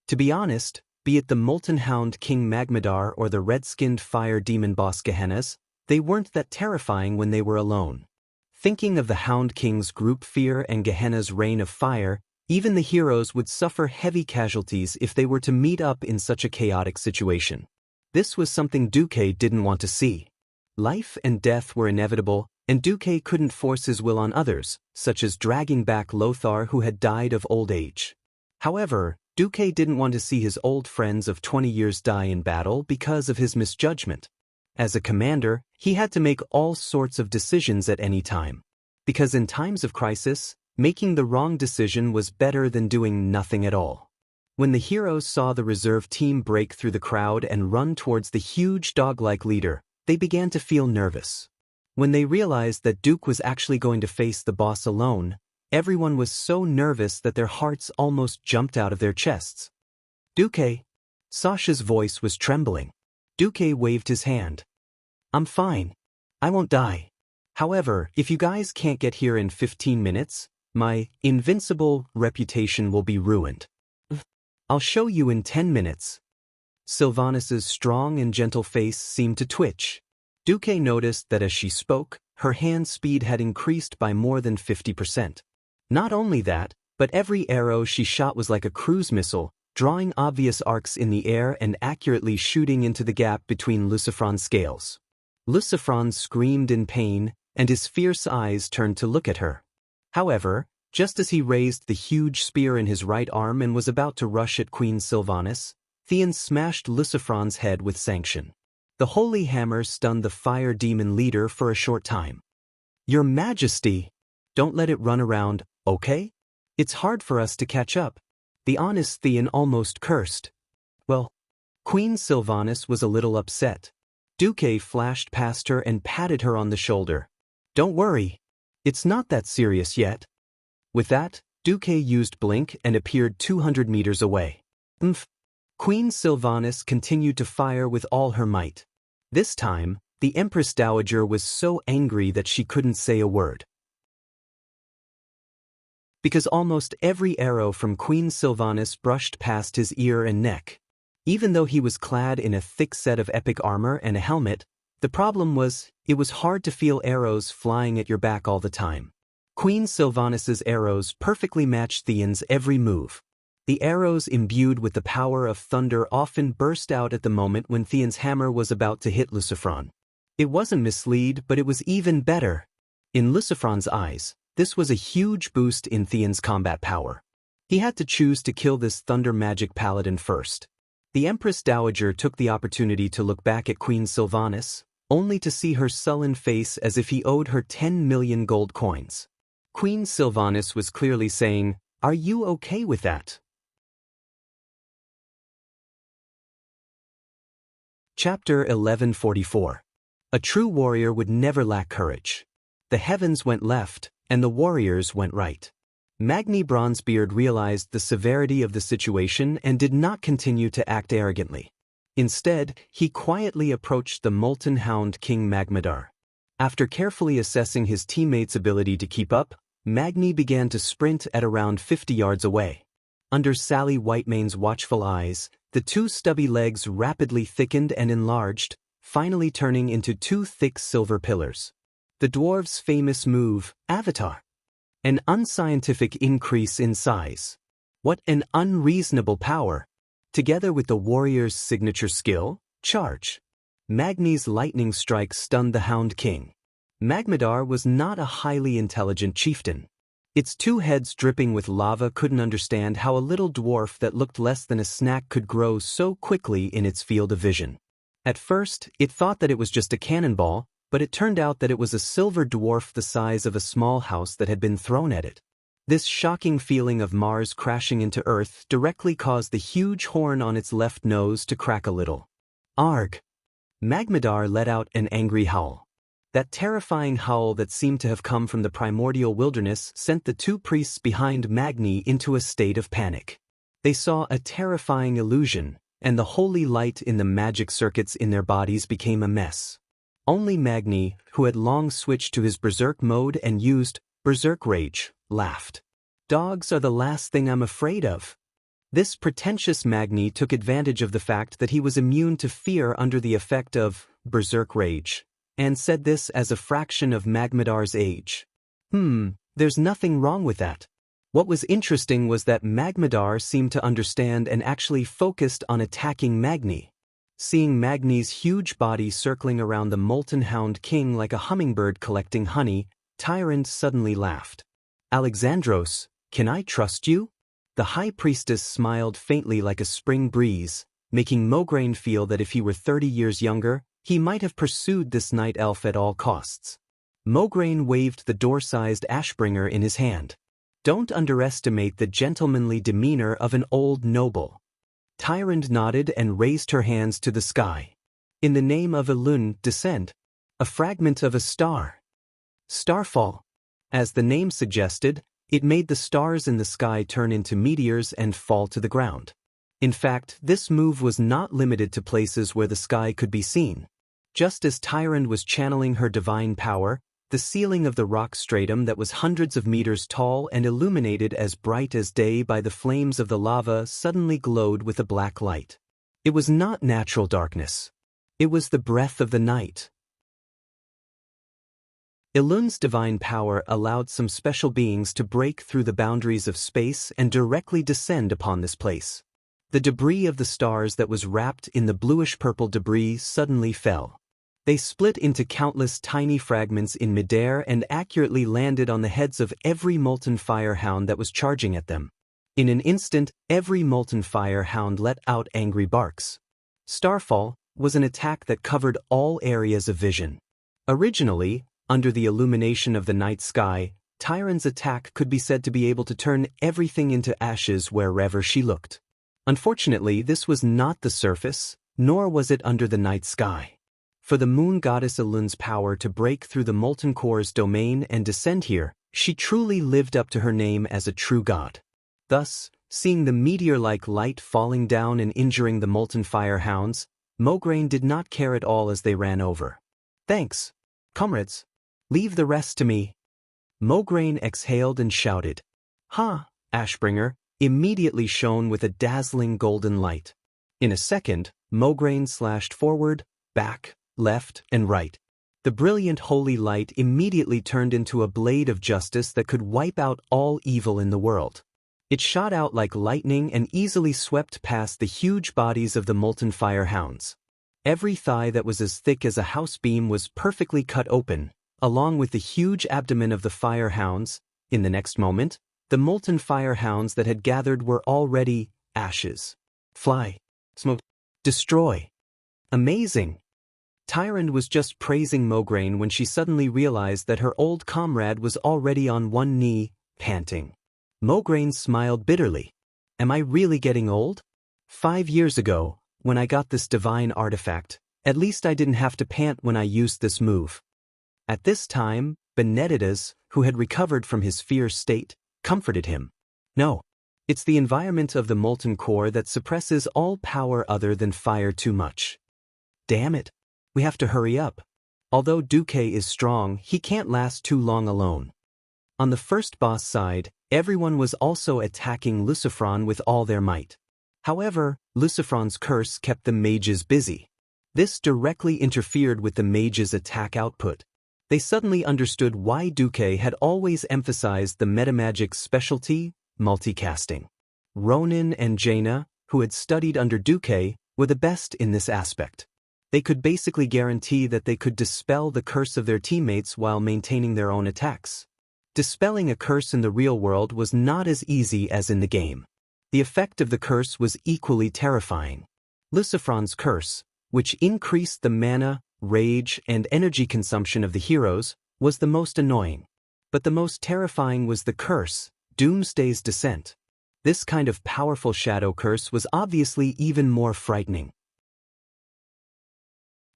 To be honest, be it the Molten Hound King Magmadar or the red-skinned fire demon boss Gehennas, they weren't that terrifying when they were alone. Thinking of the Hound King's group fear and Gehenna's reign of fire, even the heroes would suffer heavy casualties if they were to meet up in such a chaotic situation. This was something Duque didn't want to see. Life and death were inevitable, and Duque couldn't force his will on others, such as dragging back Lothar who had died of old age. However, Duque didn't want to see his old friends of 20 years die in battle because of his misjudgment. As a commander, he had to make all sorts of decisions at any time. Because in times of crisis, making the wrong decision was better than doing nothing at all. When the heroes saw the reserve team break through the crowd and run towards the huge dog-like leader, they began to feel nervous. When they realized that Duque was actually going to face the boss alone, everyone was so nervous that their hearts almost jumped out of their chests. "Duque." Sasha's voice was trembling. Duque waved his hand. "I'm fine. I won't die. However, if you guys can't get here in 15 minutes, my invincible reputation will be ruined. I'll show you in 10 minutes. Sylvanus's strong and gentle face seemed to twitch. Duque noticed that as she spoke, her hand speed had increased by more than 50%. Not only that, but every arrow she shot was like a cruise missile, drawing obvious arcs in the air and accurately shooting into the gap between Lucifron's scales. Lucifron screamed in pain, and his fierce eyes turned to look at her. However, just as he raised the huge spear in his right arm and was about to rush at Queen Sylvanus, Theon smashed Lucifron's head with sanction. The holy hammer stunned the fire demon leader for a short time. "Your Majesty! Don't let it run around, okay? It's hard for us to catch up." The honest Theon almost cursed. Well, Queen Sylvanus was a little upset. Duque flashed past her and patted her on the shoulder. "Don't worry. It's not that serious yet." With that, Duque used Blink and appeared 200 meters away. Queen Sylvanus continued to fire with all her might. This time, the Empress Dowager was so angry that she couldn't say a word. Because almost every arrow from Queen Sylvanus brushed past his ear and neck. Even though he was clad in a thick set of epic armor and a helmet, the problem was, it was hard to feel arrows flying at your back all the time. Queen Sylvanus's arrows perfectly matched Theon's every move. The arrows imbued with the power of thunder often burst out at the moment when Theon's hammer was about to hit Lucifron. It wasn't mislead, but it was even better. In Lucifron's eyes, this was a huge boost in Theon's combat power. He had to choose to kill this thunder magic paladin first. The Empress Dowager took the opportunity to look back at Queen Sylvanus, only to see her sullen face as if he owed her 10 million gold coins. Queen Sylvanus was clearly saying, "Are you okay with that?" Chapter 1144. A true warrior would never lack courage. The heavens went left, and the warriors went right. Magni Bronzebeard realized the severity of the situation and did not continue to act arrogantly. Instead, he quietly approached the Molten Hound King Magmadar. After carefully assessing his teammates' ability to keep up, Magni began to sprint at around 50 yards away. Under Sally Whitemane's watchful eyes, the two stubby legs rapidly thickened and enlarged, finally turning into two thick silver pillars. The dwarf's famous move, Avatar. An unscientific increase in size. What an unreasonable power! Together with the warrior's signature skill, Charge. Magni's lightning strike stunned the Hound King. Magmadar was not a highly intelligent chieftain. Its two heads dripping with lava couldn't understand how a little dwarf that looked less than a snack could grow so quickly in its field of vision. At first, it thought that it was just a cannonball, but it turned out that it was a silver dwarf the size of a small house that had been thrown at it. This shocking feeling of Mars crashing into Earth directly caused the huge horn on its left nose to crack a little. Arg! Magmadar let out an angry howl. That terrifying howl that seemed to have come from the primordial wilderness sent the two priests behind Magni into a state of panic. They saw a terrifying illusion, and the holy light in the magic circuits in their bodies became a mess. Only Magni, who had long switched to his berserk mode and used berserk rage, laughed. Dogs are the last thing I'm afraid of. This pretentious Magni took advantage of the fact that he was immune to fear under the effect of berserk rage, and said this as a fraction of Magmadar's age. There's nothing wrong with that. What was interesting was that Magmadar seemed to understand and actually focused on attacking Magni. Seeing Magni's huge body circling around the Molten Hound King like a hummingbird collecting honey, Tyrant suddenly laughed. Alexandros, can I trust you? The High Priestess smiled faintly like a spring breeze, making Mograine feel that if he were 30 years younger, he might have pursued this night elf at all costs. Mograine waved the door-sized ashbringer in his hand. Don't underestimate the gentlemanly demeanor of an old noble. Tyrant nodded and raised her hands to the sky. In the name of Elun, descend. A fragment of a star. Starfall. As the name suggested, it made the stars in the sky turn into meteors and fall to the ground. In fact, this move was not limited to places where the sky could be seen. Just as Tyrant was channeling her divine power, the ceiling of the rock stratum that was hundreds of meters tall and illuminated as bright as day by the flames of the lava suddenly glowed with a black light. It was not natural darkness. It was the breath of the night. Elun's divine power allowed some special beings to break through the boundaries of space and directly descend upon this place. The debris of the stars that was wrapped in the bluish-purple debris suddenly fell. They split into countless tiny fragments in midair and accurately landed on the heads of every molten fire hound that was charging at them. In an instant, every molten fire hound let out angry barks. Starfall was an attack that covered all areas of vision. Originally, under the illumination of the night sky, Tyrant's attack could be said to be able to turn everything into ashes wherever she looked. Unfortunately, this was not the surface, nor was it under the night sky. For the moon goddess Elun's power to break through the molten core's domain and descend here, she truly lived up to her name as a true god. Thus, seeing the meteor-like light falling down and injuring the molten fire hounds, Mograine did not care at all as they ran over. Thanks, comrades. Leave the rest to me. Mograine exhaled and shouted. Ha! Ashbringer immediately shone with a dazzling golden light. In a second, Mograine slashed forward, back, left, and right. The brilliant holy light immediately turned into a blade of justice that could wipe out all evil in the world. It shot out like lightning and easily swept past the huge bodies of the molten fire hounds. Every thigh that was as thick as a house beam was perfectly cut open, along with the huge abdomen of the fire hounds. In the next moment, the molten fire hounds that had gathered were already ashes. Fly. Smoke. Destroy. Amazing. Tyrant was just praising Mograine when she suddenly realized that her old comrade was already on one knee, panting. Mograine smiled bitterly. Am I really getting old? 5 years ago, when I got this divine artifact, At least I didn't have to pant when I used this move. At this time, Benedictus, who had recovered from his fear state, comforted him. No. It's the environment of the molten core that suppresses all power other than fire too much. Damn it. We have to hurry up. Although Duque is strong, he can't last too long alone. On the first boss side, everyone was also attacking Lucifron with all their might. However, Lucifron's curse kept the mages busy. This directly interfered with the mages' attack output. They suddenly understood why Duque had always emphasized the metamagic's specialty, multicasting. Ronin and Jaina, who had studied under Duque, were the best in this aspect. They could basically guarantee that they could dispel the curse of their teammates while maintaining their own attacks. Dispelling a curse in the real world was not as easy as in the game. The effect of the curse was equally terrifying. Lucifron's curse, which increased the mana, rage, and energy consumption of the heroes, was the most annoying. But the most terrifying was the curse, Doomsday's Descent. This kind of powerful shadow curse was obviously even more frightening.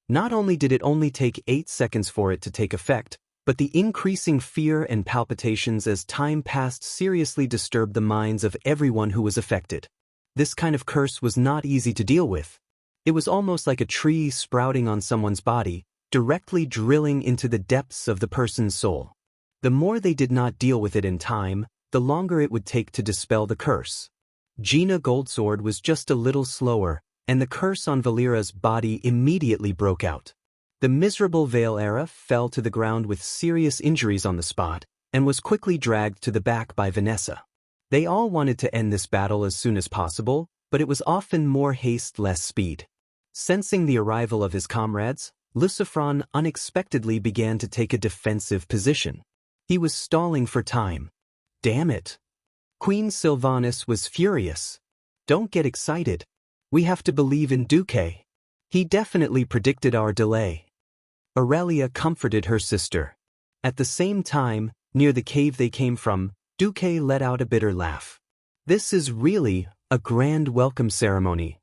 Not only did it only take 8 seconds for it to take effect, but the increasing fear and palpitations as time passed seriously disturbed the minds of everyone who was affected. This kind of curse was not easy to deal with. It was almost like a tree sprouting on someone's body, directly drilling into the depths of the person's soul. The more they did not deal with it in time, the longer it would take to dispel the curse. Gina Goldsword was just a little slower, and the curse on Valera's body immediately broke out. The miserable Valera fell to the ground with serious injuries on the spot, and was quickly dragged to the back by Vanessa. They all wanted to end this battle as soon as possible, but it was often more haste, less speed. Sensing the arrival of his comrades, Lucifron unexpectedly began to take a defensive position. He was stalling for time. Damn it. Queen Sylvanas was furious. Don't get excited. We have to believe in Duque. He definitely predicted our delay. Aurelia comforted her sister. At the same time, near the cave they came from, Duque let out a bitter laugh. This is really a grand welcome ceremony.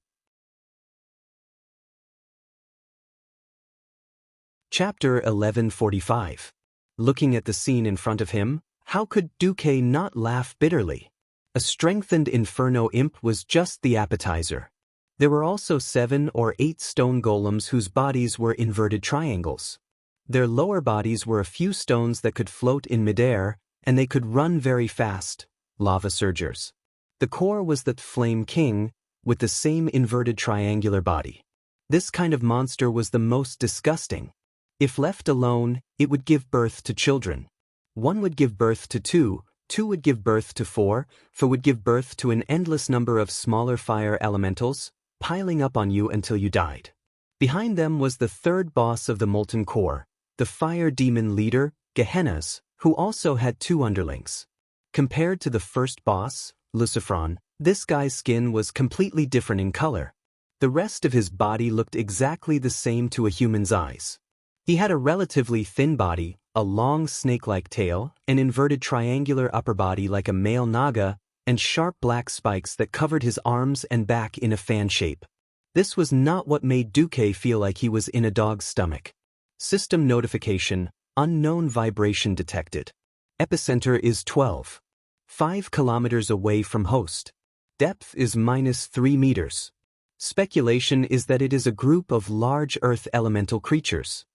Chapter 1145. Looking at the scene in front of him, how could Duque not laugh bitterly? A strengthened Inferno imp was just the appetizer. There were also 7 or 8 stone golems whose bodies were inverted triangles. Their lower bodies were a few stones that could float in midair, and they could run very fast, lava surgers. The core was the Flame King, with the same inverted triangular body. This kind of monster was the most disgusting. If left alone, it would give birth to children. 1 would give birth to 2, 2 would give birth to 4, 4 would give birth to an endless number of smaller fire elementals, piling up on you until you died. Behind them was the third boss of the Molten Core, the fire demon leader, Gehennas, who also had 2 underlings. Compared to the first boss, Lucifron, this guy's skin was completely different in color. The rest of his body looked exactly the same to a human's eyes. He had a relatively thin body, a long snake-like tail, an inverted triangular upper body like a male naga, and sharp black spikes that covered his arms and back in a fan shape. This was not what made Duque feel like he was in a dog's stomach. System notification, unknown vibration detected. Epicenter is 12.5 kilometers away from host. Depth is -3 meters. Speculation is that it is a group of large earth elemental creatures.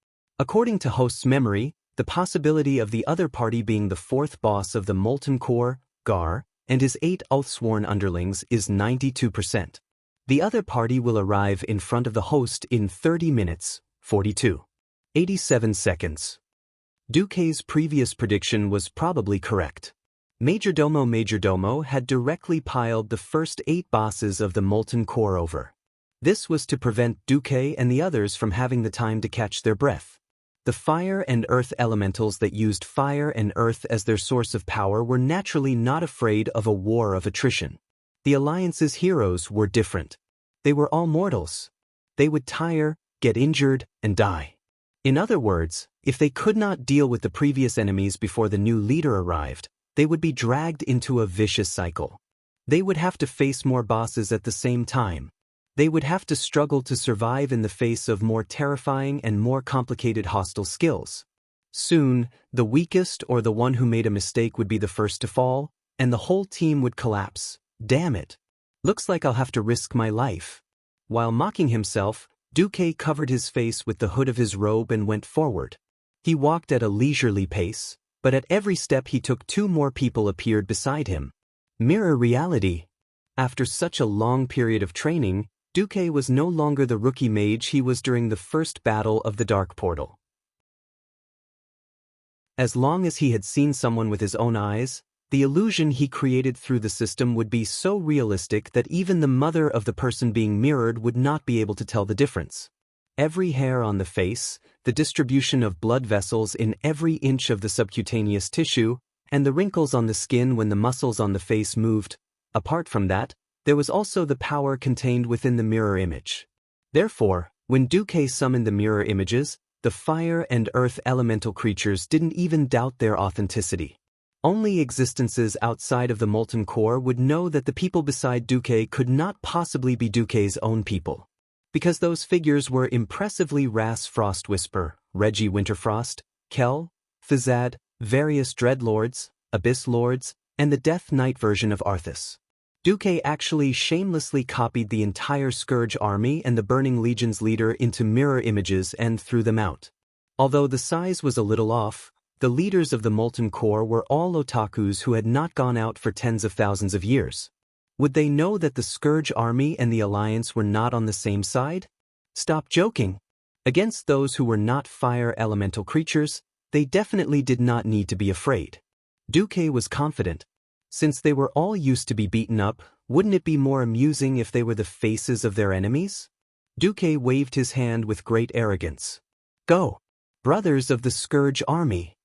According to host's memory, the possibility of the other party being the 4th boss of the Molten Core, Gar, and his 8 Oathsworn underlings is 92%. The other party will arrive in front of the host in 30 minutes, 42.87 seconds. Duque's previous prediction was probably correct. Majordomo had directly piled the first 8 bosses of the Molten Core over. This was to prevent Duque and the others from having the time to catch their breath. The fire and earth elementals that used fire and earth as their source of power were naturally not afraid of a war of attrition. The Alliance's heroes were different. They were all mortals. They would tire, get injured, and die. In other words, if they could not deal with the previous enemies before the new leader arrived, they would be dragged into a vicious cycle. They would have to face more bosses at the same time. They would have to struggle to survive in the face of more terrifying and more complicated hostile skills. Soon, the weakest or the one who made a mistake would be the first to fall, and the whole team would collapse. Damn it. Looks like I'll have to risk my life. While mocking himself, Duque covered his face with the hood of his robe and went forward. He walked at a leisurely pace, but at every step he took 2 more people appeared beside him. Mirror reality. After such a long period of training, Duque was no longer the rookie mage he was during the first battle of the Dark Portal. As long as he had seen someone with his own eyes, the illusion he created through the system would be so realistic that even the mother of the person being mirrored would not be able to tell the difference. Every hair on the face, the distribution of blood vessels in every inch of the subcutaneous tissue, and the wrinkles on the skin when the muscles on the face moved. Apart from that, there was also the power contained within the mirror image. Therefore, when Duque summoned the mirror images, the fire and earth elemental creatures didn't even doubt their authenticity. Only existences outside of the molten core would know that the people beside Duque could not possibly be Duque's own people. Because those figures were impressively Ras Frostwhisper, Reggie Winterfrost, Kel, Fizad, various Dreadlords, Abyss Lords, and the Death Knight version of Arthas. Duque actually shamelessly copied the entire Scourge army and the Burning Legion's leader into mirror images and threw them out. Although the size was a little off, the leaders of the Molten Core were all otakus who had not gone out for tens of thousands of years. Would they know that the Scourge army and the Alliance were not on the same side? Stop joking. Against those who were not fire elemental creatures, they definitely did not need to be afraid. Duque was confident. Since they were all used to be beaten up, wouldn't it be more amusing if they were the faces of their enemies? Duque waved his hand with great arrogance. Go! Brothers of the Scourge army!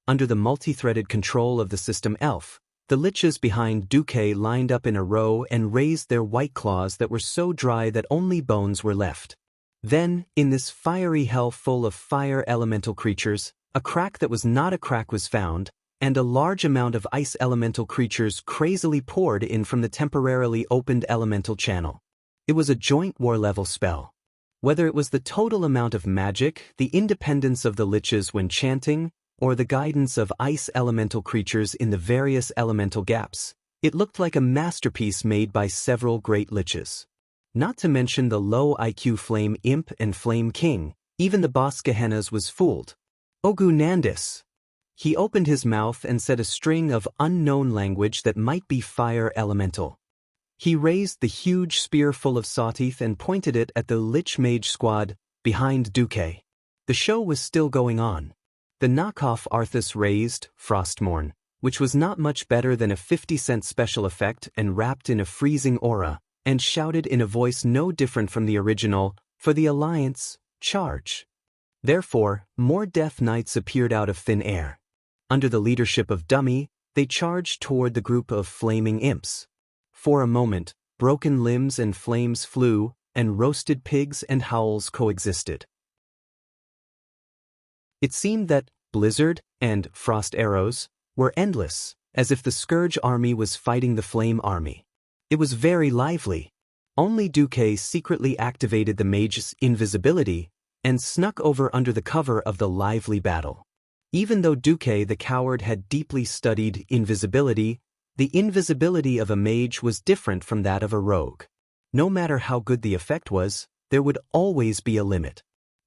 Under the multi-threaded control of the system elf, the liches behind Duque lined up in a row and raised their white claws that were so dry that only bones were left. Then, in this fiery hell full of fire elemental creatures, a crack that was not a crack was found, and a large amount of ice elemental creatures crazily poured in from the temporarily opened elemental channel. It was a joint war-level spell. Whether it was the total amount of magic, the independence of the liches when chanting, or the guidance of ice elemental creatures in the various elemental gaps, it looked like a masterpiece made by several great liches. Not to mention the low IQ Flame Imp and Flame King, even the boss Gehennas was fooled. Ogu Nandis! He opened his mouth and said a string of unknown language that might be fire elemental. He raised the huge spear full of sawteeth and pointed it at the Lich Mage squad behind Duque. The show was still going on. The knockoff Arthas raised, Frostmourne, which was not much better than a 50-cent special effect and wrapped in a freezing aura, and shouted in a voice no different from the original, "For the Alliance, charge!" Therefore, more Death Knights appeared out of thin air. Under the leadership of Dummy, they charged toward the group of flaming imps. For a moment, broken limbs and flames flew, and roasted pigs and howls coexisted. It seemed that blizzard and frost arrows were endless, as if the Scourge army was fighting the Flame army. It was very lively. Only Duque secretly activated the mage's invisibility and snuck over under the cover of the lively battle. Even though Duque the coward had deeply studied invisibility, the invisibility of a mage was different from that of a rogue. No matter how good the effect was, there would always be a limit.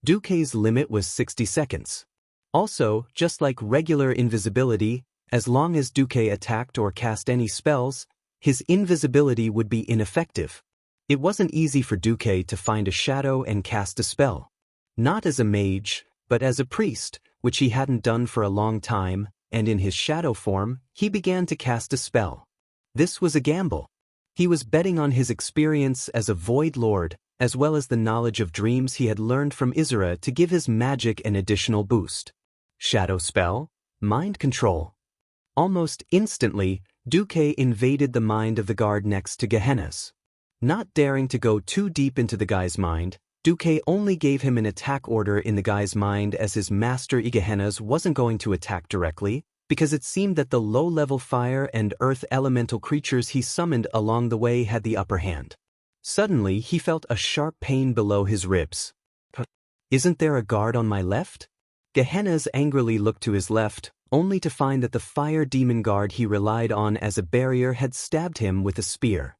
Duque's limit was 60 seconds. Also, just like regular invisibility, as long as Duque attacked or cast any spells, his invisibility would be ineffective. It wasn't easy for Duque to find a shadow and cast a spell. Not as a mage, but as a priest, which he hadn't done for a long time, and in his shadow form, he began to cast a spell. This was a gamble. He was betting on his experience as a Void Lord, as well as the knowledge of dreams he had learned from Isra to give his magic an additional boost. Shadow spell, mind control. Almost instantly, Duque invaded the mind of the guard next to Gehenna's. Not daring to go too deep into the guy's mind, Duque only gave him an attack order in the guy's mind as his master Gehenna's wasn't going to attack directly, because it seemed that the low-level fire and earth elemental creatures he summoned along the way had the upper hand. Suddenly he felt a sharp pain below his ribs. Isn't there a guard on my left? Gehennas angrily looked to his left, only to find that the fire demon guard he relied on as a barrier had stabbed him with a spear.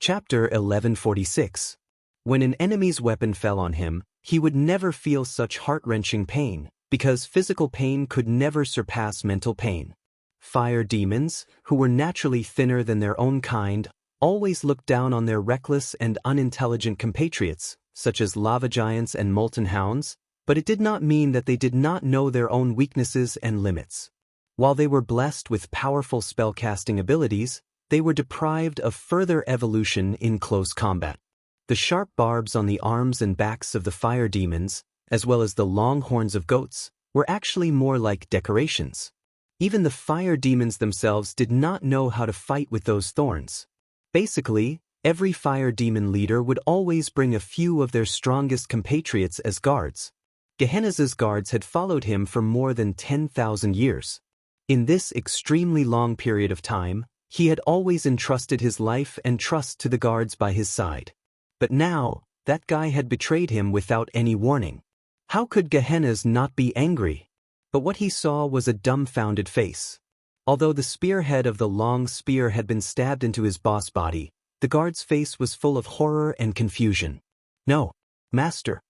Chapter 1146. When an enemy's weapon fell on him, he would never feel such heart-wrenching pain, because physical pain could never surpass mental pain. Fire demons, who were naturally thinner than their own kind, always looked down on their reckless and unintelligent compatriots, such as lava giants and molten hounds, but it did not mean that they did not know their own weaknesses and limits. While they were blessed with powerful spellcasting abilities, they were deprived of further evolution in close combat. The sharp barbs on the arms and backs of the fire demons, as well as the long horns of goats, were actually more like decorations. Even the fire demons themselves did not know how to fight with those thorns. Basically, every fire demon leader would always bring a few of their strongest compatriots as guards. Gehennas' guards had followed him for more than 10,000 years. In this extremely long period of time, he had always entrusted his life and trust to the guards by his side. But now, that guy had betrayed him without any warning. How could Gehennas not be angry? But what he saw was a dumbfounded face. Although the spearhead of the long spear had been stabbed into his boss body, the guard's face was full of horror and confusion. No, master.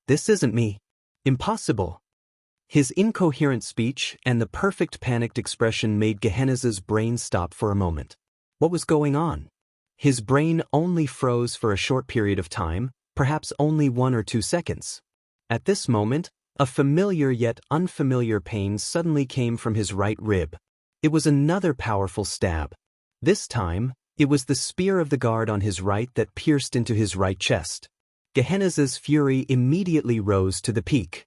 This isn't me. Impossible. His incoherent speech and the perfect panicked expression made Gehennas' brain stop for a moment. What was going on? His brain only froze for a short period of time, perhaps only 1 or 2 seconds. At this moment, a familiar yet unfamiliar pain suddenly came from his right rib. It was another powerful stab. This time, it was the spear of the guard on his right that pierced into his right chest. Gehennas' fury immediately rose to the peak.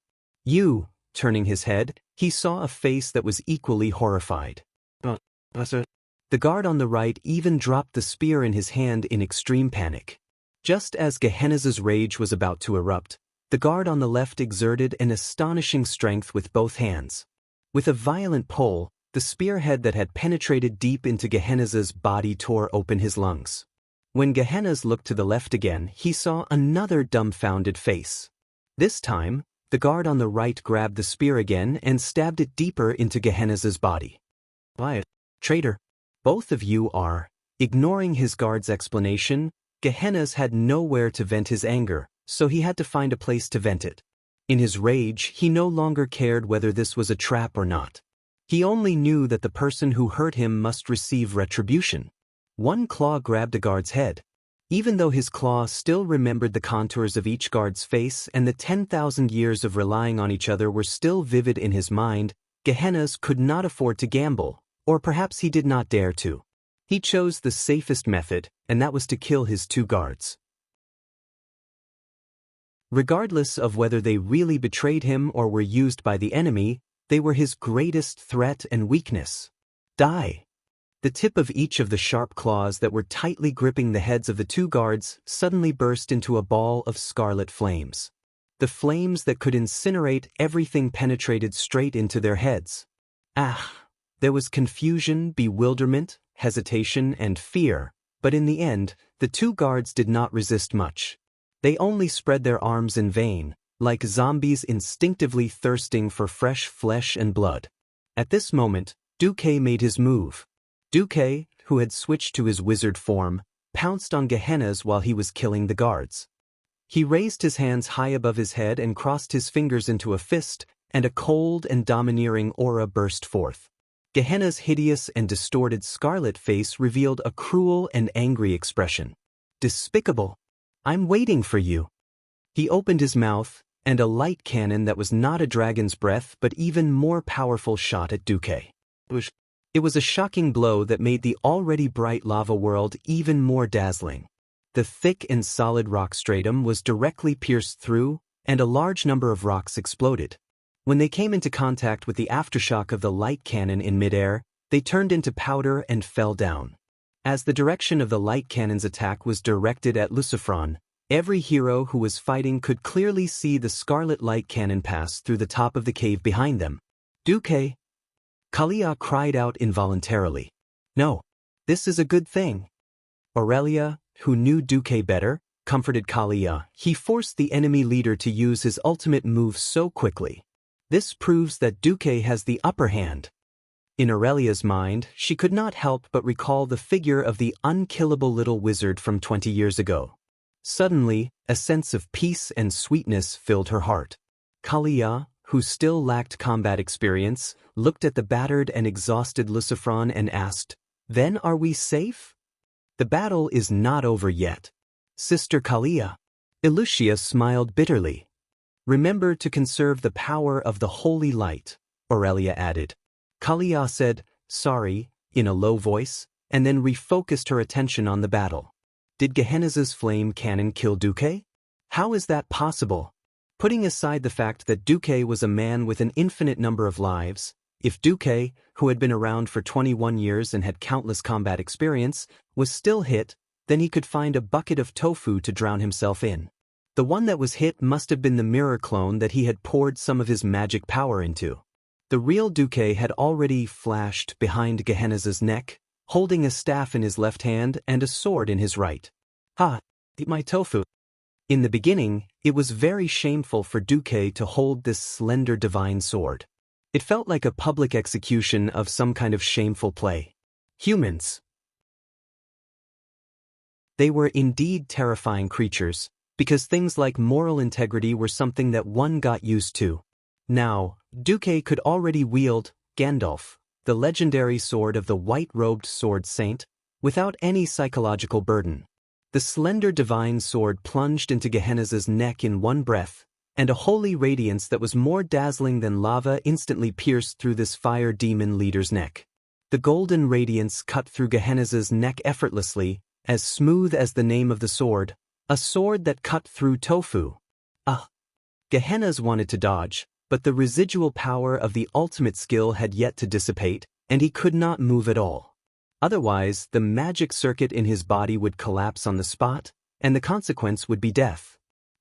Turning his head, he saw a face that was equally horrified. The guard on the right even dropped the spear in his hand in extreme panic. Just as Gehennas' rage was about to erupt, the guard on the left exerted an astonishing strength with both hands. With a violent pull, the spearhead that had penetrated deep into Gehennas' body tore open his lungs. When Gehennas looked to the left again, he saw another dumbfounded face. This time, the guard on the right grabbed the spear again and stabbed it deeper into Gehennas' body. Traitor. Both of you are. Ignoring his guard's explanation, Gehennas had nowhere to vent his anger, so he had to find a place to vent it. In his rage, he no longer cared whether this was a trap or not. He only knew that the person who hurt him must receive retribution. One claw grabbed a guard's head. Even though his claw still remembered the contours of each guard's face and the 10,000 years of relying on each other were still vivid in his mind, Gehennas could not afford to gamble, or perhaps he did not dare to. He chose the safest method, and that was to kill his 2 guards. Regardless of whether they really betrayed him or were used by the enemy, they were his greatest threat and weakness. Die! The tip of each of the sharp claws that were tightly gripping the heads of the 2 guards suddenly burst into a ball of scarlet flames. The flames that could incinerate everything penetrated straight into their heads. There was confusion, bewilderment, hesitation, and fear, but in the end, the 2 guards did not resist much. They only spread their arms in vain, like zombies instinctively thirsting for fresh flesh and blood. At this moment, Duque made his move. Duque, who had switched to his wizard form, pounced on Gehennas while he was killing the guards. He raised his hands high above his head and crossed his fingers into a fist, and a cold and domineering aura burst forth. Gehenna's hideous and distorted scarlet face revealed a cruel and angry expression. Despicable! I'm waiting for you. He opened his mouth, and a light cannon that was not a dragon's breath but even more powerful shot at Duque. It was a shocking blow that made the already bright lava world even more dazzling. The thick and solid rock stratum was directly pierced through, and a large number of rocks exploded. When they came into contact with the aftershock of the light cannon in midair, they turned into powder and fell down. As the direction of the light cannon's attack was directed at Lucifron, every hero who was fighting could clearly see the scarlet light cannon pass through the top of the cave behind them. Duque! Kalia cried out involuntarily. No. This is a good thing. Aurelia, who knew Duque better, comforted Kalia. He forced the enemy leader to use his ultimate move so quickly. This proves that Duque has the upper hand. In Aurelia's mind, she could not help but recall the figure of the unkillable little wizard from 20 years ago. Suddenly, a sense of peace and sweetness filled her heart. Kalia, who still lacked combat experience, looked at the battered and exhausted Lucifron and asked, "Then are we safe?" "The battle is not over yet, Sister Kalia." Lucia smiled bitterly. "Remember to conserve the power of the holy light," Aurelia added. Kalia said, "Sorry," in a low voice, and then refocused her attention on the battle. Did Gehenna's flame cannon kill Duque? How is that possible? Putting aside the fact that Duque was a man with an infinite number of lives, if Duque, who had been around for 21 years and had countless combat experience, was still hit, then he could find a bucket of tofu to drown himself in. The one that was hit must have been the mirror clone that he had poured some of his magic power into. The real Duque had already flashed behind Gehenna's neck, holding a staff in his left hand and a sword in his right. "Ha! Eat my tofu." In the beginning, it was very shameful for Duque to hold this slender divine sword. It felt like a public execution of some kind of shameful play. Humans. They were indeed terrifying creatures, because things like moral integrity were something that one got used to. Now, Duque could already wield Gandalf, the legendary sword of the white-robed sword saint, without any psychological burden. The slender divine sword plunged into Gehenna's neck in one breath, and a holy radiance that was more dazzling than lava instantly pierced through this fire demon leader's neck. The golden radiance cut through Gehenna's neck effortlessly, as smooth as the name of the sword, a sword that cut through tofu. Gehenna's wanted to dodge, but the residual power of the ultimate skill had yet to dissipate, and he could not move at all. Otherwise, the magic circuit in his body would collapse on the spot, and the consequence would be death.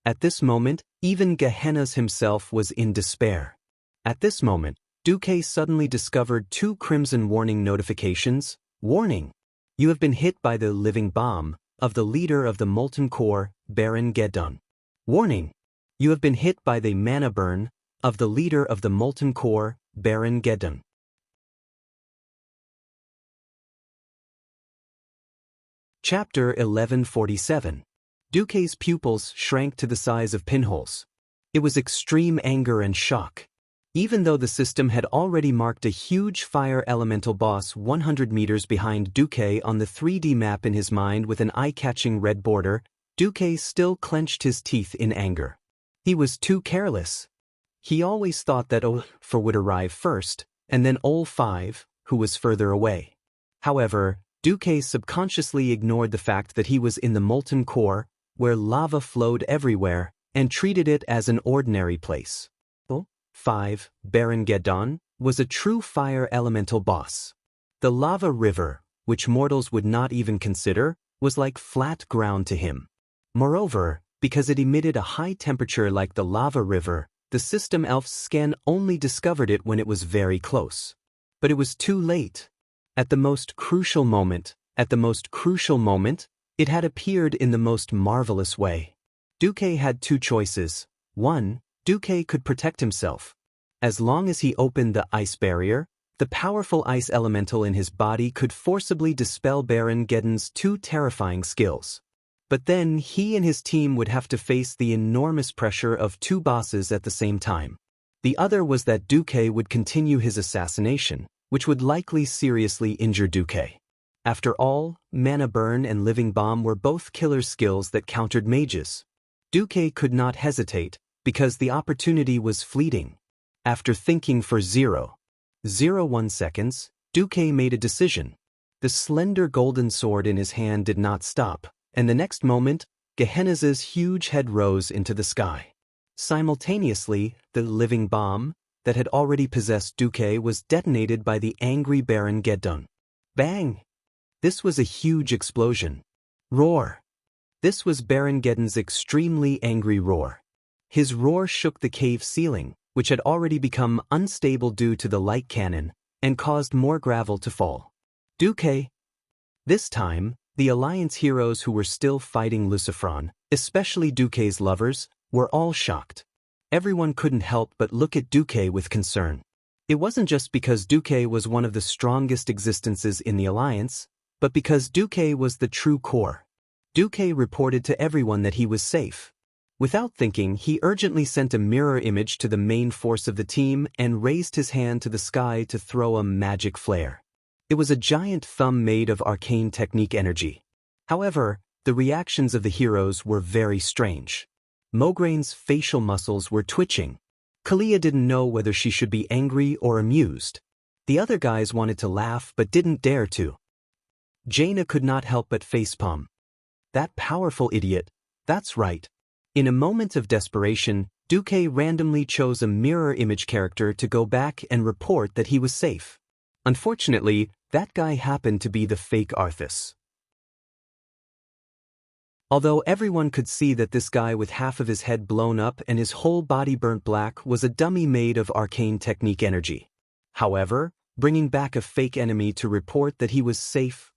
At this moment, even Gehenna's himself was in despair. At this moment, Duque suddenly discovered 2 crimson warning notifications. "Warning! You have been hit by the living bomb of the leader of the Molten Core, Baron Geddon. Warning! You have been hit by the mana burn of the leader of the Molten Core, Baron Geddon." Chapter 1147. Duque's pupils shrank to the size of pinholes. It was extreme anger and shock. Even though the system had already marked a huge fire elemental boss 100 meters behind Duque on the 3D map in his mind with an eye-catching red border, Duque still clenched his teeth in anger. He was too careless. He always thought that Ol-4 would arrive first, and then Ol-5, who was further away. However, Duque subconsciously ignored the fact that he was in the Molten Core, where lava flowed everywhere, and treated it as an ordinary place. Ol-5, Baron Geddon, was a true fire elemental boss. The lava river, which mortals would not even consider, was like flat ground to him. Moreover, because it emitted a high temperature like the lava river, the system elf's scan only discovered it when it was very close. But it was too late. At the most crucial moment, it had appeared in the most marvelous way. Duque had 2 choices. 1, Duque could protect himself. As long as he opened the ice barrier, the powerful ice elemental in his body could forcibly dispel Baron Geddon's 2 terrifying skills. But then he and his team would have to face the enormous pressure of 2 bosses at the same time. The other was that Duque would continue his assassination, which would likely seriously injure Duque. After all, Mana Burn and Living Bomb were both killer skills that countered mages. Duque could not hesitate, because the opportunity was fleeting. After thinking for 0.01 seconds, Duque made a decision. The slender golden sword in his hand did not stop, and the next moment, Gehenna's huge head rose into the sky. Simultaneously, the Living Bomb that had already possessed Duque was detonated by the angry Baron Geddon. Bang! This was a huge explosion. Roar! This was Baron Geddon's extremely angry roar. His roar shook the cave ceiling, which had already become unstable due to the light cannon, and caused more gravel to fall. Duque. This time, the Alliance heroes who were still fighting Lucifron, especially Duque's lovers, were all shocked. Everyone couldn't help but look at Duque with concern. It wasn't just because Duque was one of the strongest existences in the Alliance, but because Duque was the true core. Duque reported to everyone that he was safe. Without thinking, he urgently sent a mirror image to the main force of the team and raised his hand to the sky to throw a magic flare. It was a giant thumb made of arcane technique energy. However, the reactions of the heroes were very strange. Mograine's facial muscles were twitching. Kalia didn't know whether she should be angry or amused. The other guys wanted to laugh but didn't dare to. Jaina could not help but facepalm. That powerful idiot, that's right. In a moment of desperation, Duque randomly chose a mirror image character to go back and report that he was safe. Unfortunately, that guy happened to be the fake Arthas. Although everyone could see that this guy with half of his head blown up and his whole body burnt black was a dummy made of arcane technique energy. However, bringing back a fake enemy to report that he was safe,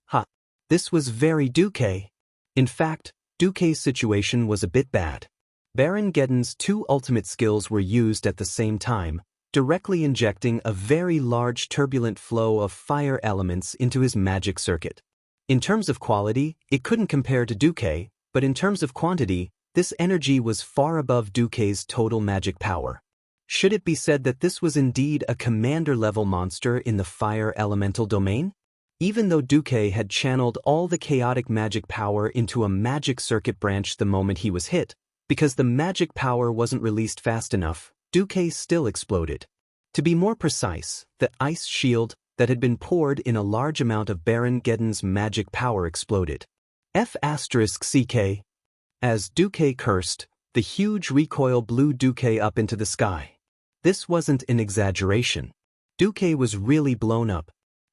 this was very Duque. In fact, Duque's situation was a bit bad. Baron Geddon's two ultimate skills were used at the same time, directly injecting a very large turbulent flow of fire elements into his magic circuit. In terms of quality, it couldn't compare to Duque, but in terms of quantity, this energy was far above Duque's total magic power. Should it be said that this was indeed a commander-level monster in the fire elemental domain? Even though Duque had channeled all the chaotic magic power into a magic circuit branch the moment he was hit, because the magic power wasn't released fast enough, Duque still exploded. To be more precise, the ice shield that had been poured in a large amount of Baron Geddon's magic power exploded. F***CK. As Duque cursed, the huge recoil blew Duque up into the sky. This wasn't an exaggeration. Duque was really blown up.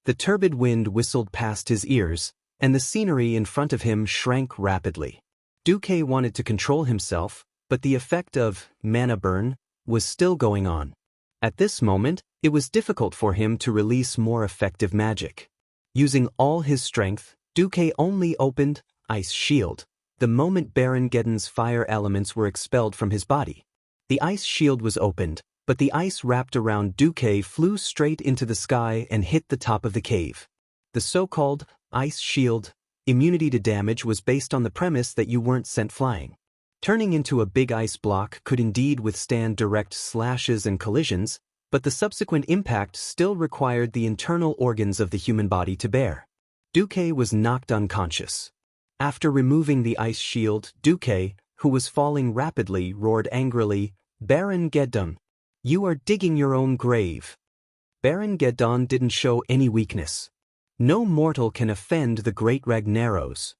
The turbid wind whistled past his ears, and the scenery in front of him shrank rapidly. Duque wanted to control himself, but the effect of mana burn was still going on. At this moment, it was difficult for him to release more effective magic. Using all his strength, Duque only opened Ice Shield the moment Baron Geddon's fire elements were expelled from his body. The ice shield was opened, but the ice wrapped around Duque flew straight into the sky and hit the top of the cave. The so-called ice shield immunity to damage was based on the premise that you weren't sent flying. Turning into a big ice block could indeed withstand direct slashes and collisions, but the subsequent impact still required the internal organs of the human body to bear. Duque was knocked unconscious. After removing the ice shield, Duque, who was falling rapidly, roared angrily, "Baron Geddon, you are digging your own grave." Baron Geddon didn't show any weakness. No mortal can offend the great Ragnaros.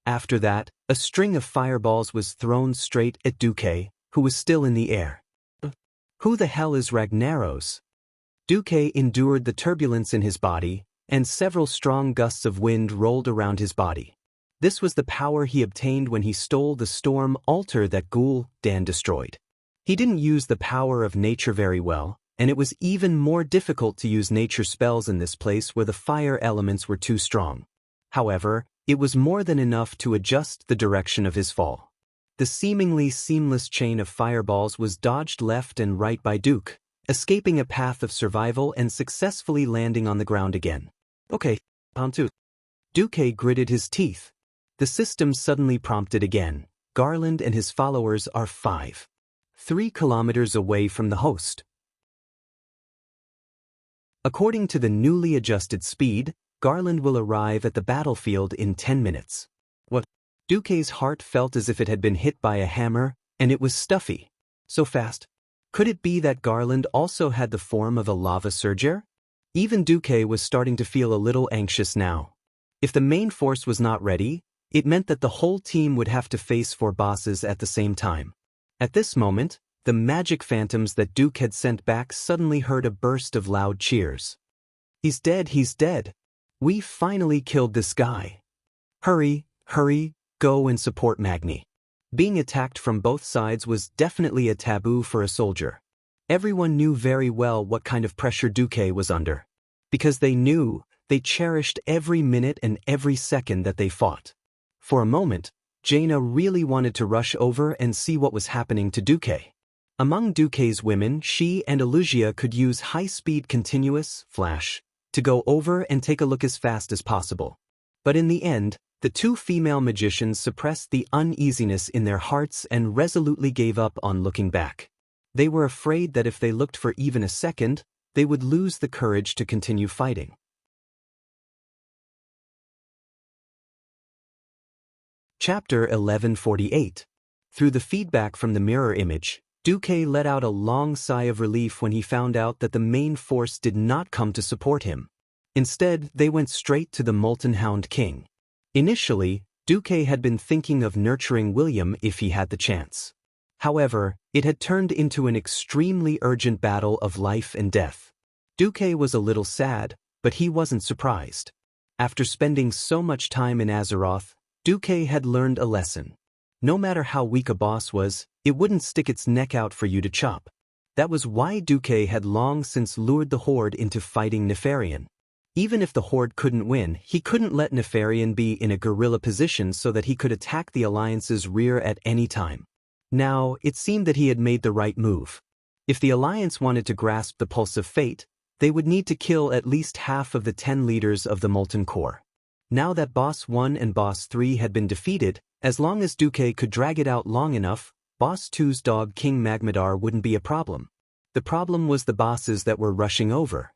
After that, a string of fireballs was thrown straight at Duque, who was still in the air. Who the hell is Ragnaros? Duque endured the turbulence in his body, and several strong gusts of wind rolled around his body. This was the power he obtained when he stole the storm altar that Gul'dan destroyed. He didn't use the power of nature very well, and it was even more difficult to use nature spells in this place where the fire elements were too strong. However, it was more than enough to adjust the direction of his fall. The seemingly seamless chain of fireballs was dodged left and right by Duque, escaping a path of survival and successfully landing on the ground again. Okay, on to. Duque gritted his teeth. The system suddenly prompted again. Garland and his followers are 3 kilometers away from the host. According to the newly adjusted speed, Garland will arrive at the battlefield in 10 minutes. What? Duque's heart felt as if it had been hit by a hammer, and it was stuffy. So fast. Could it be that Garland also had the form of a lava surger? Even Duque was starting to feel a little anxious now. If the main force was not ready, it meant that the whole team would have to face 4 bosses at the same time. At this moment, the magic phantoms that Duque had sent back suddenly heard a burst of loud cheers. "He's dead, he's dead. We finally killed this guy. Hurry, hurry, go and support Magni." Being attacked from both sides was definitely a taboo for a soldier. Everyone knew very well what kind of pressure Duque was under. Because they cherished every minute and every second that they fought. For a moment, Jaina really wanted to rush over and see what was happening to Duque. Among Duque's women, she and Alugia could use high-speed continuous flash to go over and take a look as fast as possible. But in the end, the two female magicians suppressed the uneasiness in their hearts and resolutely gave up on looking back. They were afraid that if they looked for even a second, they would lose the courage to continue fighting. Chapter 1148. Through the feedback from the mirror image, Duque let out a long sigh of relief when he found out that the main force did not come to support him. Instead, they went straight to the Molten Hound King. Initially, Duque had been thinking of nurturing William if he had the chance. However, it had turned into an extremely urgent battle of life and death. Duque was a little sad, but he wasn't surprised. After spending so much time in Azeroth, Duque had learned a lesson. No matter how weak a boss was, it wouldn't stick its neck out for you to chop. That was why Duque had long since lured the Horde into fighting Nefarian. Even if the Horde couldn't win, he couldn't let Nefarian be in a guerrilla position so that he could attack the Alliance's rear at any time. Now, it seemed that he had made the right move. If the Alliance wanted to grasp the pulse of fate, they would need to kill at least half of the 10 leaders of the Molten Core. Now that Boss 1 and Boss 3 had been defeated, as long as Duque could drag it out long enough, Boss 2's dog King Magmadar wouldn't be a problem. The problem was the bosses that were rushing over.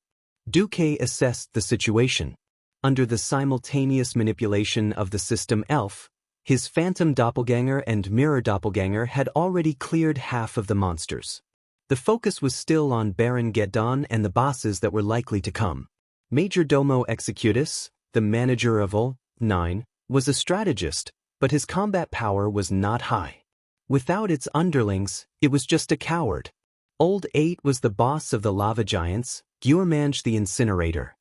Duque assessed the situation. Under the simultaneous manipulation of the system Elf, his phantom doppelganger and mirror doppelganger had already cleared half of the monsters. The focus was still on Baron Geddon and the bosses that were likely to come. Major Domo Executus, the manager of Ul-9, was a strategist, but his combat power was not high. Without its underlings, it was just a coward. Old 8 was the boss of the lava giants, Gyurmanj the Incinerator.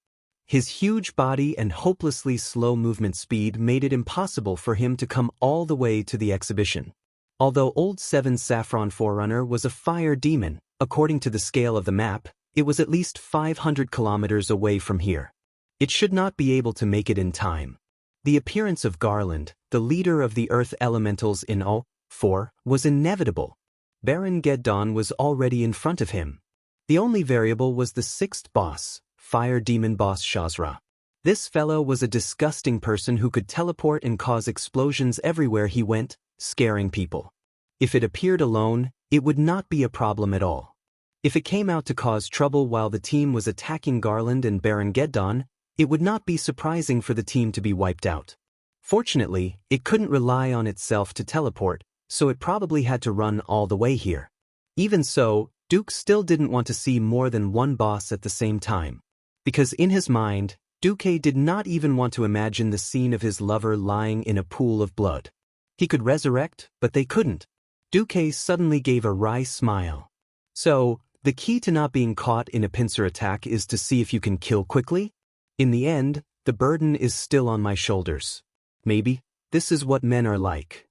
His huge body and hopelessly slow movement speed made it impossible for him to come all the way to the exhibition. Although Old 7's Saffron Forerunner was a fire demon, according to the scale of the map, it was at least 500 kilometers away from here. It should not be able to make it in time. The appearance of Garland, the leader of the Earth Elementals in Ul-4, was inevitable. Baron Geddon was already in front of him. The only variable was the 6th boss, Fire Demon Boss Shazra. This fellow was a disgusting person who could teleport and cause explosions everywhere he went, scaring people. If it appeared alone, it would not be a problem at all. If it came out to cause trouble while the team was attacking Garland and Baron Geddon, it would not be surprising for the team to be wiped out. Fortunately, it couldn't rely on itself to teleport, so it probably had to run all the way here. Even so, Duke still didn't want to see more than one boss at the same time. Because in his mind, Duque did not even want to imagine the scene of his lover lying in a pool of blood. He could resurrect, but they couldn't. Duque suddenly gave a wry smile. So, the key to not being caught in a pincer attack is to see if you can kill quickly? In the end, the burden is still on my shoulders. Maybe, this is what men are like.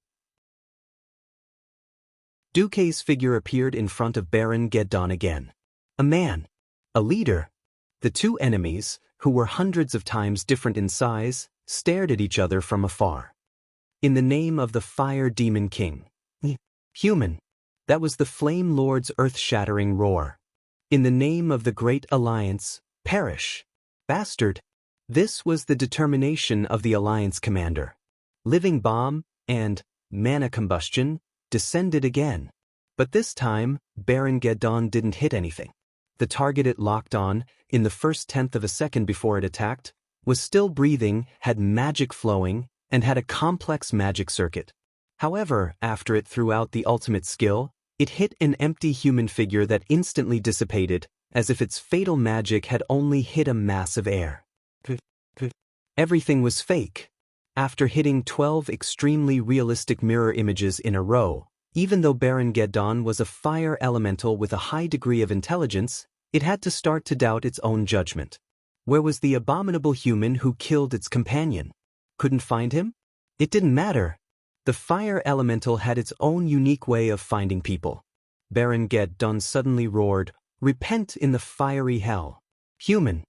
Duque's figure appeared in front of Baron Geddon again. A man. A leader. The two enemies, who were hundreds of times different in size, stared at each other from afar. In the name of the Fire Demon King. Human. That was the Flame Lord's earth-shattering roar. In the name of the Great Alliance, perish. Bastard. This was the determination of the Alliance commander. Living Bomb and Mana Combustion descended again. But this time, Baron Geddon didn't hit anything. The target it locked on, in the first tenth of a second before it attacked, was still breathing, had magic flowing, and had a complex magic circuit. However, after it threw out the ultimate skill, it hit an empty human figure that instantly dissipated, as if its fatal magic had only hit a mass of air. Everything was fake. After hitting 12 extremely realistic mirror images in a row, even though Baron Geddon was a fire elemental with a high degree of intelligence, it had to start to doubt its own judgment. Where was the abominable human who killed its companion? Couldn't find him? It didn't matter. The fire elemental had its own unique way of finding people. Baron Geddon suddenly roared, "Repent in the fiery hell." Human.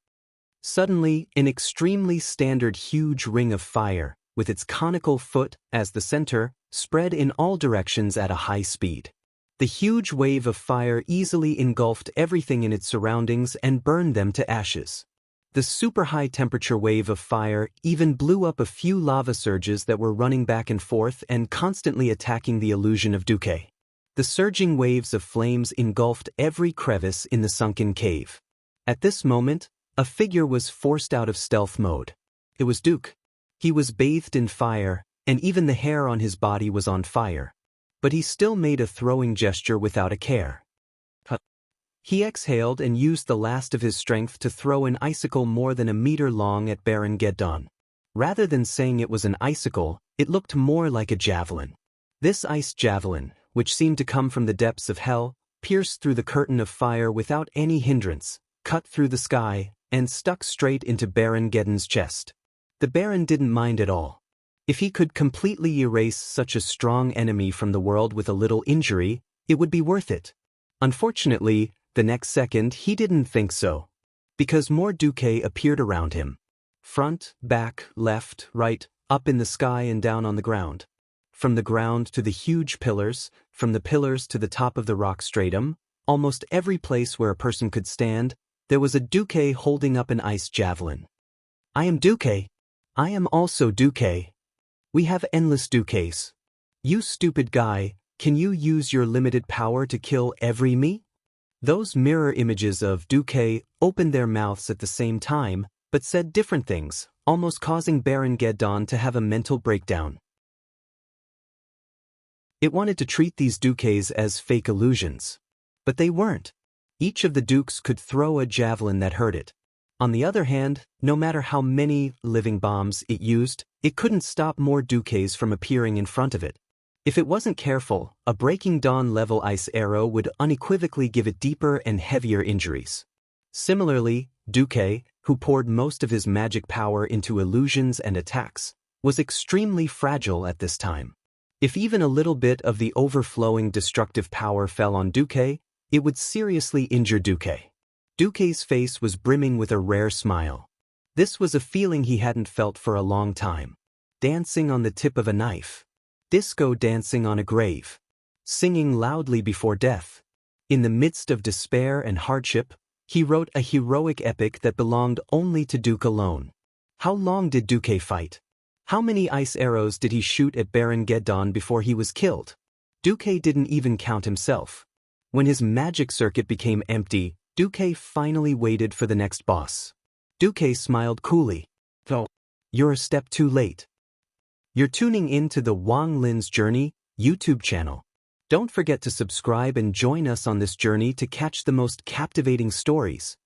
Suddenly, an extremely standard huge ring of fire, with its conical foot as the center, spread in all directions at a high speed. The huge wave of fire easily engulfed everything in its surroundings and burned them to ashes. The super high temperature wave of fire even blew up a few lava surges that were running back and forth and constantly attacking the illusion of Duque. The surging waves of flames engulfed every crevice in the sunken cave. At this moment, a figure was forced out of stealth mode. It was Duke. He was bathed in fire, and even the hair on his body was on fire. But he still made a throwing gesture without a care. He exhaled and used the last of his strength to throw an icicle more than a meter long at Baron Geddon. Rather than saying it was an icicle, it looked more like a javelin. This ice javelin, which seemed to come from the depths of hell, pierced through the curtain of fire without any hindrance, cut through the sky, and stuck straight into Baron Geddon's chest. The Baron didn't mind at all. If he could completely erase such a strong enemy from the world with a little injury, it would be worth it. Unfortunately, the next second he didn't think so. Because more Duque appeared around him. Front, back, left, right, up in the sky and down on the ground. From the ground to the huge pillars, from the pillars to the top of the rock stratum, almost every place where a person could stand, there was a Duque holding up an ice javelin. I am Duque. I am also Duque. We have endless Duques. You stupid guy, can you use your limited power to kill every me? Those mirror images of Duque opened their mouths at the same time, but said different things, almost causing Baron Geddon to have a mental breakdown. It wanted to treat these Duques as fake illusions. But they weren't. Each of the dukes could throw a javelin that hurt it. On the other hand, no matter how many living bombs it used, it couldn't stop more Duques from appearing in front of it. If it wasn't careful, a Breaking Dawn-level ice arrow would unequivocally give it deeper and heavier injuries. Similarly, Duque, who poured most of his magic power into illusions and attacks, was extremely fragile at this time. If even a little bit of the overflowing destructive power fell on Duque, it would seriously injure Duque. Duque's face was brimming with a rare smile. This was a feeling he hadn't felt for a long time. Dancing on the tip of a knife. Disco dancing on a grave. Singing loudly before death. In the midst of despair and hardship, he wrote a heroic epic that belonged only to Duke alone. How long did Duque fight? How many ice arrows did he shoot at Baron Geddon before he was killed? Duque didn't even count himself. When his magic circuit became empty, Duque finally waited for the next boss. Duque smiled coolly. "Oh, you're a step too late." You're tuning in to the Wang Lin's Journey YouTube channel. Don't forget to subscribe and join us on this journey to catch the most captivating stories.